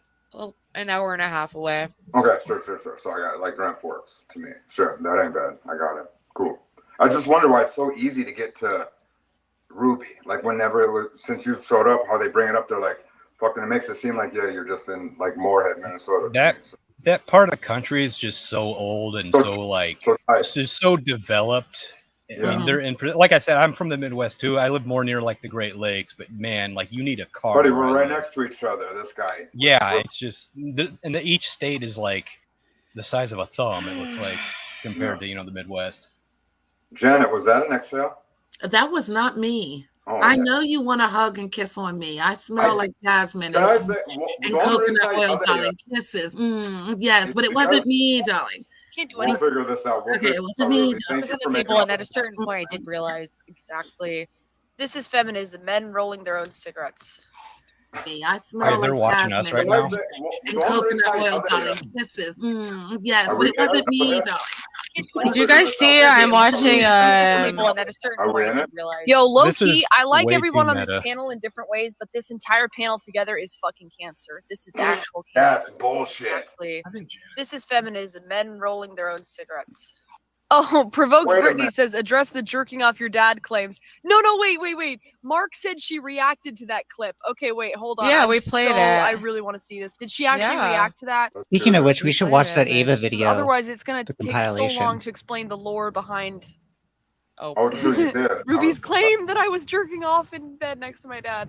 hour and a half away. Okay, sure. So I got like Grand Forks to me. Sure, that ain't bad. I got it. Cool. I just wonder why it's so easy to get to Ruby. Like whenever it was, since you showed up, how they bring it up, they're like, fucking, it makes it seem like, yeah, you're just in like Moorhead, Minnesota. That part of the country is just so old and it's just so developed. Yeah. I mean, they're in, like I said, I'm from the Midwest too. I live more near like the Great Lakes, but man, like you need a car. Buddy, we're right next to each other. This guy. Yeah, it's just, each state is like the size of a thumb. It looks like compared to the Midwest. Janet, was that an exhale? That was not me. Oh, I know you want to hug and kiss on me. I smell like jasmine and coconut oil, darling. Kisses. Yes, but it wasn't me, darling. Can't do anything. We'll figure this out. Okay, it wasn't me. It was on the table, and at a certain point, I did realize exactly. This is feminism. Men rolling their own cigarettes. I smell they're watching us right now. And coconut oil, darling. Kisses. Yes, but it wasn't me, darling. Do you guys see? I'm watching. Yo, low key, I like everyone on this panel in different ways, but this entire panel together is fucking cancer. This is actual cancer. That's bullshit. Exactly. This is feminism. Men rolling their own cigarettes. Oh, Provoked Wait a Brittany minute. says, address the jerking off your dad claims. No, wait. Mark said she reacted to that clip. Okay, wait, hold on. Yeah, we played it. I really want to see this. Did she actually Yeah. react to that? Speaking of which, we should watch that Ava Because video. otherwise, it's going to the take so compilation. long to explain the lore behind Oh, true, you did. Ruby's claim that I was jerking off in bed next to my dad.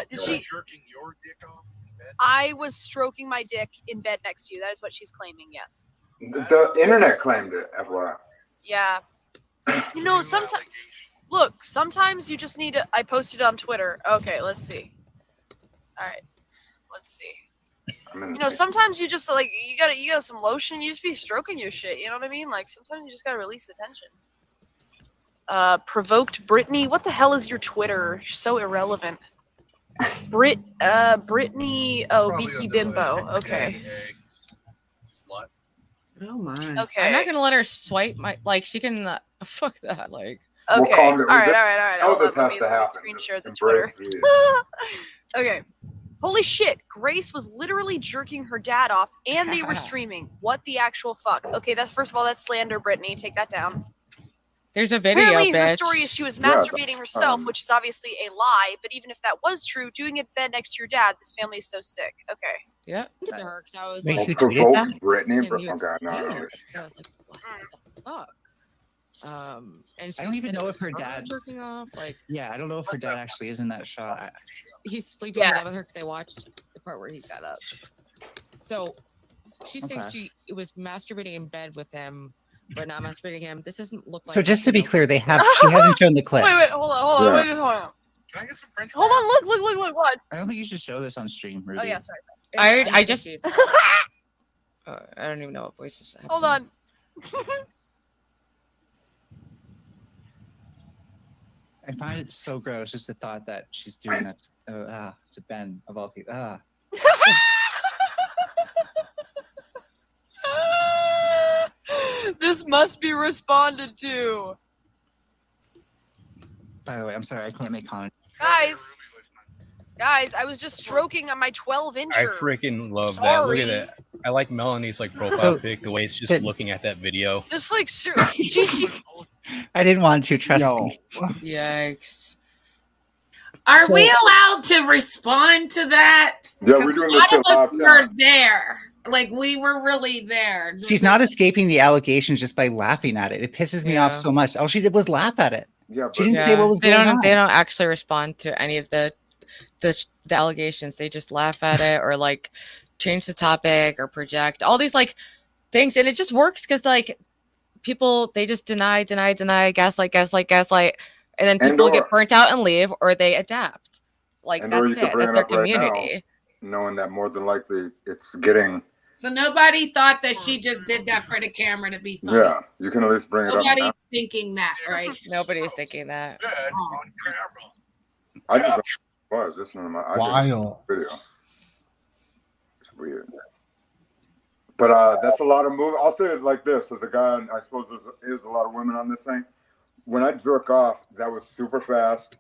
Did she? Jerking your dick off in bed? I was stroking my dick in bed next to you. That is what she's claiming, yes. The internet claimed it, FYI. Yeah. You know, sometimes you just need to. I posted it on Twitter. Okay, let's see. All right, let's see. You know, sometimes you just like you got some lotion. You just be stroking your shit. You know what I mean? Like sometimes you just gotta release the tension. Provoked Brittany. What the hell is your Twitter? You're so irrelevant. Brittany. Oh, Beaky Bimbo. Okay. Slut. Oh my. Okay. I'm not gonna let her swipe my like. She can fuck that. Like. Okay. All right. All this Let has me to happen. screen share the Embrace Twitter. the- Okay. Holy shit. Grace was literally jerking her dad off and they were streaming. What the actual fuck? Okay, first of all, that's slander, Brittany. Take that down. There's a video, Apparently, her bitch. story is she was masturbating herself, which is obviously a lie. But even if that was true, doing it in bed next to your dad, this family is so sick. Okay. Yeah. To her, 'cause I was Wait, like, who tweeted that? Brittany, can you oh God, no. explain it? I was like, what the fuck? And I don't even said know it if her was dad jerking off. Like, Yeah, I don't know if her dad actually is in that shot. he's sleeping in bed with her because I watched the part where he got up. So she's saying Okay. she was masturbating in bed with him, but not masturbating him. This doesn't look like. So just to be clear, she hasn't shown the clip. Wait, hold on. Yeah. Wait, hold on. Can I get some French Hold on, look, what? I don't think you should show this on stream, Ruby. Oh, yeah, sorry. I just. I don't even know what voice is happening. Hold on. I find it so gross, just the thought that she's doing that to Ben, of all people. This must be responded to. By the way, I'm sorry, I can't make comment. Guys, I was just stroking on my 12-incher. I freaking love that. Look at that. I like Melanie's like profile pic, the way it's just looking at that video. Just like she I didn't want to, trust me. Yikes. Are we allowed to respond to that? Yeah, we're 'Cause doing a this lot shit of us live were now. there. Like we were really there. She's not escaping the allegations just by laughing at it. It pisses me off so much. All she did was laugh at it. Yeah, she didn't say what was they going don't. on. They don't actually respond to any of the allegations. They just laugh at it or like change the topic or project all these like things, and it just works because like people they just deny, gaslight, and then people get burnt out and leave, or they adapt. Like And or that's you could it. bring That's it their up right now, community. knowing that more than likely it's getting. So nobody thought that she just did that for the camera to be funny. Yeah, you can at least bring it up. Nobody's Now. thinking that, right? Nobody's thinking that. I just was listening to my Wild video. It's weird. But that's a lot of movement. I'll say it like this: as a guy, and I suppose there's a lot of women on this thing. When I jerk off, that was super fast,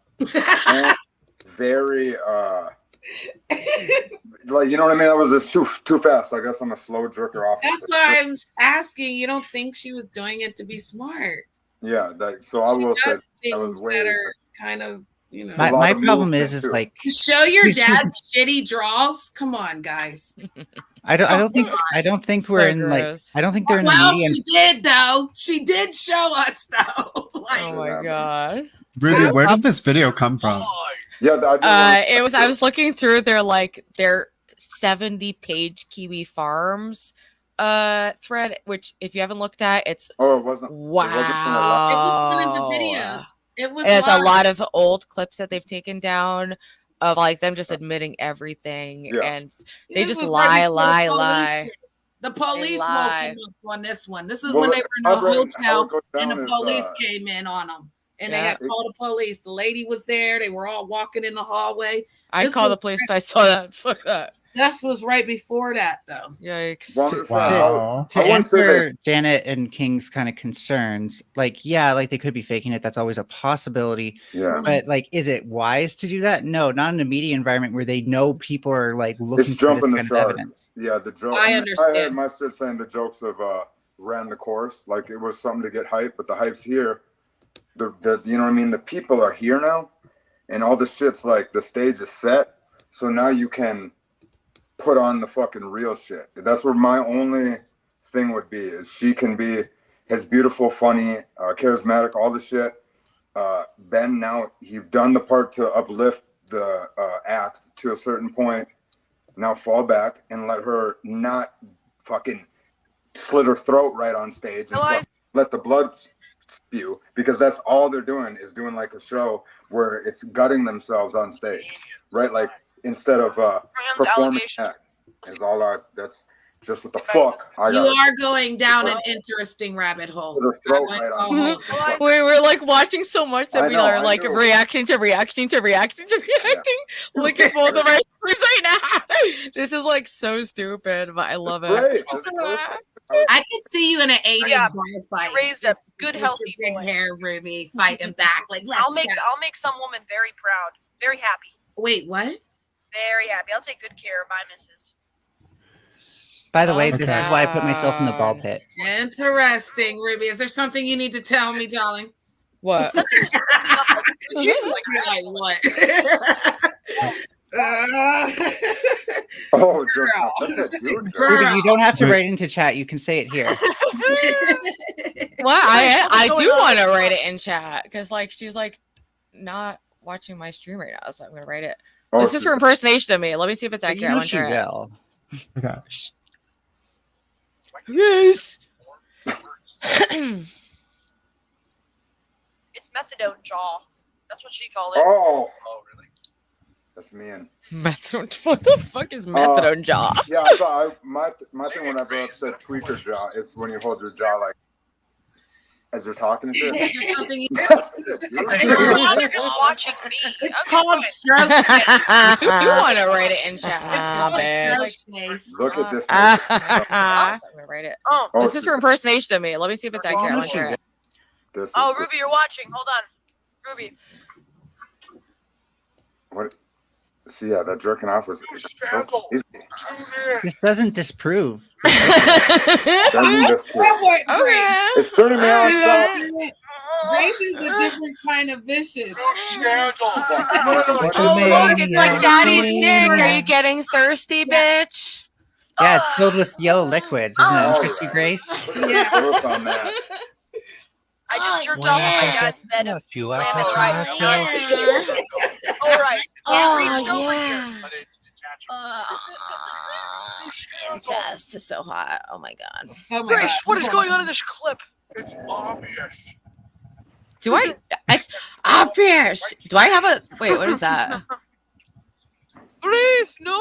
and very like you know what I mean. That was just too fast. I guess I'm a slow jerker off. That's why I'm asking. You don't think she was doing it to be smart? Yeah, so I will say Does that was things way. that are kind of, you know. My problem is like To show your she's- dad's shitty draws. Come on, guys. I don't think we're in like gross. I don't think they're in the Well, medium. she did though. She did show us though. Oh my god. Ruby, where did this video come from? Yeah, it was. I was looking through their 70-page Kiwi Farms thread, which if you haven't looked at, it's it wasn't. wow. It was one of the videos. It was. There's a live. lot of old clips that they've taken down of like them just admitting everything, Yeah. and they This just was right lie. before the police- The police woke lied. them up on this one. This is Well, when they were in how the it hotel goes and the down is, police came in on them. And they Yeah. had called the police. The lady was there. They were all walking in the hallway. I This called was the police if I saw that. Fuck that. This was right before that, though. Yikes. Wow. To answer Janet and King's kind of concerns, like, yeah, like they could be faking it. That's always a possibility. Yeah. But like, is it wise to do that? No, not in a media environment where they know people are like looking It's for this jumping the kind of shark. evidence. Yeah, the joke. I I understand. had my shit saying the jokes of ran the course. Like it was something to get hype, but the hype's here. The you know what I mean? The people are here now, and all the shit's like the stage is set. So now you can put on the fucking real shit. That's where my only thing would be, is she can be his beautiful, funny, charismatic, all the shit. Ben, now you've done the part to uplift the act to a certain point. Now fall back and let her not fucking slit her throat right on stage and let the blood spew, because that's all they're doing, is doing like a show where it's gutting themselves on stage, right? Like instead of performing act is all I. That's just what the fuck. You are going down an interesting rabbit hole. We're like watching so much that we are like reacting to reacting. Look at both of our screens right now. This is like so stupid, but I love it. I could see you in an 80s bar fight. Raised up good, healthy big hair, Ruby, fighting back. Like, I'll make some woman very proud, very happy. Wait, what? Very happy. I'll take good care of my missus. By the way, this is why I put myself in the ball pit. Interesting, Ruby. Is there something you need to tell me, darling? What? What? Oh, Ruby, you don't have to write into chat. You can say it here. Well, I do want to write it in chat, because like she's like not watching my stream right now, so I'm gonna write it. This is her impersonation of me. Let me see if it's accurate. You know she will. Okay. Yes. It's methadone jaw. That's what she called it. Oh, really? That's me and methadone. What the fuck is methadone jaw? Yeah, I thought my thing whenever I said tweaker jaw is when you hold your jaw like as you're talking to shit. They're just watching me. It's called stroke. You want to write it in chat? Look at this. I'm gonna write it. Oh, this is her impersonation of me. Let me see if it's accurate. I want to hear it. Oh, Ruby, you're watching. Hold on, Ruby. What? See, yeah, that jerking off was easy. This doesn't disprove. It's turning me on. Race is a different kind of vicious. Oh, look, it's like daddy's dick. Are you getting thirsty, bitch? Yeah, it's filled with yellow liquid. Doesn't that interest you, Grace? Yeah. I just jerked off on my dad's bed of lemon rice. All right. Reached over here. Incest is so hot. Oh my god. Oh my Grace, what is going on in this clip? It's obvious. Do I? It's obvious. Do I have a? Wait, what is that? Grace, no.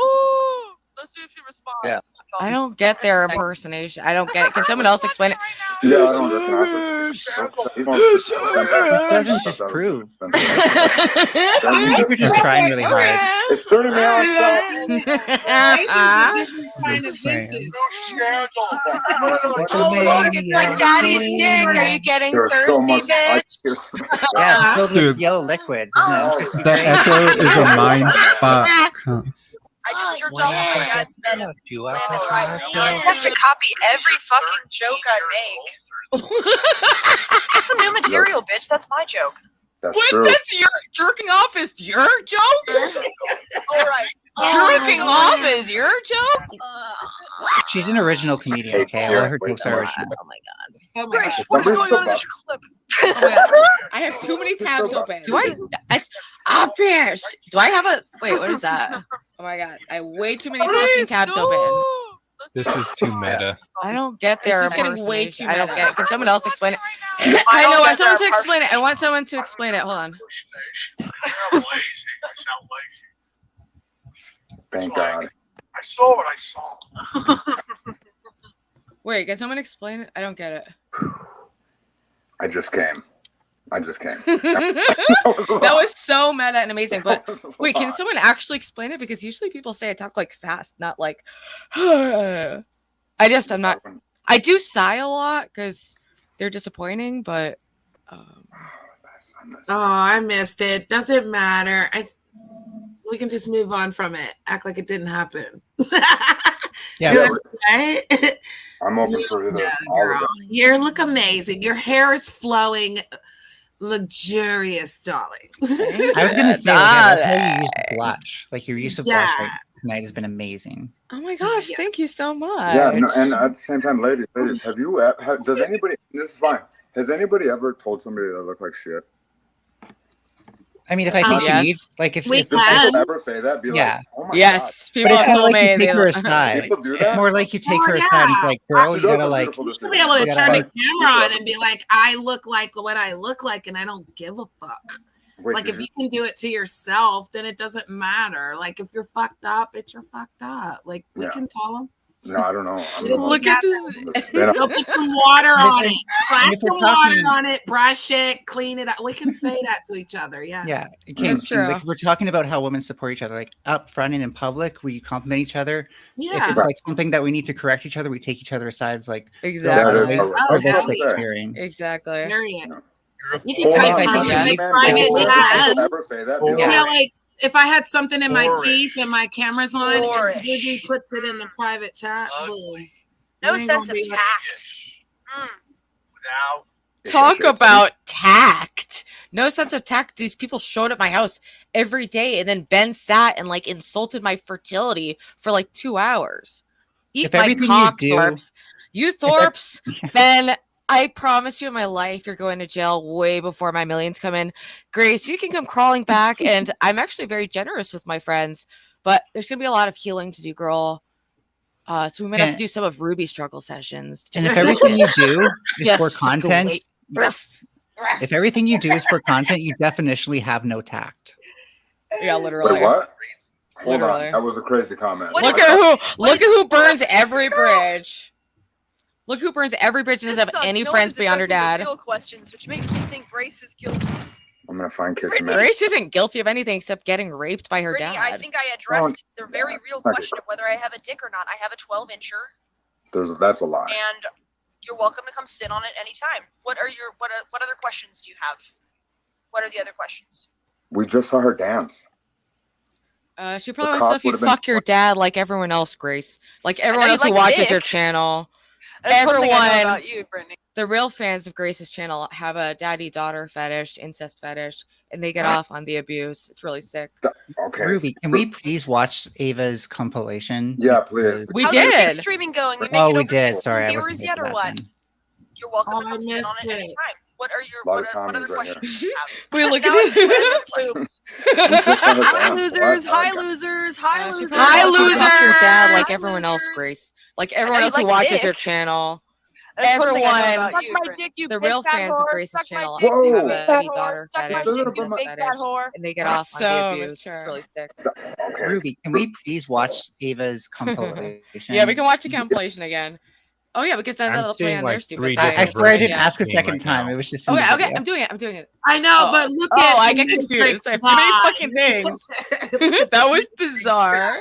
Let's see if she responds. Yeah. I don't get their impersonation. I don't get it. Can someone else explain it? Yeah, I don't understand. This doesn't disprove. I think we're just trying really hard. It's turning me on. Oh, look, it's like daddy's dick. Are you getting thirsty, bitch? Yeah, it's filled with yellow liquid. Doesn't that interest you, The Grace? echo is a mind fuck. I just jerked off on my dad's bed of lemon rice. He wants to copy every fucking joke I make. Get some new material, bitch. That's my joke. That's What? true. That's your jerking off is your joke? All right. Jerking off is your joke? She's an original comedian, okay? All her jokes are original. Oh my god. Grace, what is going on in this clip? Oh my god. I have too many tabs open. Do I? It's obvious. Do I have a? Wait, what is that? Oh my god. I have way too many fucking tabs open. This is too meta. I don't get their This is getting way too I don't meta. get it. Can someone else explain it? I know. I want someone to explain it. I want someone to explain it. Hold on. Thank God. I saw what I saw. Wait, can someone explain it? I don't get it. I just came. That was so meta and amazing. But wait, can someone actually explain it? Because usually people say I talk like fast, not like. I'm not. I do sigh a lot because they're disappointing, but. Oh, I missed it. Doesn't matter. We can just move on from it. Act like it didn't happen. Yeah, Right? I'm open for either. Yeah, All of girl. it. You look amazing. Your hair is flowing, luxurious, darling. I was gonna say, like, I love how you use blush. Like your use of blush Yeah. right tonight has been amazing. Oh my gosh, thank you so much. Yeah, no, and at the same time, ladies, have you? Does anybody? This is fine. Has anybody ever told somebody they look like shit? I mean, if I think you need, like, if people ever say that, be like, oh my yes, God. people But it's have not told like me you take they her look- aside. People do It's that? more like you take Oh, her aside and it's yeah. like, girl, She you does gotta look like, beautiful You this should year. be able to You turn gotta- the camera on and be like, I look like what I look like, and I don't give a fuck. Wait, Like, if you can do it to yourself, then it doesn't matter. Like, if you're fucked up, you're fucked up. Like, we Yeah. can tell them. No, I don't know. I mean, Look at this. Then Go put some water on it. Splash if we're some water talking- on it. Brush it. Clean it up. We can say that to each other. Yeah. yeah, That's true. like we're talking about how women support each other, like up front and in public, we compliment each other. If Yeah. it's like something that we need to correct each other, we take each other aside. It's like, Exactly. girl, Yeah, we're yeah. both experiencing. Exactly. Period. You can Hold type on, something man, like man, private people chat. ever say that? Be Yeah, like, like if I had something in my Boorish. teeth and my camera's on, and Boorish. Ruby puts it in the private chat. Boom. No You ain't sense gonna of be like- tact. Without Talk about tact. No sense of tact. These people showed at my house every day, and then Ben sat and like insulted my fertility for like 2 hours. Eat If my everything you cock, do- Thorps. You Thorps, Ben. I promise you in my life, you're going to jail way before my millions come in. Grace, you can come crawling back, and I'm actually very generous with my friends, but there's gonna be a lot of healing to do, girl. So we might have to do some of Ruby's struggle sessions. And if everything you do is Yes, for suck content, away. if everything you do is for content, you definitionally have no tact. Yeah, literally. Wait, what? Hold Literally. on, that was a crazy comment. Look at who burns every bridge. Look who burns every bridge and This doesn't have sucks. any No one friends is beyond her addressing the dad. real questions, which makes me think Grace is guilty. I'm gonna find Kissy Man. Grace isn't guilty of anything except getting raped by her Brittany, dad. I think I addressed the very real question of whether I have a dick or not. I have a 12-incher, That's a lie. and you're welcome to come sit on it anytime. What other questions do you have? What are the other questions? We just saw her dance. She probably The wants to know cop if you would've been fuck your dad like everyone else, Grace. Like everyone you else who like watches dick. your channel. That's one thing I know Everyone, about you, Brittany. the real fans of Grace's channel have a daddy-daughter fetish, incest fetish, and they get off on the abuse. It's really sick. Okay. Ruby, can we please watch Ava's compilation? Yeah, please. We How's your did. Kick streaming going? You Oh, make it we over did. 2 Sorry, I viewers wasn't here yet, for or that what? then. You're welcome Oh, to I come sit missed on it it. anytime. What are your Lot of what other Tommies right questions do you have? Wait, look Now at it's this. random boobs. Hi, What? losers. Hi, Okay. losers. Hi, She losers. probably wants to fuck your dad like Hi, everyone else, losers. Grace. Like everyone you else who like watches dick. your channel. That's one thing I know Everyone, about you, my Brittany. dick, you the big real fat fans of whore. Grace's Suck my channel dick, Whoa. you have big a fat daddy whore. daughter Suck my fetish, Shut dick, up, you I'm a- big incest fat fetish, whore. and they get That's off on the so abuse. It's mature. really sick. Okay. Ruby, can we please watch Ava's compilation? Yeah, we can watch the compilation again. Oh yeah, because then I'm that'll play seeing, on like, their stupid 3 thing. I different swear I didn't Yeah. ask a Game second right time. now. It was just in Okay, the okay, video. I'm doing it. I'm doing it. I know, Oh. but look Oh, at I the get confused. Matrix I have too many box. fucking things. That was bizarre.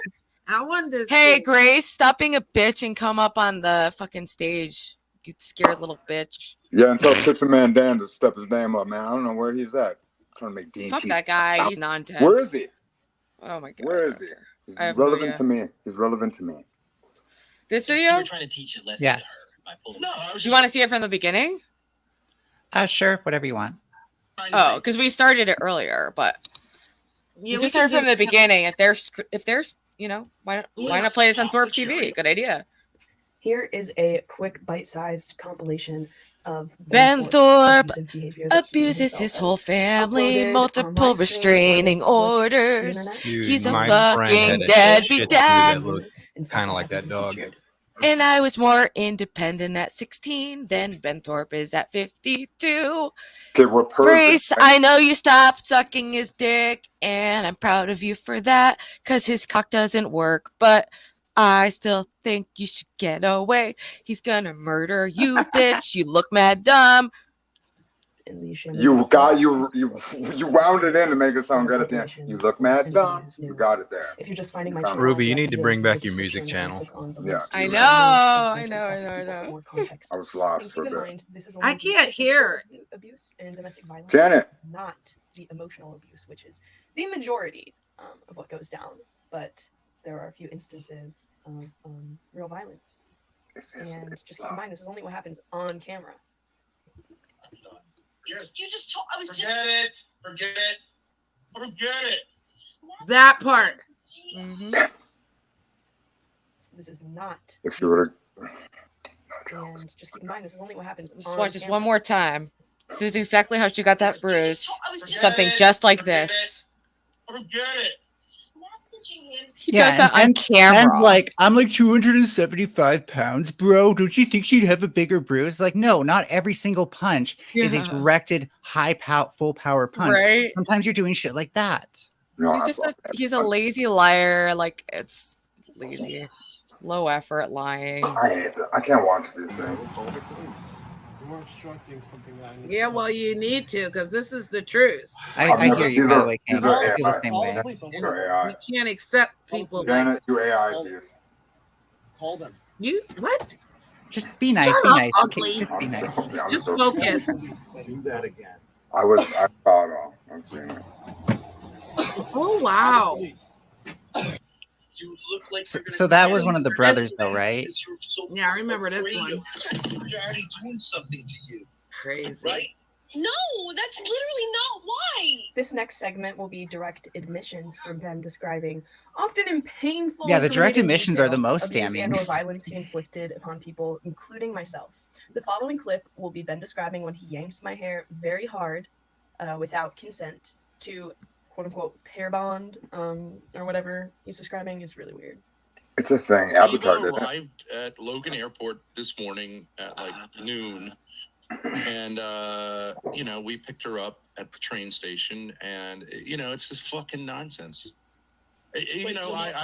I want this. Hey, Grace, stop being a bitch and come up on the fucking stage. You scared little bitch. Yeah, and tell Kitchen Man Dan to step his name up, man. I don't know where he's at. Trying to make Dean Fuck cheese. that guy. He's nonsense. Where is he? Oh my god. Where is he? He's I have no relevant idea. to me. He's relevant to me. This You video? were trying to teach a lesson. Yes. By pulling no, I was Do you want to see it from the beginning? Sure, whatever you want. Oh, because we started it earlier, but Yeah, we we just can heard from do- the beginning. If there's, you know, why not play this on Thorp TV? Good idea. Here is a quick bite-sized compilation of Ben Thorp abusive behavior that he abuses himself his has whole family, uploaded on multiple live stream restraining or with the orders. internet. Dude, He's a my friend fucking had a deadbeat Shih Tzu dad. that looked And kind of like hasn't that been dog. featured. And I was more independent at 16 than Ben Thorp is at 52. Okay, we're perfect. Grace, I know you stopped sucking his dick, and I'm proud of you for that, because his cock doesn't work, but I still think you should get away. He's gonna murder you, bitch. You look mad dumb. In the Shamu You documentary. got you wound it in to make it sound good at the end. You look mad dumb. You got it there. If you're just finding my found channel, Ruby, you I'll need to direct bring you back to your the music description channel. and click on the Yeah. links to I your know, channel. I know, I know, I For know. more context. I was lost And for keep a in bit. mind, this is I only the can't hear. physical abuse and domestic violence. Janet. Not the emotional abuse, which is the majority of what goes down. But there are a few instances of real violence. And just keep in mind, this is only what happens on camera. You just told. I was just. Forget it. That part. Mm-hmm. This is not. If you were And just keep in mind, this is only what happens. Just watch this one more time. This is exactly how she got that bruise. Something just like this. Forget it. He does that on camera. Ben's like, I'm like 275 pounds, bro. Don't you think she'd have a bigger bruise? Like, no, not every single punch is a directed, full power punch. Right. Sometimes you're doing shit like that. No, He's a lazy liar. Like, it's lazy, low effort lying. I can't watch this thing. You're obstructing something that I need. Yeah, well, you need to, because this is the truth. I hear you, by the way, King. These are I feel the same way. These are AI. You can't accept people Janet, like you AI these. Call them. you. What? Just be nice. Shut Be up, nice. ugly. Okay, just be nice. Just focus. Do that again. I thought, I'm seeing it. Oh, wow. You look like So that was one of the brothers, though, right? Yeah, I remember this one. You're already doing something to you. Crazy. Right? No, that's literally not why. This next segment will be direct admissions from Ben describing, often in painful. Yeah, the direct incriminating admissions are the detail, most abuse damning. and/or violence he inflicted upon people, including myself. The following clip will be Ben describing when he yanks my hair very hard, without consent, to quote unquote pair bond, or whatever he's describing. Is really weird. It's a thing. Eva Avatar did that. arrived at Logan Airport this morning at like noon, and we picked her up at the train station, and it's this fucking nonsense. I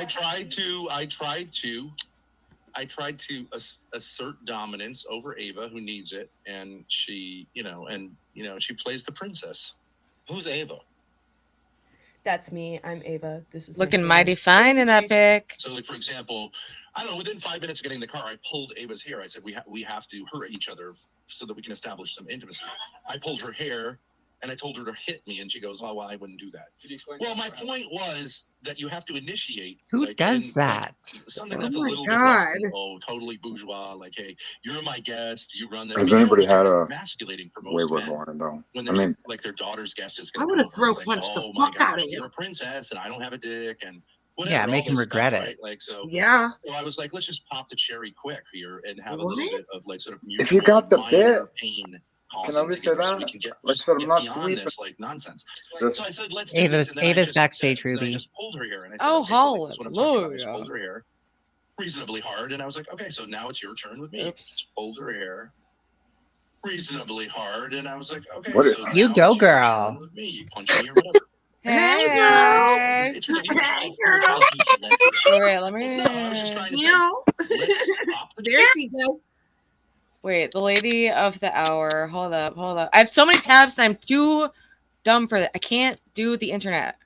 tried to assert dominance over Ava, who needs it, and she she plays the princess. Who's Ava? That's me. I'm Ava. This is Looking mighty fine in that pic. So, like, for example, I don't know, within 5 minutes of getting in the car, I pulled Ava's hair. I said, we have to hurt each other so that we can establish some intimacy. I pulled her hair, and I told her to hit me, and she goes, well, I wouldn't do that. Could you explain? Well, my point was that you have to initiate. Who does that? Something that's a little God. bit totally bourgeois, like, hey, you're my guest, you run this. Has anybody had a emasculating for most wayward men woman, though? when I their mean, like their daughter's guest is I gonna would have come over, throat it's like, punched the oh my fuck God, out of you're you. a princess, and I don't have a dick, and whatever. Yeah, make all him this regret stuff, it. right? Like, so Yeah. I was like, let's just pop the cherry quick here and have a What? little bit of like sort of if you got the minor bit, pain can I causing just say together so that? we can get, Like I said, I'm get not beyond sweeping. this like nonsense. This- So I said, let's do Ava's this, and then I Ava's just backstage, said- then I Ruby. just pulled her hair and I said, Oh, okay, so this is what I'm talking about. I just hallelujah. pulled her hair reasonably hard, and I was like, okay, so now it's your turn with me. Oops. Just pulled her hair reasonably hard, and I was like, okay, What so is- now You it's go, your girl. turn with me. You punch me or whatever. Hey, girl. It's ridiculous. Hey, girl. Wait, let me. No, I was just trying to say, Meow. let's pop the There she go. Wait, the lady of the hour. Hold up. I have so many tabs and I'm too dumb for that. I can't do the internet.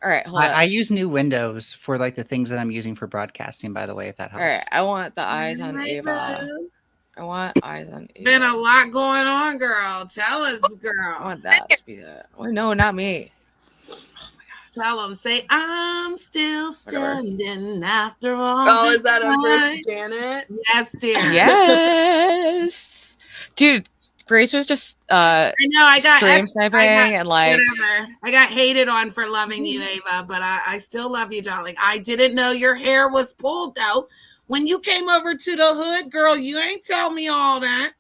All right, hold up. I use new windows for like the things that I'm using for broadcasting, by the way, if that All helps. right, I want the eyes on Hey, Ava. bud. I want eyes on Ava. Been a lot going on, girl. Tell us, I girl. want that to be the. Oh, no, not me. Tell them. Say, I'm still Whatever. standing after all. Oh, this is that time. Empress Janet? Yes, dear. Yes, dude. Grace was just I know. I got stream sniping and like. whatever. I got hated on for loving you, Ava, but I still love you, darling. I didn't know your hair was pulled though. When you came over to the hood, girl, you ain't tell me all that.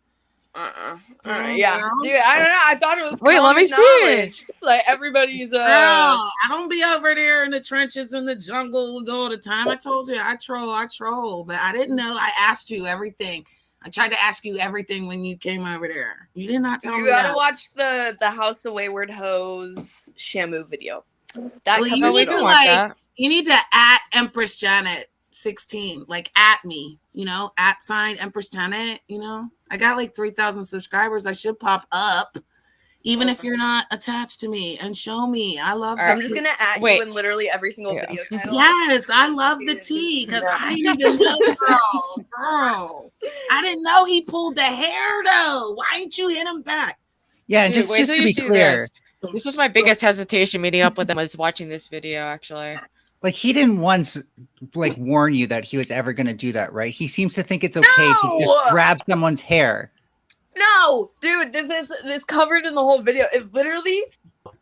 Yeah, dude. I don't know. I thought it was. Wait, let me common see. knowledge. It's like everybody's. Girl, I don't be over there in the trenches in the jungle all the time. I told you I troll, but I didn't know. I asked you everything. I tried to ask you everything when you came over there. You did not tell You me gotta that. watch the House of Wayward Hoes Shamu video. That Well, covers you need it to all. like you need to at Empress Janet 16, like at me, at sign Empress Janet. I got like 3,000 subscribers. I should pop up, even if you're not attached to me, and show me. I love. I'm just gonna at Wait. you in literally every single video title. Yes, I love the tea because I didn't even know, girl. I didn't know he pulled the hair though. Why ain't you hit him back? Yeah, and Dude, just till to you be see clear, This was my biggest hesitation meeting up with them was watching this video, actually. Like, he didn't once like warn you that he was ever going to do that, right? He seems to think it's okay to just grab someone's hair. No, dude, this covered in the whole video. It literally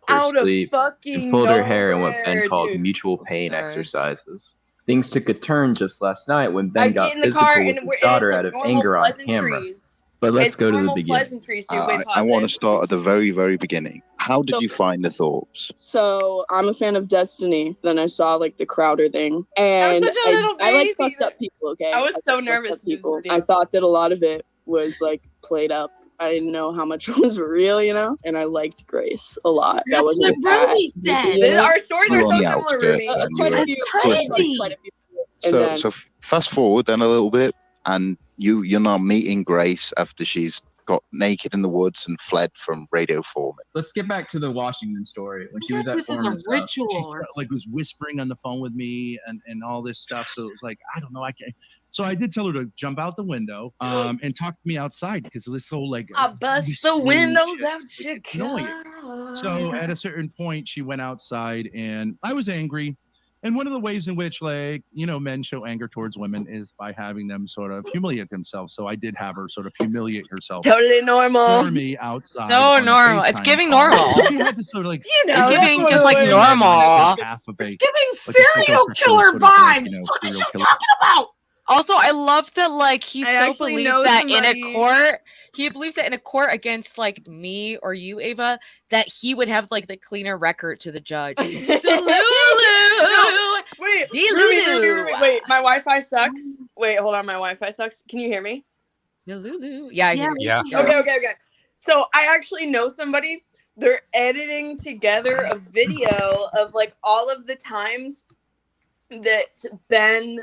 out of fucking pulled her hair in what Ben nowhere, called dude. mutual pain exercises. Things took a turn just last night when Ben I got get in the physical car with and his daughter it's out of normal anger on camera. pleasantries. But let's It's go to the normal beginning. pleasantries, dude. Wait, I want to pause it. start at the very, very beginning. How did So- you find the Thorps? So I'm a fan of Destiny. Then I saw like the Crowder thing, and such a little I like baby. fucked up people. Okay, I was so fucked nervous up to do this people. video. I thought that a lot of it was like played up. I didn't know how much was real, you know. And I liked Grace a lot. That's what Ruby said. Our stories are You so were on the similar, Ruby. outskirts then, you Quite a were- few. crazy. Quite a few. And then, So fast forward then a little bit, and you're now meeting Grace after she's got naked in the woods and fled from Radio Foreman. Let's get back to the Washington story when she was at This is a Foreman's house. ritual. She or like was whispering on the phone with me and all this stuff. So it was like, I don't know, I can't. So I did tell her to jump out the window and talk to me outside because of this whole like I bust the windows out your car. So at a certain point, she went outside and I was angry. And one of the ways in which, like, you know, men show anger towards women is by having them sort of humiliate themselves. So I did have her sort of humiliate herself. Totally normal. For me outside. So on a normal. It's FaceTime giving call. normal. She had to sort of like, You know, It's giving just like It's normal. giving serial killer vibes. What is you talking about? Also, I love that like he I so actually believes know that in somebody- a court, he believes that in a court against like me or you, Ava, that he would have like the cleaner record to the judge. Delulu. Wait, Delulu. wait, my Wi-Fi sucks. Wait, hold on, my Wi-Fi sucks. Can you hear me? Delulu. Yeah, I hear you. Yeah. Okay. So I actually know somebody. They're editing together a video of like all of the times that Ben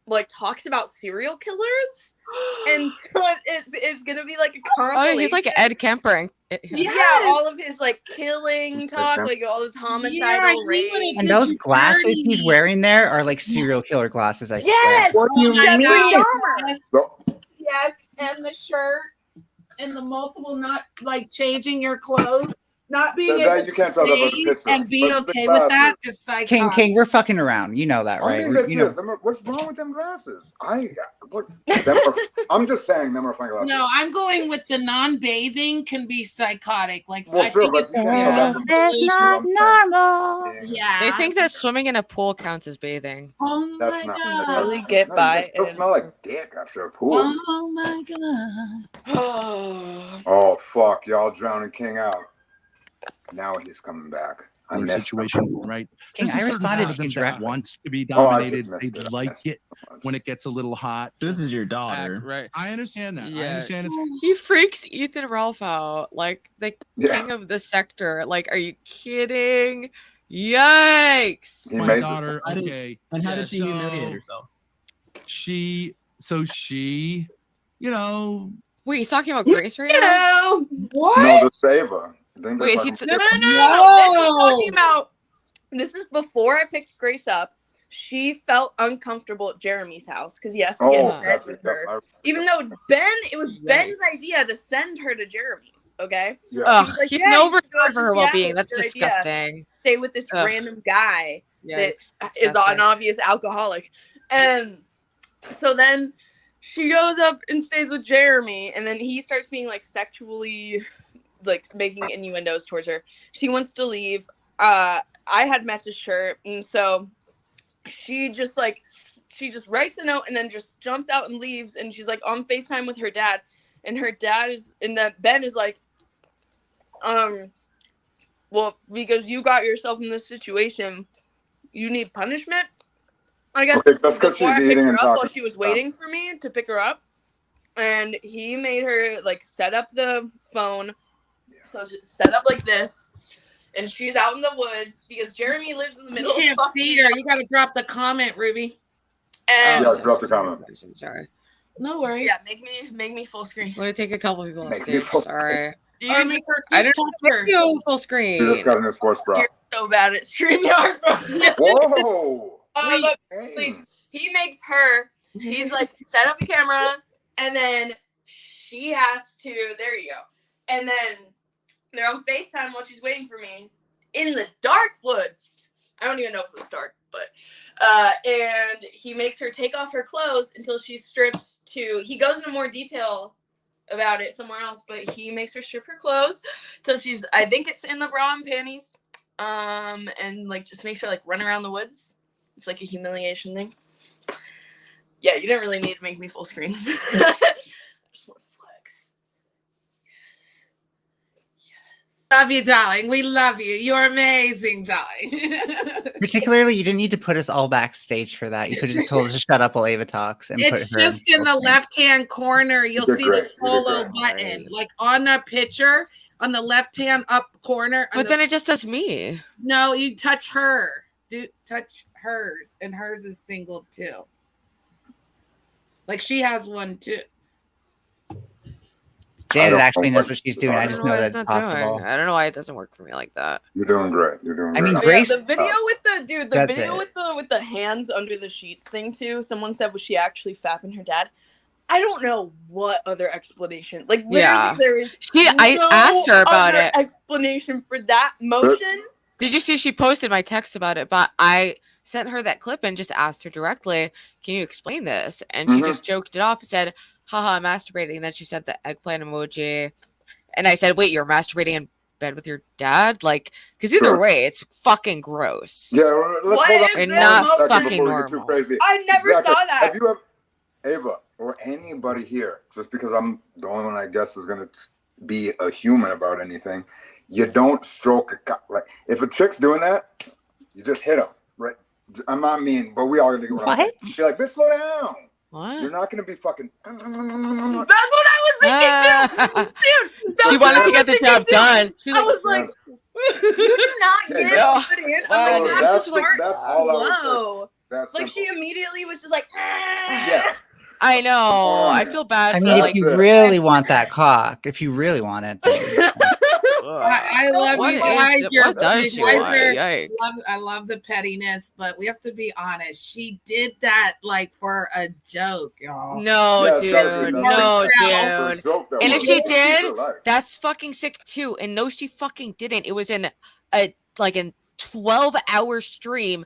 like talks about serial killers, and so it's gonna be like a compilation. Oh, he's like Ed Kemper. Yeah, all of his like killing talk, like all his homicidal rape. And those glasses he's wearing there are like serial killer glasses, I Yes! swear. What do you mean? Yes, and the shirt and the multiple not like changing your clothes, not being That able you can't tell that about the to picture. and be But the okay with that glasses. is psychotic. King, we're fucking around. You know that, I right? mean, You know, what's wrong with them glasses? I'm just saying them are funny glasses. No, I'm going with the non-bathing can be psychotic. Like Well, I sure, think but it's you can't tell that from the picture. normal. Yeah. They think that swimming in a pool counts as bathing. Oh my That's not. god. Really get No, by you still smell like dick after a pool. Oh my god. Oh fuck! Y'all drowning King out. Now he's coming back. I Their missed situation, him. right? King, There's a I certain responded part to of them you that directly. wants to be Oh, I just dominated. missed They it. like it when it gets a little hot. This is your daughter. Right. I understand that. I Yeah. understand it's He freaks Ethan Ralph out, like the Yeah. king of the sector. Like, are you kidding? Yikes! He my made daughter. How did- Okay. And how did she so humiliate herself? She, you know, Wait, he's talking about Grace right You now? know No, the saver. I think they're Wait, is he talking- No. This is talking about. This is before I picked Grace up. She felt uncomfortable at Jeremy's house because yes, he Oh, had bed gotcha. with her. Yep, Even though it was Ben's Yikes. idea to send her to Jeremy's. Okay. Yeah. Ugh, He was like, he's "Yeah, no you should go regard for to her well-being. Seattle. That's It's a good idea. disgusting. Stay with this Ugh. random guy Yikes, that is disgusting. an obvious alcoholic. And so then she goes up and stays with Jeremy, and then he starts being like sexually like making innuendos towards her. She wants to leave. I had messaged her, and so she just writes a note and then just jumps out and leaves, and she's like on FaceTime with her dad, and her dad is and then Ben is like, well, because you got yourself in this situation, you need punishment. I guess Okay, this that's is 'cause before she's I picked eating her and up while talking. she was waiting for me to pick her up. And he made her like set up the phone. So she set up like this. And she's out in the woods because Jeremy lives in the You middle can't of see her. You gotta drop the comment, Ruby. And Yeah, drop the comment. I'm sorry. No worries. yeah, make me full screen. Let me take a couple people off Make me stage. full Sorry. Or make her I just didn't touch her. make you full She screen. just got a new sports bra. You're so bad at StreamYard, bro. Whoa! Look, Dang. he makes her. He's like, set up a camera, and then she has to. There you go. And then they're on FaceTime while she's waiting for me in the dark woods. I don't even know if it was dark. but and he makes her take off her clothes until she's stripped to. He goes into more detail about it somewhere else, but he makes her strip her clothes till she's. I think it's in the bra and panties, and like just makes her like run around the woods. It's like a humiliation thing. Yeah, you didn't really need to make me full screen. Love you, darling. We love you. You're amazing, darling. Particularly, you didn't need to put us all backstage for that. You could have just told us to shut up while Ava talks. And put It's her just in the left-hand corner. You'll see the solo button. Like on the picture, on the left-hand up corner. But then it just does me. No, you touch her. Touch hers. And hers is single, too. Like, she has one, too. Janet actually knows what she's doing. I just know that it's possible. I don't know why it doesn't work for me like that. You're doing great. You're doing great. I mean, Grace. The video with the video with the hands under the sheets thing too. Someone said, was she actually fapping her dad? I don't know what other explanation. Like literally, there is. I asked her about other it. Explanation for that motion. Did you see she posted my text about it? But I sent her that clip and just asked her directly, "Can you explain this?" And she just joked it off and said, haha, I'm masturbating. And then she said the eggplant emoji. And I said, wait, you're masturbating in bed with your dad? Like, because either way, it's fucking gross. Yeah, let's hold on. And not fucking normal. I never saw that. Have you ever, Ava, or anybody here, just because I'm the only one I guess is going to be a human about anything, you don't stroke a cock. Like, if a chick's doing that, you just hit them, right? I'm not mean, but we all going to get what I'm saying. Be like, bitch, slow down. What? You're not going to be fucking. That's what I was thinking, dude. She wanted to get the job done. I was like, you do not get it in. I'm like, that's all I was like, she immediately was just like, yeah. I know. I feel bad. I for mean, like, if you really want that cock, if you really want it, then I love What you is guys. it? You're, What does you she guys want? are, Yikes. I love the pettiness, but we have to be honest. She did that like for a joke, y'all. No, dude. No, dude. And if she did, that's fucking sick too. And no, she fucking didn't. It was in a 12-hour stream,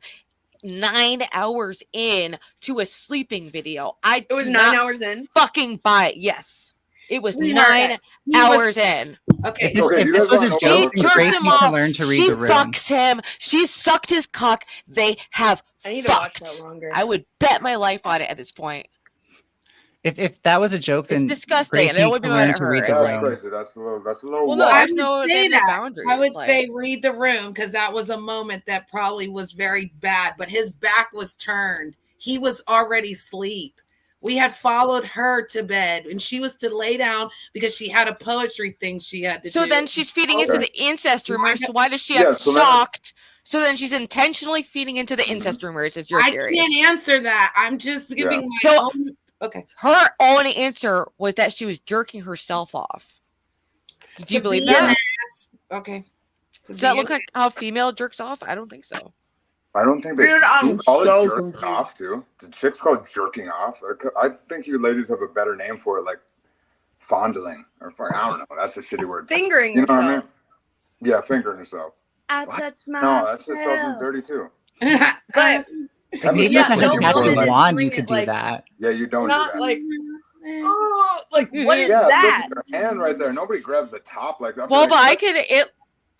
9 hours in to a sleeping video. It was 9 hours in. Fucking buy it. Yes. It was Sweetheart, 9 hours in. Okay. if this was a joke, She then Grace jerks him needs to off. learn to read She the room. fucks him. She sucked his cock. They have I need to watch fucked. that longer. I would bet my life on it at this point. If that was a joke, then It's disgusting. Grace And it needs would to be learn mad at to her. read the It's That's room. crazy. That's a little Well, no, wild. there's I no would say there's no that. boundaries. I would like- say read the room because that was a moment that probably was very bad, but his back was turned. He was already asleep. We had followed her to bed and she was to lay down because she had a poetry thing she had to do. So then she's feeding into the incest rumors. So why does she Yeah, act so then- shocked? So then she's intentionally feeding into the incest rumors, is your I theory. can't answer that. I'm just giving my So- own. Okay. Her own answer was that she was jerking herself off. Do you To believe be an that? ass- Okay. Does that look like how female jerks off? I don't think so. I don't think they Dude, I'm call it so jerking confused. off too. The chicks call it jerking off. I think you ladies have a better name for it, like fondling or I don't know. That's a shitty word. Fingering You know what I mean? yourself. Yeah, fingering yourself. I What? touch No, myself. that's just something dirty too. But If you yeah, have no a magic woman is wand, doing you could it, do like, that. Yeah, you don't not do that. like, oh, like what is yeah, that? Look at their hand right there. Nobody grabs the top like that. Well, but I could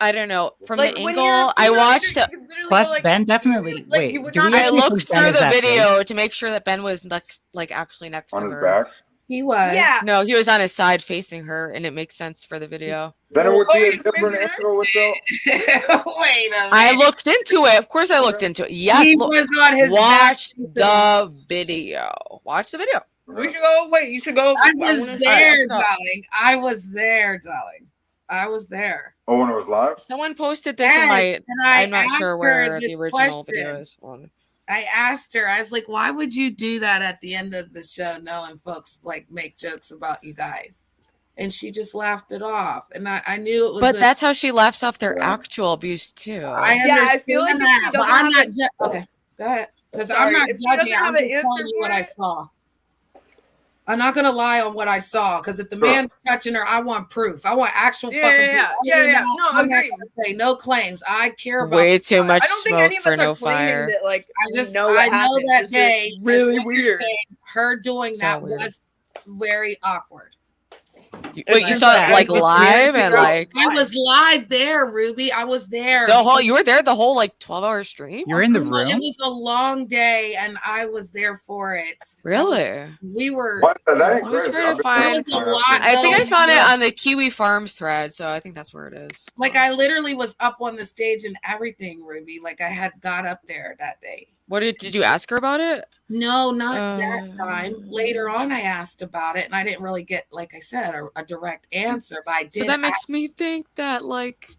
I don't know. From Like, the when angle, you're I female, watched it. you literally Plus, go like, Ben definitely. like, Wait, you would do we not- I actually looked think Ben through is the that big? video to make sure that Ben was actually next on to his her. back. He was. yeah. No, he was on his side facing her, and it makes sense for the video. Then it would be a Wait, different wait, angle with the. Wait a minute. I looked into it. Of course, I looked into it. Yes, He look, was on his watch back. the video. Watch the video. We should go. Wait, you should go. I was wanna- there, let's go. darling. I was there, darling. I was there. Oh, when it was live. Someone posted this in my. Yes, and I I'm not sure asked her where this the original question. video is. Hold on. I asked her, I was like, why would you do that at the end of the show knowing folks like make jokes about you guys? And she just laughed it off. And I knew it was But that's how she laughs off their Yeah. actual abuse too. I Yeah, understand I feel like if that, she but doesn't I'm have not a- okay, go ahead. Because I'm Sorry, not if she judging. doesn't have I'm an just answer telling you for what I it- saw. I'm not gonna lie on what I saw, because if the man's touching her, I want proof. I want actual fucking Yeah. proof. No, I'm not agreed. gonna say no claims. I care about Way too much I don't think smoke any of for us no are claiming fire. that like I just know what I know happened. that It's just day really as weird. her doing So that weird. was very awkward. Wait, you saw it like live and like I was live there, Ruby. I was there. the whole. You were there the whole like 12-hour stream. You're in the It room? was a long day, and I was there for it. Really? We were. What? That ain't I'm crazy. trying to I've been find. There was a lot I think I going found it on. on the Kiwi Farms thread, so I think that's where it is. Like I literally was up on the stage and everything, Ruby. Like I had got up there that day. What did you ask her about it? No, not that time. Later on, I asked about it, and I didn't really get, like I said, a direct answer. But I did. So that makes me think that like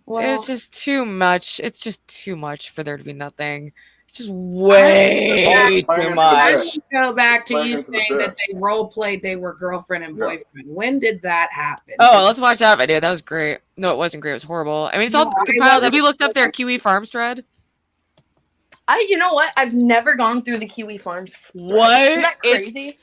Well, it's just too much. It's just too much for there to be nothing. It's just way too I much. should go back to Playing you into the saying that bit. they role played. They were girlfriend and boyfriend. When did that happen? Oh, let's watch that video. That was great. No, it wasn't great. It was horrible. I mean, it's all No, it compiled. Have wasn't. you looked up their Kiwi Farms thread? You know what? I've never gone through the Kiwi Farms. What? Isn't that crazy?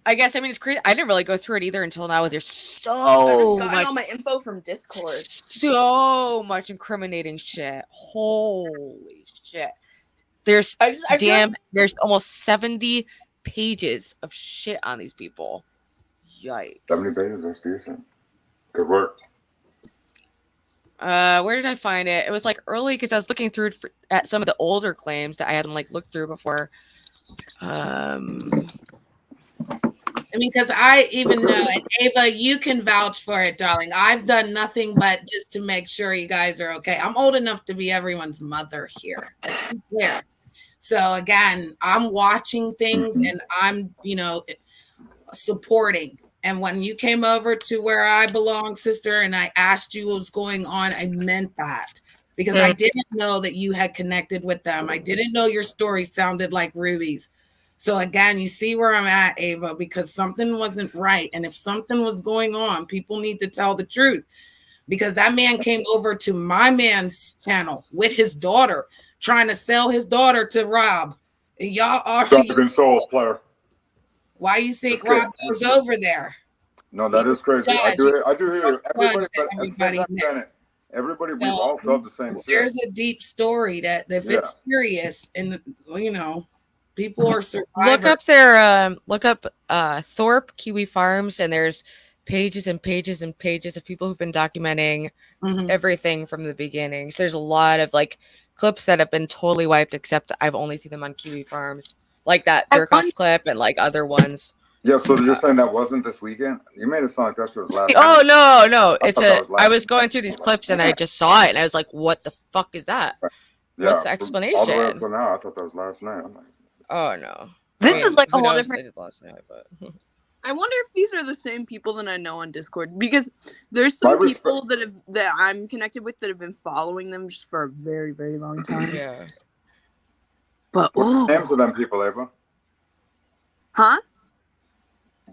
I guess, I mean, it's crazy. I didn't really go through it either until now. There's I've so gotten much, all my info from Discord. so much incriminating shit. Holy shit. There's I feel like- there's almost 70 pages of shit on these people. Yikes. 70 pages, that's decent. Good work. Where did I find it? It was like early because I was looking through at some of the older claims that I hadn't like looked through before. I mean, because I even know, and Ava, you can vouch for it, darling. I've done nothing but just to make sure you guys are okay. I'm old enough to be everyone's mother here. Let's be clear. So again, I'm watching things and I'm, supporting. And when you came over to where I belong, sister, and I asked you what was going on, I meant that. Because I didn't know that you had connected with them. I didn't know your story sounded like Ruby's. So again, you see where I'm at, Ava, because something wasn't right. And if something was going on, people need to tell the truth. Because that man came over to my man's channel with his daughter, trying to sell his daughter to Rob. And y'all are Been sold, player. why you think Rob goes over there? No, that is crazy. I do hear everybody, but everybody. Everybody, we've all felt the same shit. There's a deep story that if it's serious and people are survivors. Look up Thorp Kiwi Farms, and there's pages and pages and pages of people who've been documenting everything from the beginning. So there's a lot of like clips that have been totally wiped, except I've only seen them on Kiwi Farms, like that Durkoff clip and like other ones. Yeah, so you're saying that wasn't this weekend? You made it sound like that shit was last Oh night. no, I was going through these clips and I just saw it and I was like, what the fuck is that? Yeah, What's the explanation? All the way up to now, I thought that was last night. I'm like, oh no. This is like a who whole knows different. what they did last night, but I wonder if these are the same people that I know on Discord, because there's some people that I'm connected with that have been following them just for a very, very long time. Yeah. But what names of them people, Ava? Huh?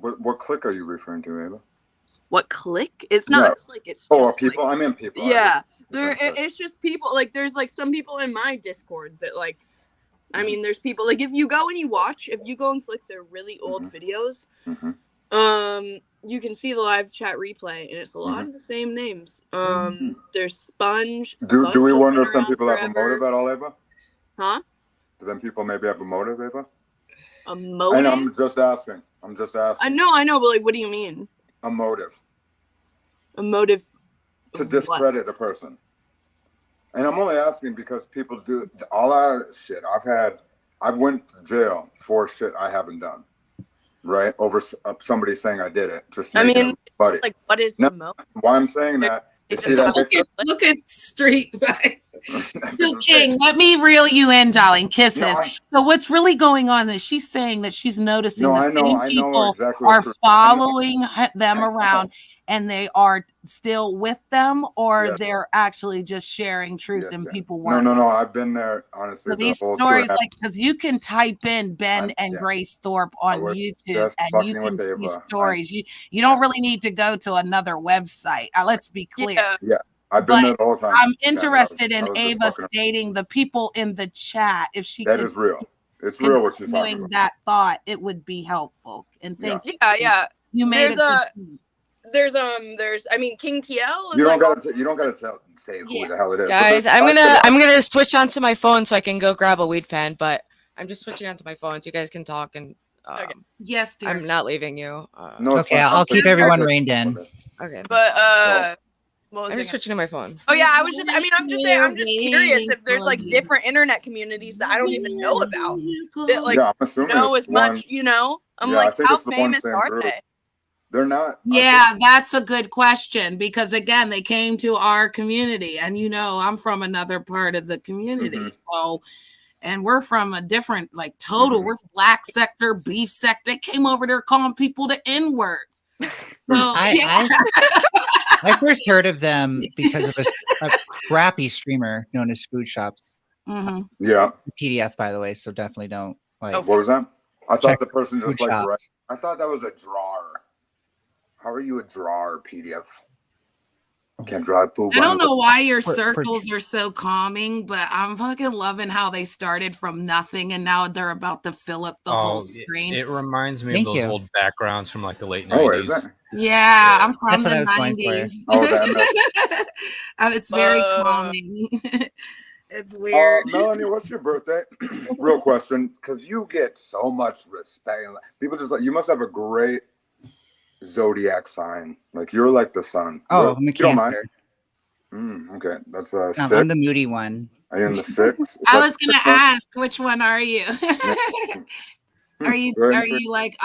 What clique are you referring to, Ava? What clique? It's not a clique. It's just people. I mean people. Yeah, it's just people. Like there's like some people in my Discord that like. I mean, there's people like if you go and you watch, if you go and click their really old videos, you can see the live chat replay, and it's a lot of the same names. There's Sponge. Do we wonder if some people have a motive at all, Ava? Huh? Do them people maybe have a motive, Ava? A motive? And I'm just asking. I know, but like, what do you mean? A motive. A motive to discredit a person. And I'm only asking because people do all our shit. I've went to jail for shit I haven't done, right? Over somebody saying I did it. Just buddy. Like, what is the motive? Why I'm saying that? Look at Street Vice. So King, let me reel you in, darling. Kisses. So what's really going on is she's saying that she's noticing the same people are following them around, and they are still with them, or they're actually just sharing truth and people weren't. No. I've been there, honestly. So these stories, like, because you can type in Ben and Grace Thorpe on YouTube, and you can see stories. You don't really need to go to another website. Let's be clear. Yeah. I've been there the whole time. I'm interested in Ava stating the people in the chat. If she that is real. It's real what she's talking continuing about. that thought, it would be helpful. And thank you. Yeah. You made there's I mean King TL is You don't like gotta say who the hell it is. Guys, But I'm there's- gonna switch onto my phone so I can go grab a weed pen, but I'm just switching onto my phone so you guys can talk and yes, dear. I'm not leaving you. Okay, I'll keep everyone reined in. Okay. But what was I'm I just gonna- switching to my phone. Oh yeah, I'm just saying, I'm just curious if there's like different internet communities that I don't even know about that like Yeah, I'm assuming know it's as much, one- you know? I'm Yeah, I like, think how it's the one famous same are group. they? They're not. Yeah, that's a good question because again, they came to our community, and you know, I'm from another part of the community, so and we're from a different, like total. We're black sector, beef sector. They came over there calling people the N words. So I first heard of them because of a crappy streamer known as Food Shops. Yeah. PDF, by the way, so definitely don't like. What was that? I thought check the person just Food like Shops. read. I thought that was a drawer. How are you a drawer PDF? Can't draw poop. I don't know why your For- circles are so calming, but I'm fucking loving how they started from nothing and now they're about to fill up the whole screen. It reminds me Thank of those you. old backgrounds from like the late 90s. Oh, is that? Yeah, I'm from That's what the I was going for. 90s. Oh, that It's very calming. It's weird. Melanie, what's your birthday? Real question, because you get so much respect. People just like you must have a great zodiac sign. Like you're like the sun. Oh, I'm a You don't mind? Cancer. Okay, that's I'm six. the moody one. Are you in the six? I was gonna ask, which one are you? Are you Very like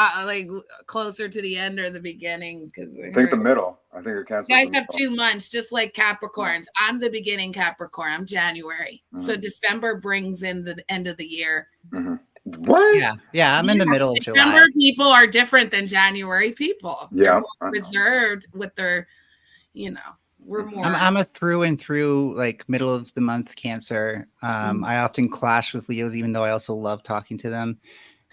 closer to the end or the beginning? Because I think the middle. I think your cancer. you guys have 2 months, just like Capricorns. I'm the beginning Capricorn. I'm January. So December brings in the end of the year. What? Yeah, I'm in the middle of December July. people are different than January people. Yeah, They're I more know. reserved with their, we're more. I'm a through and through like middle of the month Cancer. I often clash with Leos, even though I also love talking to them.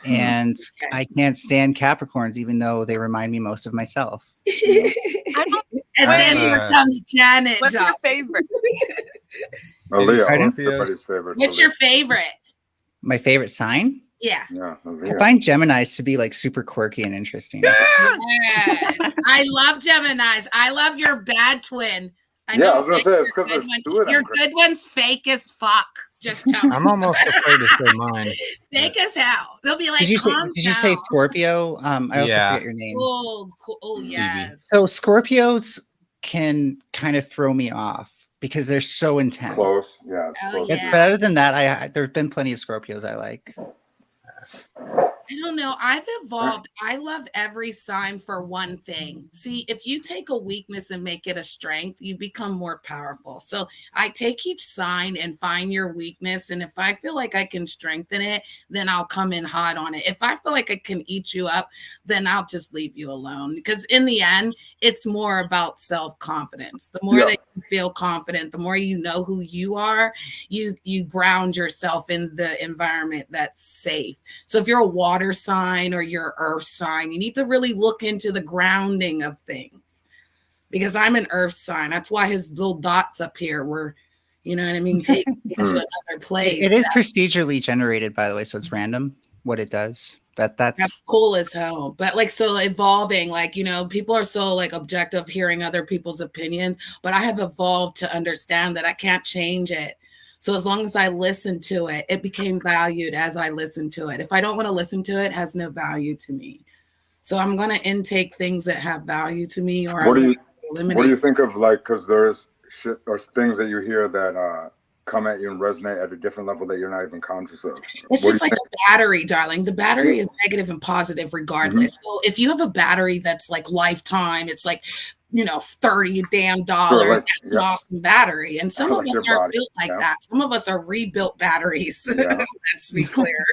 And I can't stand Capricorns, even though they remind me most of myself. And then here comes Janet. What's your favorite? Leo, Pardon? everybody's favorite. What's your favorite? My favorite sign? Yeah. Yeah, I find Geminis to be like super quirky and interesting. Yeah. I love Geminis. I love your bad twin. I Yeah, I don't was gonna say, it's your 'cause good there's one. 2 of them, Your Chris. good one's fake as fuck. Just tell me. I'm almost afraid to say mine. Fake as hell. They'll be like, Did you calm say down. Scorpio? I also Yeah. forget your name. Oh, cool. Oh, yeah. So Scorpios can kind of throw me off because they're so intense. Close. Yeah. Oh, close. yeah. But other than that, there've been plenty of Scorpios I like. I don't know. I've evolved. I love every sign for one thing. See, if you take a weakness and make it a strength, you become more powerful. So I take each sign and find your weakness. And if I feel like I can strengthen it, then I'll come in hot on it. If I feel like I can eat you up, then I'll just leave you alone. Because in the end, it's more about self-confidence. The more that you feel confident, the more you know who you are, you ground yourself in the environment that's safe. So if you're a water sign or your earth sign, you need to really look into the grounding of things, because I'm an earth sign. That's why his little dots up here were, you know what I mean, take me to another place. It is procedurally generated, by the way, so it's random what it does. That's cool as hell. But like, so evolving, like, people are so like objective hearing other people's opinions, but I have evolved to understand that I can't change it. So as long as I listen to it, it became valued as I listened to it. If I don't want to listen to it, it has no value to me. So I'm going to intake things that have value to me, or What do eliminate. you think of, like, because there's shit or things that you hear that come at you and resonate at a different level that you're not even conscious of? It's just like a battery, darling. The battery is negative and positive regardless. So if you have a battery that's like lifetime, it's like, $30 damn dollars. Sure, like, That's an awesome battery. And some of like us your aren't body, built like that. Some of us are rebuilt batteries. Let's be clear.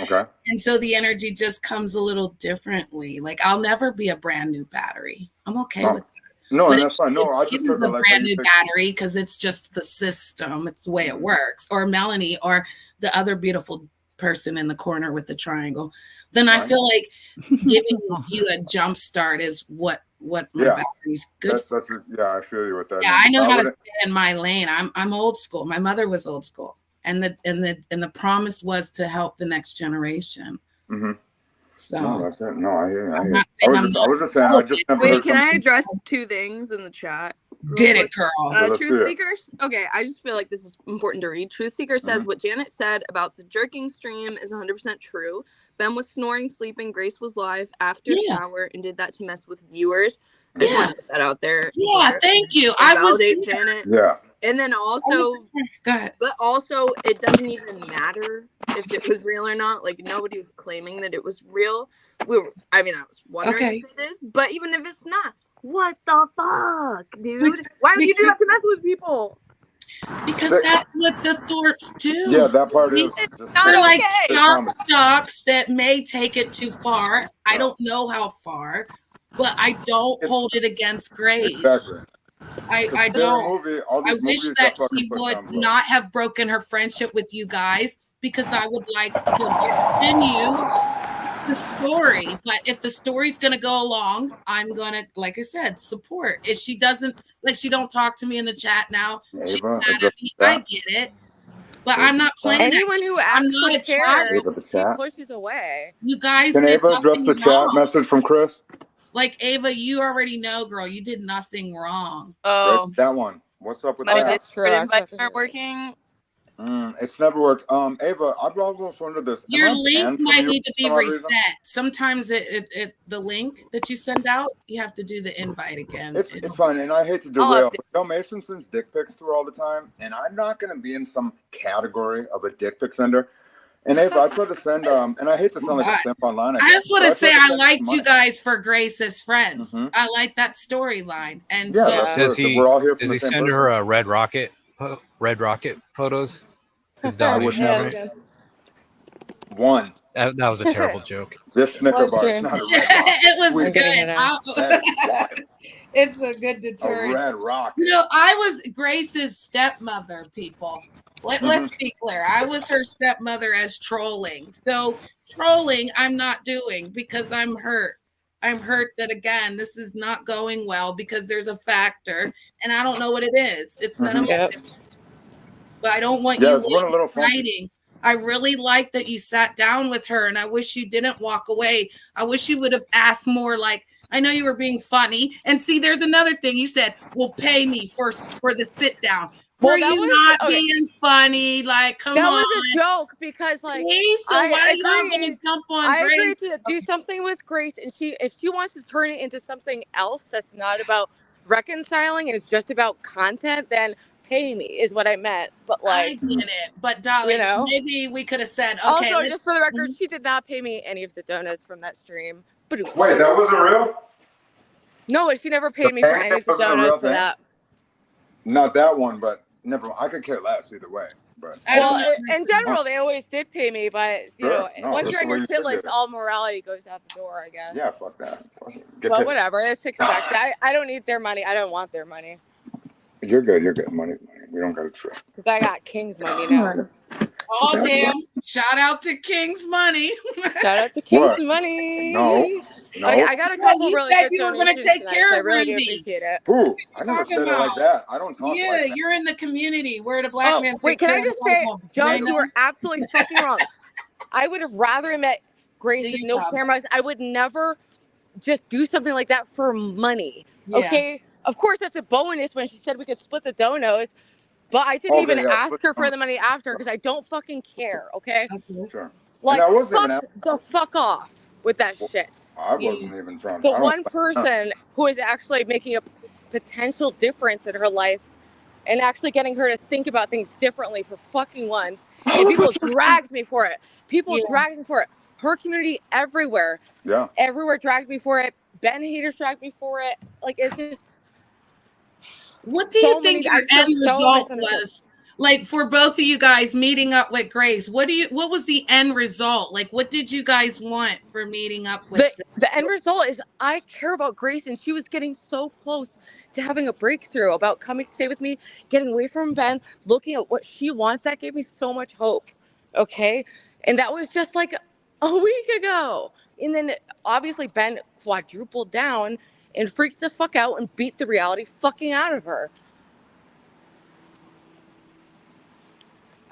Okay. And so the energy just comes a little differently. Like, I'll never be a brand new battery. I'm okay with that. No, But that's fine. No, I just took a it like brand new battery because it's just the system. It's the way it works. Or Melanie, or the other beautiful person in the corner with the triangle. Then I feel like giving you a jump start is what my battery's good for. I feel you with that. Yeah, I know how to stay in my lane. I'm old school. My mother was old school. and the promise was to help the next generation. Mm-hmm. So no, that's it. No, I hear you. I I'm hear not you. saying I I'm was not. just saying. I just never Wait, heard can I something. address two things in the chat? real Get quick? it, girl. Yeah, let's Truth see it. Seekers. Okay, I just feel like this is important to read. Truth Seeker says what Janet said about the jerking stream is 100% true. Ben was snoring, sleeping. Grace was live after shower and did that to mess with viewers. I just want to put that out there. Yeah, thank you. And I was validate there. Janet. Yeah. And then also, go ahead. But also, it doesn't even matter if it was real or not. Like, nobody was claiming that it was real. I was wondering if it is. But even if it's not, what the fuck, dude? Why would you do that to mess with people? Because that's what the Thorps do. Yeah, that part is. They're like okay. shocks that may take it too far. I don't know how far, but I don't hold it against Grace. Exactly. I don't. I wish that she would not have broken her friendship with you guys, because I would like to continue the story. But if the story's gonna go along, I'm gonna, like I said, support. If she doesn't, like, she don't talk to me in the chat now, she's mad at me. I get it, but I'm not playing. Anyone who I'm asks not for a care, child. he pushes away. You guys Can did Ava address nothing the chat wrong. message from Chris? Like, Ava, you already know, girl. You did nothing wrong. Oh, Right, that one. What's up with my that? Discord invites aren't working. It's never worked. Ava, I've always wondered this. Your Am I link banned from might you need to for be some odd reason? reset. Sometimes the link that you send out, you have to do the invite again. It's fine, and I hate to derail, but Dalmatian sends dick pics to her all the time, and I'm not going to be in some category of a dick pic sender. And Ava, I tried to send, and I hate to sound like a simp online. I just want to say I liked you you guys for Grace as friends. I like that storyline, and Yeah, so that's we're all here from Does the he same send person. her red rocket photos? His I would Dalmatian never. friend? One. That was a terrible joke. This Snicker bar is not a red rocket. it was Sweet. good. It's a good deterrent. A red rocket. You know, I was Grace's stepmother, people. Let's be clear. I was her stepmother as trolling. So trolling, I'm not doing because I'm hurt. I'm hurt that, again, this is not going well because there's a factor, and I don't know what it is. It's none of my business. But I don't want you fighting. I really like that you sat down with her, and I wish you didn't walk away. I wish you would have asked more, like, I know you were being funny. And see, there's another thing. You said, well, pay me for the sit down. Well, were you not being funny? Like, come on. That was a joke because, like, so why are y'all gonna jump on I Grace? agreed to do something with Grace, and if she wants to turn it into something else that's not about reconciling and it's just about content, then pay me is what I meant. But like, I get it. But darling, maybe we could have said, okay. Also, just for the record, she did not pay me any of the donuts from that stream. Wait, that wasn't real? No, she never paid me for any of the donuts for that. Not that one, but never mind. I could care less either way. But well, in general, they always did pay me, but you know, No, once that's you're on the way your you shit should list, do it. all morality goes out the door, I guess. Yeah, fuck that. But whatever, it's expected. I don't need their money. I don't want their money You're good. You're good. Money. We don't got to trip. because I got King's money now. Oh, damn. Shout out to King's Money. Shout out to King's money. No. Okay, I got a couple you really said good you were going to donations take tonight, care so I of really do Ruby. appreciate it. Ooh, I never said it like that. I don't talk Yeah, like that. you're in the community. We're the black man. Wait, can I just say, John, you were absolutely fucking wrong. I would have rather met Grace with no cameras. I would never just do something like that for money. Yeah. Okay? Of course, that's a bonus when she said we could split the donuts, but I didn't even ask her for the money after because I don't fucking care, okay? Sure. Like, and I wasn't even fuck off with that shit. I wasn't even trying to. The one person who is actually making a potential difference in her life and actually getting her to think about things differently for fucking once. And people dragged me for it. People dragged me for it. Her community everywhere. Yeah. Everywhere dragged me for it. Ben haters dragged me for it. Like, it's just. What do you think your end result was? Like, for both of you guys meeting up with Grace, what was the end result? Like, what did you guys want for meeting up with the end result is I care about Grace, and she was getting so close to having a breakthrough about coming to stay with me, getting away from Ben, looking at what she wants. That gave me so much hope. Okay. And that was just like a week ago. And then obviously Ben quadrupled down and freaked the fuck out and beat the reality fucking out of her.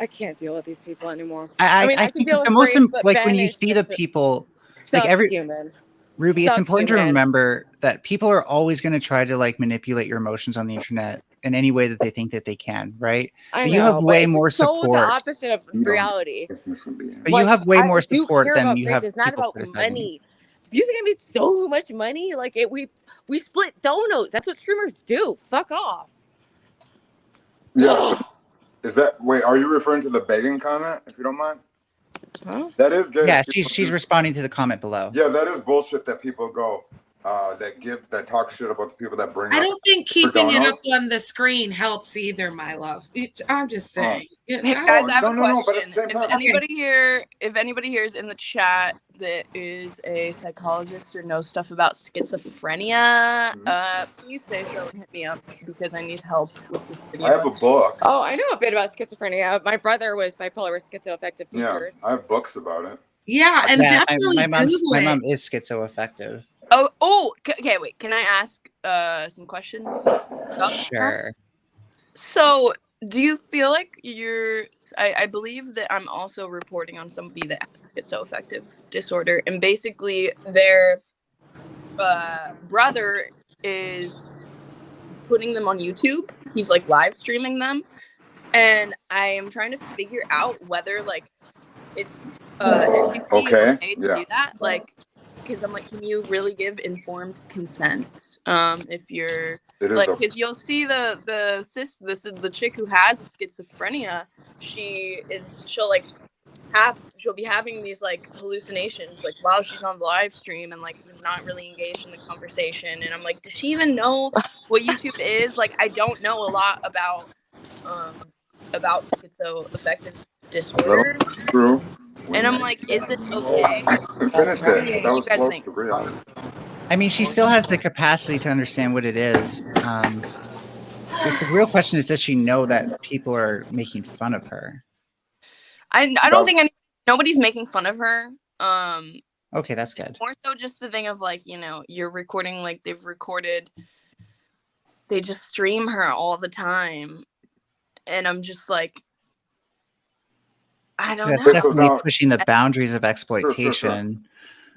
I can't deal with these people anymore. I mean, I can think deal the with most Grace, but like Ben when you is see the just people, like subhuman. Ruby, it's important to Subhuman. remember that people are always going to try to like manipulate your emotions on the internet in any way that they think that they can, right? I But know, you have but way it's more so the support. opposite of reality. But you have way more I do support care than about you Grace. have It's not people about criticizing you. money. Do you think I made so much money? Like we split donuts. That's what streamers do. Fuck off. Yeah. Is that wait? Are you referring to the begging comment? If you don't mind. Huh? That is gay. Yeah, she's responding to the comment below. Yeah, that is bullshit that people go that talk shit about the people that bring. I up don't think keeping it donos. up on the screen helps either, my love. I'm just saying. Hey guys, I have a no, question. but at the same time, If anybody here is in the chat that is a psychologist or knows stuff about schizophrenia, please say so and hit me up because I need help with this video. I have a book. Oh, I know a bit about schizophrenia. My brother was bipolar with schizoaffective Yeah, features. I have books about it. Yeah, and Yeah, definitely my Google mom it. is schizoaffective. Okay, wait. Can I ask some questions? Sure. So, do you feel like I believe that I'm also reporting on somebody that has schizoaffective disorder, and basically their brother is putting them on YouTube. He's like live streaming them, and I am trying to figure out whether like it's ethically okay to do that, like. Because I'm like, can you really give informed consent? If you're like, because you'll see the chick who has schizophrenia, she'll be having these like hallucinations like while she's on the live stream and like is not really engaged in the conversation. And I'm like, does she even know what YouTube is? Like, I don't know a lot about schizoaffective disorder. True. And I'm like, is this okay? Finished What it. do That you was guys close think? to reality. I mean, she still has the capacity to understand what it is. The real question is, does she know that people are making fun of her? I don't think nobody's making fun of her. Okay, that's good. More so just the thing of like, you're recording, like they just stream her all the time. And I'm just like, I don't That's know. definitely pushing the boundaries of exploitation.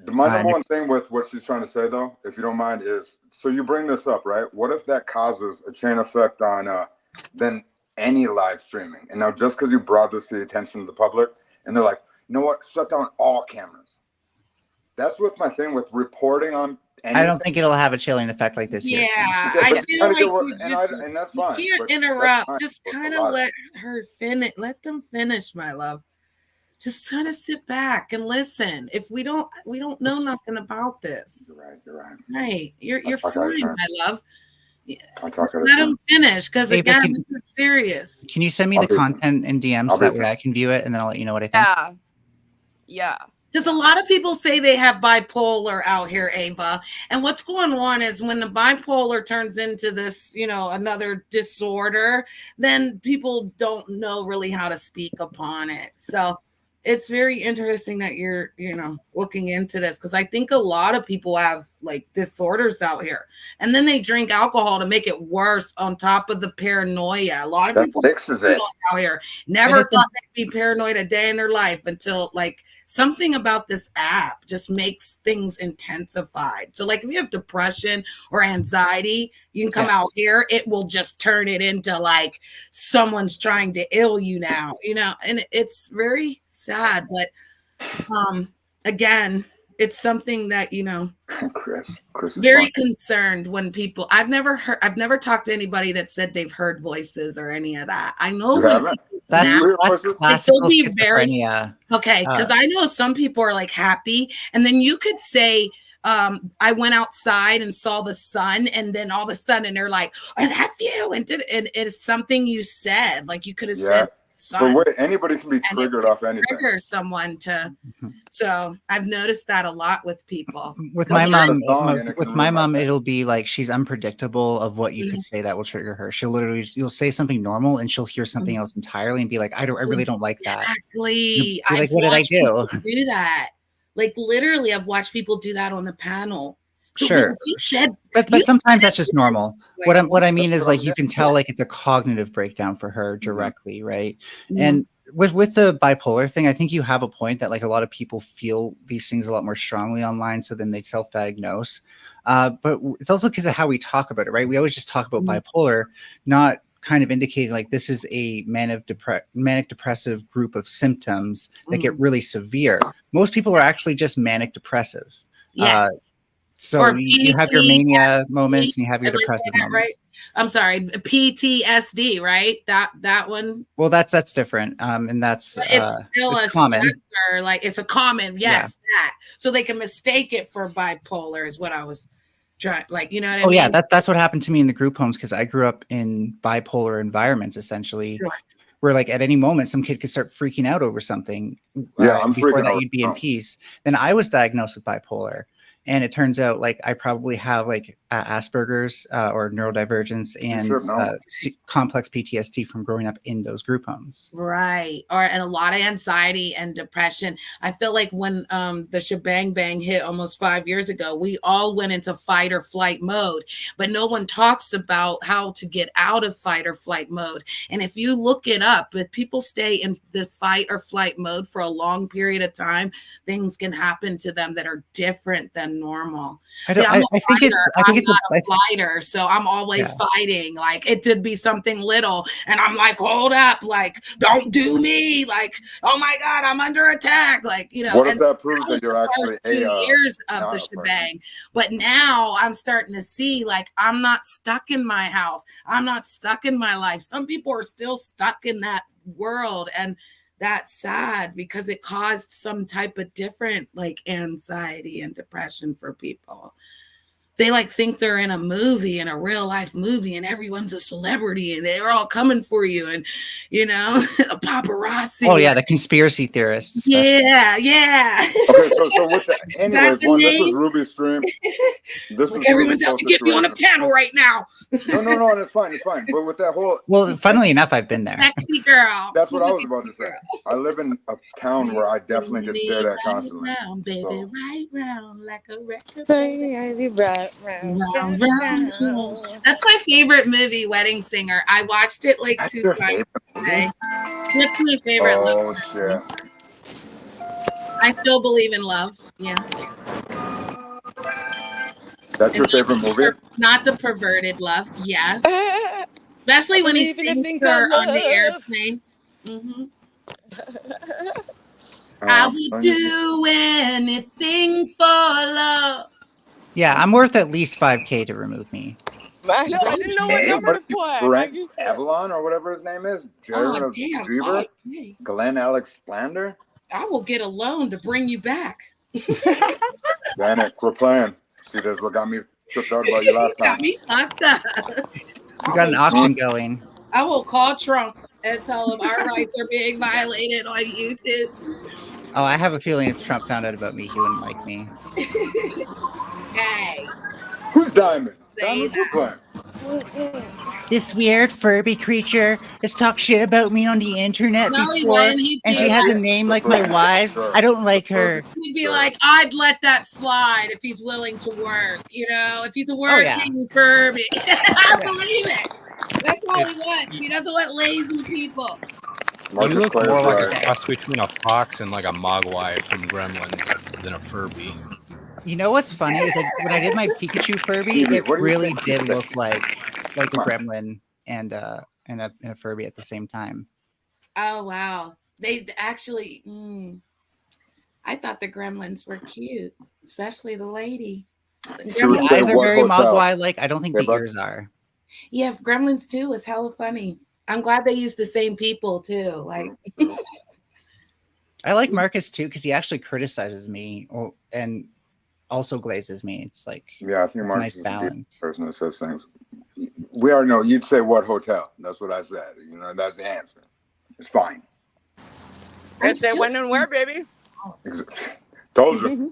My number one thing with what she's trying to say, though, if you don't mind, is so you bring this up, right? What if that causes a chain effect on then any live streaming? And now just because you brought this to the attention of the public, and they're like, you know what, shut down all cameras. That's what my thing with reporting on anything. I don't think it'll have a chilling effect like this. Yeah, but I feel like you just and that's you fine, can't but interrupt. that's Just fine. kind of let her finish. Let them finish, my love. Just kind of sit back and listen. If we don't know nothing about this. You're right. Right. You're fine, my love. Just let let them finish, because Hey, but again, this is serious. Can you send me the content in DMs so that way I can view it and then I'll let you know what I think? Yeah. Because a lot of people say they have bipolar out here, Ava. And what's going on is when the bipolar turns into this, another disorder, then people don't know really how to speak upon it. So it's very interesting that you're, looking into this, because I think a lot of people have like disorders out here, and then they drink alcohol to make it worse on top of the paranoia. A lot of people fixes it out here never thought they'd be paranoid a day in their life until like something about this app just makes things intensified. So like if you have depression or anxiety, you can come out here, it will just turn it into like someone's trying to ill you now, and it's very sad. But again, it's something that Chris very concerned when people I've never talked to anybody that said they've heard voices or any of that. I know that's classical schizophrenia. Okay, because I know some people are like happy, and then you could say I went outside and saw the sun, and then all of a sudden they're like, I have you, and it's something you said, like you could have said sun. But wait, anybody can be triggered off anything. Trigger someone to. So I've noticed that a lot with people. With my mom, it'll be like she's unpredictable of what you could say that will trigger her. You'll say something normal and she'll hear something else entirely and be like, I really don't like that. Exactly. Like, what did I do? Do that. Like literally, I've watched people do that on the panel. Sure, but sometimes that's just normal. What I mean is like you can tell like it's a cognitive breakdown for her directly, right? And with the bipolar thing, I think you have a point that like a lot of people feel these things a lot more strongly online, so then they self-diagnose. But it's also because of how we talk about it, right? We always just talk about bipolar, not kind of indicating like this is a manic depressive group of symptoms that get really severe. Most people are actually just manic depressive. Yes. So you have your mania moments and you have your depressive moments. Right? I'm sorry, PTSD, right? That one. Well, that's different, and that's it's still a common. stressor. Like it's a common, yes, that. So they can mistake it for bipolar is what I was trying. Like, you know what I mean? Oh yeah, that's what happened to me in the group homes because I grew up in bipolar environments, essentially, where like at any moment some kid could start freaking out over something. Before that you'd be in peace. Then I was diagnosed with bipolar. And it turns out like I probably have like Asperger's or neurodivergence and complex PTSD from growing up in those group homes. Right. And a lot of anxiety and depression. I feel like when the shebang bang hit almost 5 years ago, we all went into fight or flight mode, but no one talks about how to get out of fight or flight mode. And if you look it up, if people stay in the fight or flight mode for a long period of time, things can happen to them that are different than normal. I think it's a fighter, so I'm always fighting. Like it could be something little, and I'm like, hold up, like don't do me, like oh my god, I'm under attack, like you know. What if that proves that you're actually 2 years of the shebang? But now I'm starting to see like I'm not stuck in my house, I'm not stuck in my life. Some people are still stuck in that world, and that's sad because it caused some type of different like anxiety and depression for people. They like think they're in a movie, in a real life movie, and everyone's a celebrity and they're all coming for you, and you know, a paparazzi. Oh yeah, the conspiracy theorists. Especially. Yeah. Okay, so with the anyways, this was Ruby's stream. This like everyone's out to get me on a panel right now. No, it's fine. But with that whole funnily enough, I've been there. Sexy girl. That's what I was about to say. I live in a town where I definitely get stared at constantly. Round, baby, right round like a record. Round. That's my favorite movie, Wedding Singer. I watched it like 2 times today. That's my favorite. Oh shit. I still believe in love. Yeah. That's your favorite movie? Not the perverted love. Yes. Especially when he sings to her on the airplane. I would do anything for love. Yeah, I'm worth at least $5,000 to remove me. I didn't know what number to put. Brent Avalon or whatever his name is. Jared Drever, Glenn Alexander. I will get a loan to bring you back. Damn it, we're playing. See, that's what got me tripped out about you last time. Got me fucked up. We got an auction going. I will call Trump and tell him our rights are being violated on YouTube. Oh, I have a feeling if Trump found out about me, he wouldn't like me. Hey. Who's Diamond? Diamond, we're playing. This weird Furby creature has talked shit about me on the internet before, and she has a name like my wife's. I don't like her. He'd be like, I'd let that slide if he's willing to work. You know, if he's a working Furby. I believe it. That's all he wants. He doesn't want lazy people. You look more like a cross between a fox and like a mogwai from Gremlins than a Furby. You know what's funny is that when I did my Pikachu Furby, it really did look like a gremlin and a Furby at the same time. Oh wow! They actually, I thought the gremlins were cute, especially the lady. The eyes are very Mogwai-like. I don't think the ears are. Yeah, Gremlins 2 was hella funny. I'm glad they used the same people too. Like, I like Marcus too because he actually criticizes me and also glazes me. It's like I think Marcus is a nice person that says things. We already know. You'd say what hotel? That's what I said. You know, that's the answer. It's fine. I said when and where, baby. Told you.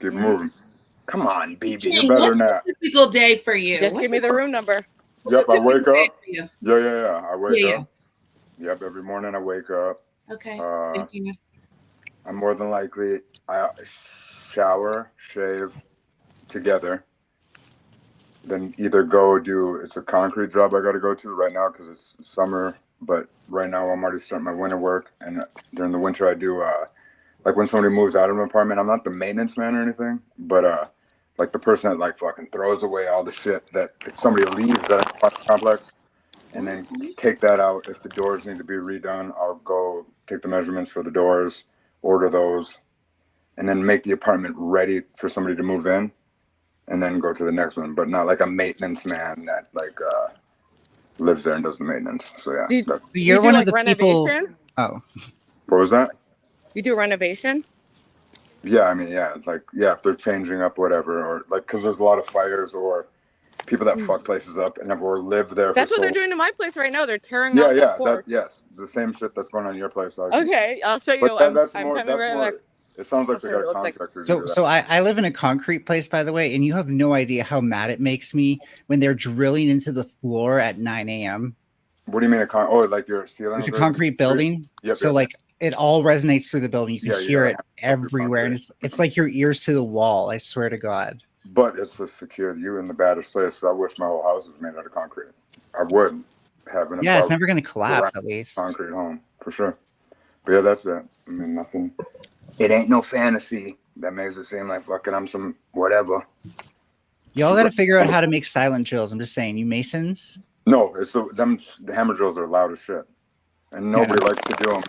Keep moving. Come on, baby. You're better than that. What's a typical day for you? Just give me the room number. Yep, I wake up. Yeah. I wake up. Yep, every morning I wake up. Okay. Thank you. I'm more than likely I shower, shave together, then either go do. It's a concrete job I got to go to right now because it's summer But right now I'm already starting my winter work, and during the winter I do like when somebody moves out of an apartment, I'm not the maintenance man or anything, but like the person that like fucking throws away all the shit that if somebody leaves that apartment complex, and then take that out. If the doors need to be redone, I'll go take the measurements for the doors, order those, and then make the apartment ready for somebody to move in, and then go to the next one. But not like a maintenance man that like lives there and does the maintenance. So yeah, You're one of the people. Oh, what was that? You do renovation? Yeah, I mean, yeah, like if they're changing up whatever, or like because there's a lot of fires or people that fuck places up and or live there. That's what they're doing to my place right now. They're tearing out the porch. Yes, the same shit that's going on in your place. Okay, I'll show you. But that's I'm more. coming right back. It sounds like they got a contractor. So I live in a concrete place, by the way, and you have no idea how mad it makes me when they're drilling into the floor at 9 a.m. What do you mean like your ceiling? It's a concrete building, so like it all resonates through the building. You can hear it everywhere, and it's like your ears to the wall. I swear to God. But it's to secure you in the baddest place. I wish my whole house was made out of concrete. I would have an. Yeah, it's never going to collapse. At least concrete home for sure. But yeah, that's it. I mean, nothing. It ain't no fantasy that makes it seem like fucking I'm some whatever. Y'all got to figure out how to make silent drills. I'm just saying, you masons. No, it's the hammer drills are loud as shit, and nobody likes to do them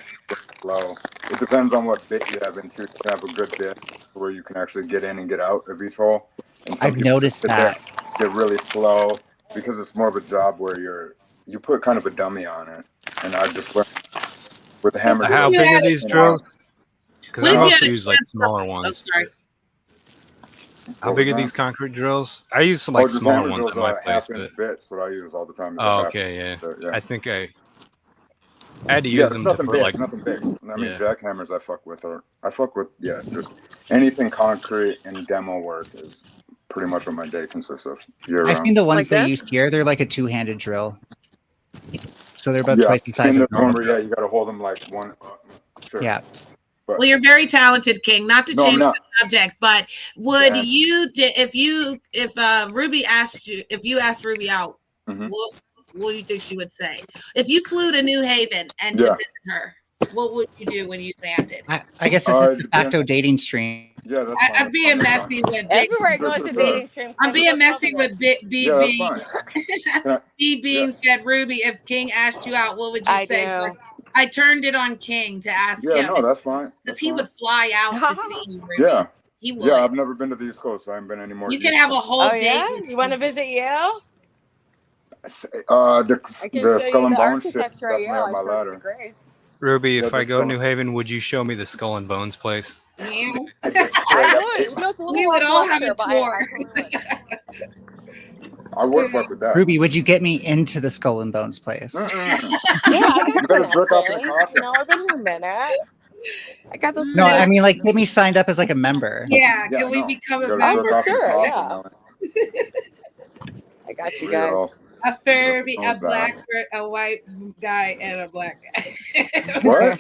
slow. It depends on what bit you have into. You can have a good bit where you can actually get in and get out of each hole. And I've noticed that get really slow because it's more of a job where you put kind of a dummy on it, and I just learned with the hammer. How big are these drills? Because I also use like smaller ones. Oh, sorry. How big are these concrete drills? I use some like smaller ones at my place, but bits what I use all the time. Oh, okay, yeah. I think I had to use them nothing for big, like nothing big. I mean, jackhammers I fuck with just anything concrete and demo work is pretty much what my day consists of. I've seen the ones they use here. They're like a two-handed drill, so they're about twice the size of normal. Yeah, you got to hold them like one. Sure. Yeah. Well, you're very talented, King. Not to change the subject, but would you if Ruby asked you, if you asked Ruby out, what do you think she would say? If you flew to New Haven and to visit her, what would you do when you landed? I guess this is de facto dating stream. Yeah, that's I'm being messy with everywhere I go to dating stream. I'm being messy with B Bean said, Ruby, if King asked you out, what would you say? So I turned it on King to ask him. Yeah, no, that's fine. Because he would fly out to see you, Ruby. Yeah. He would. Yeah, I've never been to the East Coast, so I haven't been anymore. You can have a whole date. Yeah? You want to visit Yale? The Skull and Bones shit. That's on my ladder. Ruby, if I go to New Haven, would you show me the Skull and Bones place? Yeah. I would. We would all have a tour. I would fuck with that. Ruby, would you get me into the Skull and Bones place? Yeah, I You better jerk off in the coffin. No, I've been here a minute. I got those. No, I mean like get me signed up as like a member. Yeah, can we become a member? Sure, yeah. I got you guys. A Furby, a black, a white guy, and a black guy. What?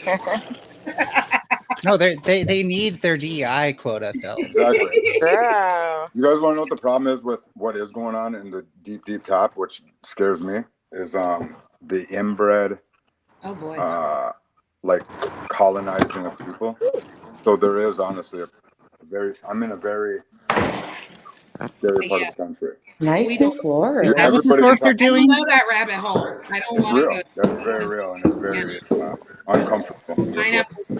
No, they need their DEI quota filled. Exactly. Yeah. You guys want to know what the problem is with what is going on in the deep top, which scares me, is the inbred like colonizing of people. So there is honestly I'm in a very scary part of the country. Nice floor. Is that what the Thorp are doing? I know that rabbit hole. I don't It's want real. to go. That's very real, and it's very uncomfortable. Pineapples.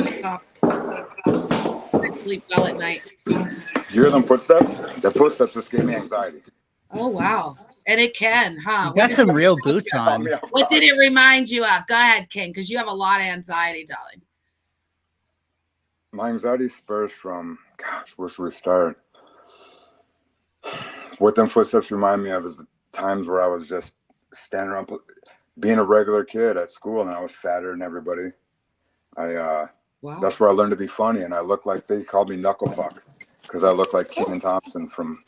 Stop. I sleep well at night. You hear them footsteps? The footsteps just gave me anxiety. Oh wow. And it can, huh? You got some real boots on. What did it remind you of? Go ahead, King, because you have a lot of anxiety, darling. My anxiety spurs from, gosh, where should we start? What them footsteps remind me of is the times where I was just standing around, being a regular kid at school, and I was fatter than everybody. That's where I learned to be funny, and I looked like they called me Knuckle Puck because I look like Kenan Thompson from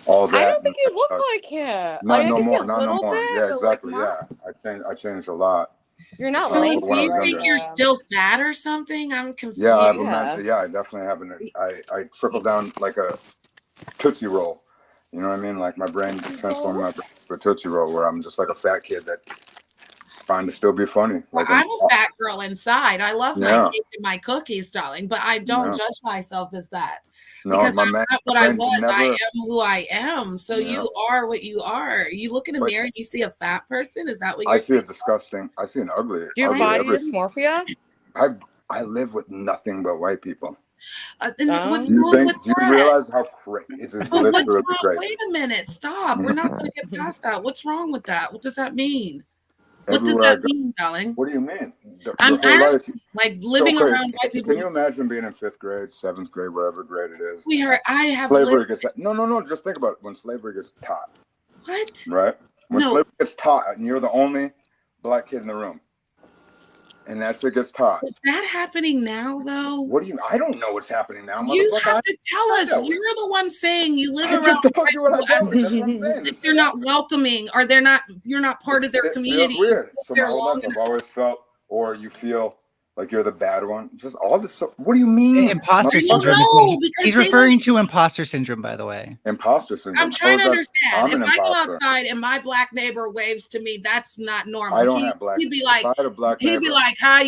all that. I don't think you look like him. Not no more. Yeah, exactly. Yeah, I changed a lot. You're not. So do you think you're still fat or something? I'm confused. Yeah, I definitely have. I trickled down like a Tootsie Roll. You know what I mean? Like my brain transformed my brain to a Tootsie Roll, where I'm just like a fat kid that find to still be funny. Well, Like I'm a fat girl inside. I love my Yeah. cake and my cookies, darling, but I don't Yeah. judge myself as that No, because my I'm man, not what my I man was. I never- am who I am. So Yeah. you are what you are. You look in a But- mirror and you see a fat person. Is that what I you're see saying? a disgusting. I see an ugly. Do you have ugly body everything. dysmorphia? I live with nothing but white people. And what's Do you wrong with think? Do you that? realize how crazy? It's just But what's literally wrong? crazy. Wait a minute. Stop. We're not going to get past that. What's wrong with that? What does that mean? What does Everywhere I that go- mean, darling? What do you mean? I'm Your whole life- asking, like living okay, around white people. Can you imagine being in 5th grade, 7th grade, whatever grade it is? Sweetheart, I have Slavery lived. gets no. Just think about it. When slavery gets taught, What? right? When No. slavery gets taught, and you're the only black kid in the room, and that shit gets taught. Is that happening now, though? What do you? I don't know what's happening now. You motherfucker. have to tell us. know. You're the one saying you live I around just told white you what I people dealt with. That's what I'm saying. if they're not welcoming or you're not part of their It community. feels weird. So my They're whole long life I've enough. always felt, or you feel like you're the bad one. Just all this. What do you mean? Imposter Motherfucker. syndrome. No, because He's they referring to imposter syndrome, by the way. Imposter syndrome. I'm trying to How is understand. that? I'm If an I go imposter. outside and my black neighbor waves to me, that's not normal. I don't have black. He'd be if like, I had a black he'd be neighbor- like, how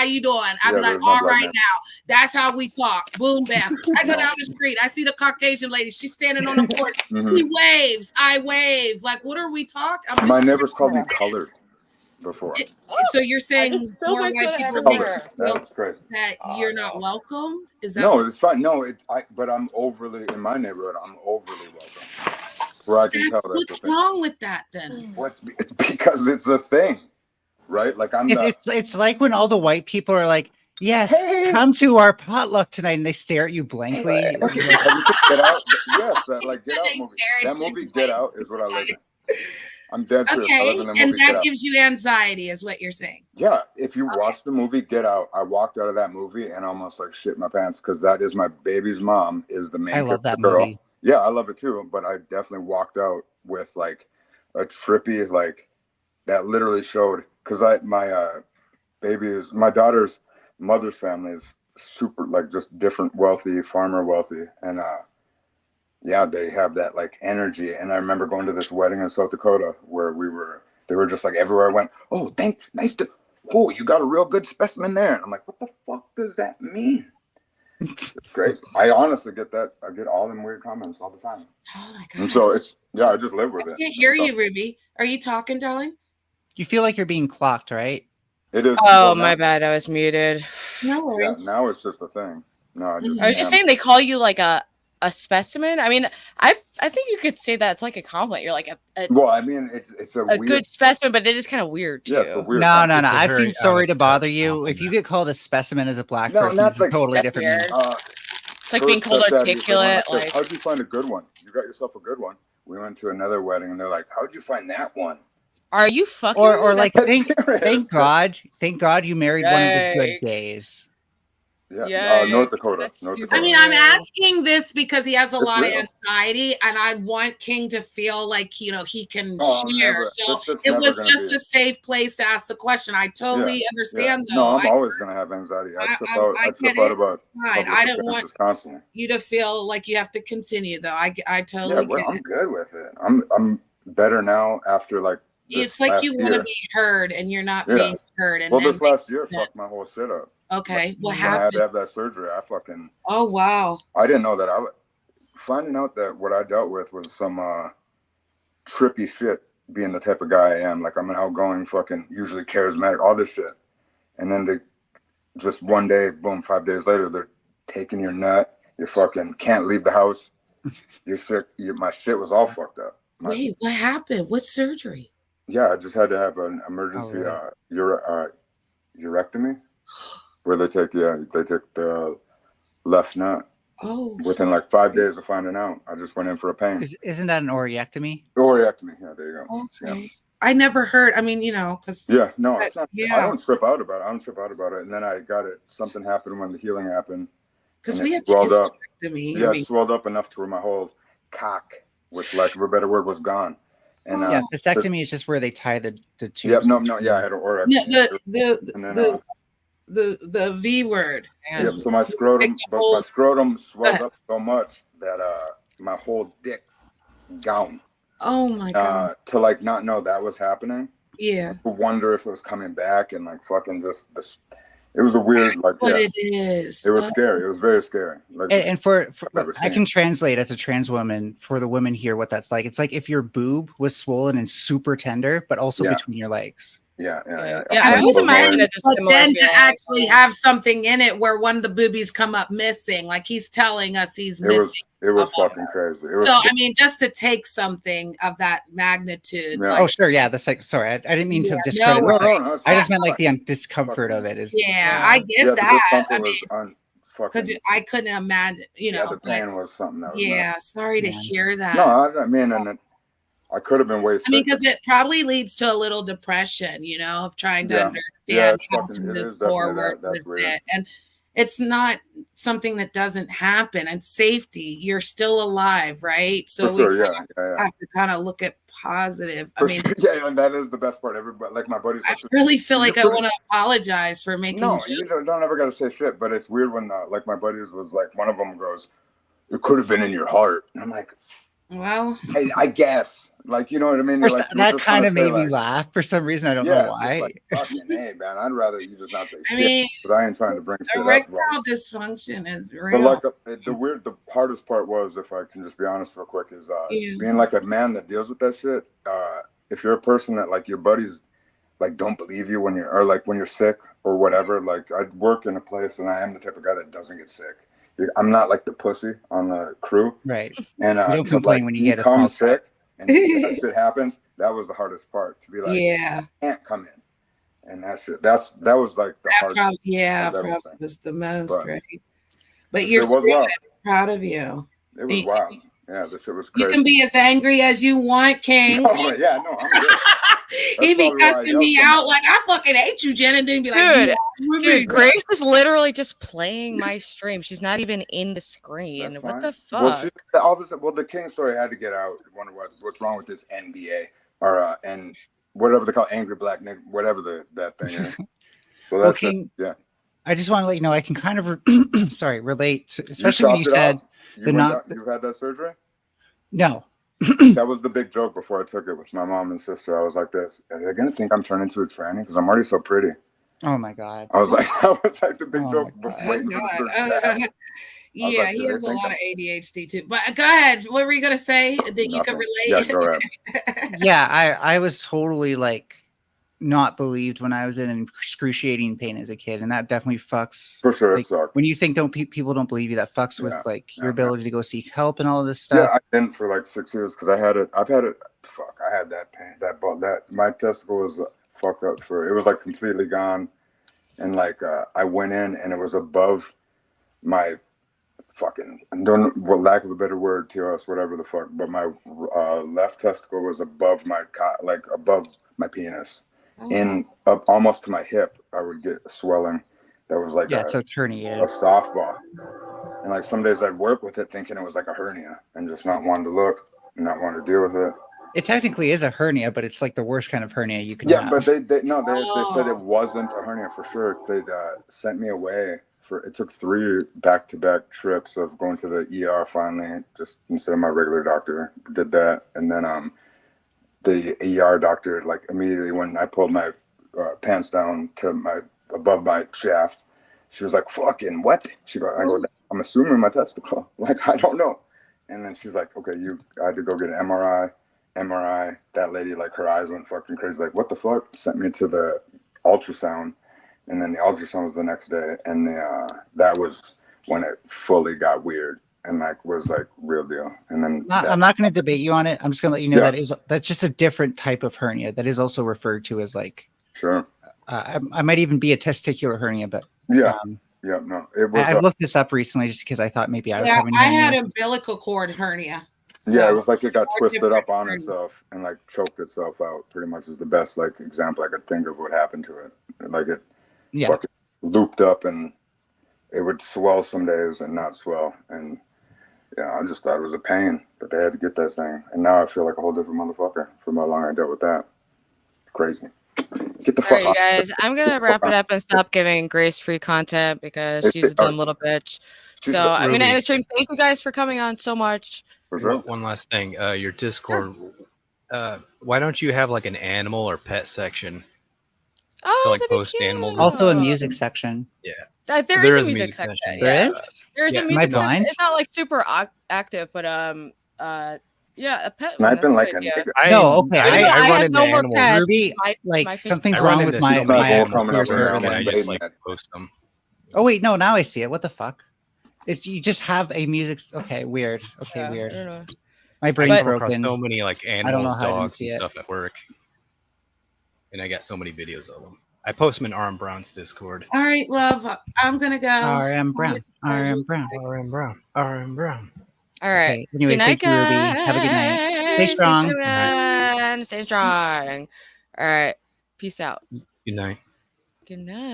you doing? I'd Yeah, be like, there's no all black right neighbor. now. That's how we talk. Boom, bam. I go down the street. I see the Caucasian lady. She's standing on the porch. Mhm. She waves. I wave. Like, what are we talking? My neighbors called me colored before. So you're saying still more makes white fun of people everyone. make Colored. you feel That's great. that you're not welcome? Is that No, what- it's fine. No, but I'm overly in my neighborhood. I'm overly welcome. Where I can tell that's what's the thing. wrong with that then? It's because it's a thing, right? Like I'm the. It's like when all the white people are like, "Yes, come to our potluck tonight," and they stare at you blankly. Have you seen Get Out? Yes, that like Get Out movie. That movie Get Out is what I live in. I'm dead serious. I live Okay, in the movie and Get that Out. gives you anxiety, is what you're saying. Yeah, if you watch the movie Get Out, I walked out of that movie and almost like shit my pants because that is my baby's mom is the main I love that girl. movie. Yeah, I love it too, but I definitely walked out with like a trippy like that literally showed because my daughter's mother's family is super like just different wealthy farmer wealthy and yeah, they have that like energy. And I remember going to this wedding in South Dakota where they were just like everywhere I went, oh, you got a real good specimen there. And I'm like, what the fuck does that mean? It's great. I honestly get that. I get all them weird comments all the time. Oh my And so I just live with it. I can't hear you, Ruby. Are you talking, darling? You feel like you're being clocked, right? It is. Oh, my bad. I was muted. No Yeah, worries. now it's just a thing. No, I just. I was just saying they call you like a specimen. I mean, I think you could say that it's like a compliment. You're like a Well, I mean, it's a weird. good specimen, but it is kind of weird too. Yeah, it's a weird. No. compliment. I've seen Sorry to Bother You. If you get called a specimen as a black No, person, that's it's a like totally that's different. weird. meaning. It's like being called articulate. Like, how'd you find a good one? You got yourself a good one. We went to another wedding, and they're like, "How'd you find that one?" are you fucking? Or like That's thank serious. God you married one of the good Yikes. gays. Yeah, North Yikes, Dakota. that's North too Dakota. I mean, I'm asking this because he has a It's lot of real. anxiety, and I want King to feel like he can Oh, share. never. So It's just it never was gonna just be. a safe place to ask the question. I totally understand, No, though. I'm always gonna have anxiety. I trip I out get about it. about Fine. public I don't want appearances constantly. you to feel like you have to continue, though. I Yeah, totally well, get I'm it. good with it. I'm better now after like this It's like last you want to year. be heard, and you're not Yeah. being heard. And Well, then this last year fucked my whole shit up. okay, what When I had happened? to have that surgery, Oh wow. I didn't know that finding out that what I dealt with was some trippy shit being the type of guy I am. Like I'm an outgoing fucking usually charismatic, all this shit. And then they just one day, boom, 5 days later, they're taking your nut. You fucking can't leave the house. You're sick. My shit was all fucked up. Wait, what happened? What surgery? Yeah, I just had to have an emergency urectomy where they take the left nut. Oh, Within like 5 days of finding out, I just went in for a pain. Isn't that an orchiectomy? Urectomy. Yeah, there you go. okay. I never heard. I mean, because Yeah, no, it's not. Yeah. I don't trip out about it. I don't trip out about it. And then I got it. Something happened when the healing happened. because and we it have swelled up. hysterectomy. Yeah, I it mean, swelled up enough to where my whole cock, which lack of a better word, was gone. And Yeah, vasectomy is just where they tie the tubes. Yeah, no, yeah, I had an urectomy. no, the V word. Yep. So my scrotum swelled up so much that my whole dick gone. Oh my god. To like not know that was happening, Yeah. I wonder if it was coming back and like fucking just this. It was a weird like What yeah. it is. It was scary. It was very scary. Like And for I've ever I seen. can translate as a trans woman for the women here what that's like. It's like if your boob was swollen and super tender, but also Yeah. between your legs. Yeah. I always imagine it's just But similar then to feeling. actually have something in it where one of the boobies come up missing, like he's telling us he's missing. It was fucking crazy. It was, So I mean, just to take something of that magnitude. Yeah. Like, Oh sure, yeah. That's like sorry, I didn't mean Yeah, to discredit. no, the no, thing. no, it's I just fine. meant like the discomfort of it is. yeah, I get yeah, the that. discomfort I mean, was because I couldn't imagine, yeah, the pain was something that was yeah, nuts. sorry to hear that. No, I mean, and I could have been way sick. I mean, because it probably leads to a little depression, you know, of trying to Yeah. Yeah, understand it's how fucking- to it move is definitely forward that's with weird. it. And it's not something that doesn't happen. And safety, you're still alive, right? So For sure, we yeah. have to kind of look at positive. I For mean, sure, yeah, and that is the best part. Everybody, like my buddies, I really feel like I want to apologize for making No, jokes. you don't ever got to say shit. But it's weird when like my buddies was like, one of them goes, "It could have been in your heart," and I'm like, well, I guess, like, you know what I mean? You're First, like, you that just kind wanna of say, made me like, laugh for some reason. I don't yeah, know it's why. just like, fucking hey, man, I'd rather you just not say shit. mean, but I ain't trying to bring shit up. erectile Like, dysfunction is but real. like the hardest part was, if I can just be honest real quick, is Yeah. being like a man that deals with that shit. If you're a person that like your buddies like don't believe you when you're sick or whatever, like I work in a place and I am the type of guy that doesn't get sick. I'm not like the pussy on the crew. Right. And You don't but, complain like, when you get a small come cut. sick and that shit happens. That was the hardest part, to be like, Yeah. I can't come in. And that shit, that was like the hardest. Probably was the most, But- right? But you're It was still wild. proud of you. It was wild. Yeah, this shit was You crazy. can be as angry as you want, King. Oh, yeah, no, I'm good. He be probably why I cussing yelled me so out much. like, I fucking hate you, Jen, and then be like, Dude, Grace is literally just playing my stream. She's not even in the screen. What the fuck? Well, the King story had to get out. Wonder what's wrong with this NBA or and whatever they call angry black nigga, whatever that thing is. So Well, that's King, yeah. I just want to let you know I can kind of relate to, especially when you chopped it said off? You've had that surgery? No. That was the big joke before I took it with my mom and sister. I was like this, are they gonna think I'm turning into a tranny? Because I'm already so pretty. Oh my god. I was like the big joke Oh, waiting for the surgery to happen. yeah, like, he do they has a think lot of ADHD too. But go ahead. What were you gonna say that you could relate? Yeah, go ahead. Yeah, I was totally like not believed when I was in excruciating pain as a kid, and that definitely fucks. For sure, it like, sucked. when you think people don't believe you, that fucks with like your yeah. ability to go seek help and all of this Yeah, stuff. I didn't for like 6 years because I had it. I had that pain. That my testicle was fucked up it was like completely gone, and like I went in and it was above my fucking, lack of a better word, TOS, whatever the fuck. But my left testicle was above above my penis, up almost to my hip. I would get swelling. That was like So it's herniated. a softball. And like some days I'd work with it thinking it was like a hernia and just not wanting to look and not wanting to deal with it. It technically is a hernia, but it's like the worst kind of hernia you can Yeah, have. but they said it wasn't a hernia for sure. They sent me away it took 3 back-to-back trips of going to the ER finally, just instead of my regular doctor, did that. And then the ER doctor, like immediately when I pulled my pants down to above my shaft, she was like, fucking what? I go, I'm assuming my testicle. Like, I don't know. And then she's like, okay, I had to go get an MRI. That lady, like, her eyes went fucking crazy. Like, what the fuck? Sent me to the ultrasound. And then the ultrasound was the next day. And that was when it fully got weird and like was like real deal. And then I'm not going to debate you on it. I'm just going to let you know Yeah. that's just a different type of hernia that is also referred to as like. Sure. I might even be a testicular hernia, but no, it was. I looked this up recently just because I thought maybe I was having. I had umbilical cord hernia. Yeah, it was like it got twisted different up on itself and like choked itself out. Pretty much is the best like example I could think of what happened to it. Like it fucking looped up and it would swell some days and not swell. And yeah, I just thought it was a pain, but they had to get that thing. And now I feel like a whole different motherfucker from how long I dealt with that. Crazy. Get the All fuck right, off. guys, I'm gonna wrap it up and stop giving Grace free content because she's a dumb little bitch. So I'm gonna end the stream. Thank you guys for coming on so much. For sure. One last thing, your Discord Why don't you have like an animal or pet section Oh, to like that'd be post animals? Also a music section. Yeah. There is a music section. There is? There is Yeah. a Am I music section. blind? It's not like super active, but yeah, a pet And one. I've That's been a like good a idea. nigga. No, okay. Even though I run have into no more animals. pets. Ruby, my like face something's I run wrong with into my so many my animals coming up atmosphere around and my I server. just like basement. post them. Oh wait, no, now I see it. What the fuck? You just have a music. Okay, weird. Okay, Yeah, I weird. don't know. My I brain's come across broken. so many like I don't know animals, how I didn't dogs, see and it. stuff at work, and I got so many videos of them. I post them in RM Brown's Discord. All right, love. I'm gonna go. RM Brown. RM Brown. RM Brown. RM Brown. All right. Okay. Anyways, Good night, thank you, Ruby. Have a good night. Stay guys. strong. Stay strong. All right. Peace out. Good night. Good night.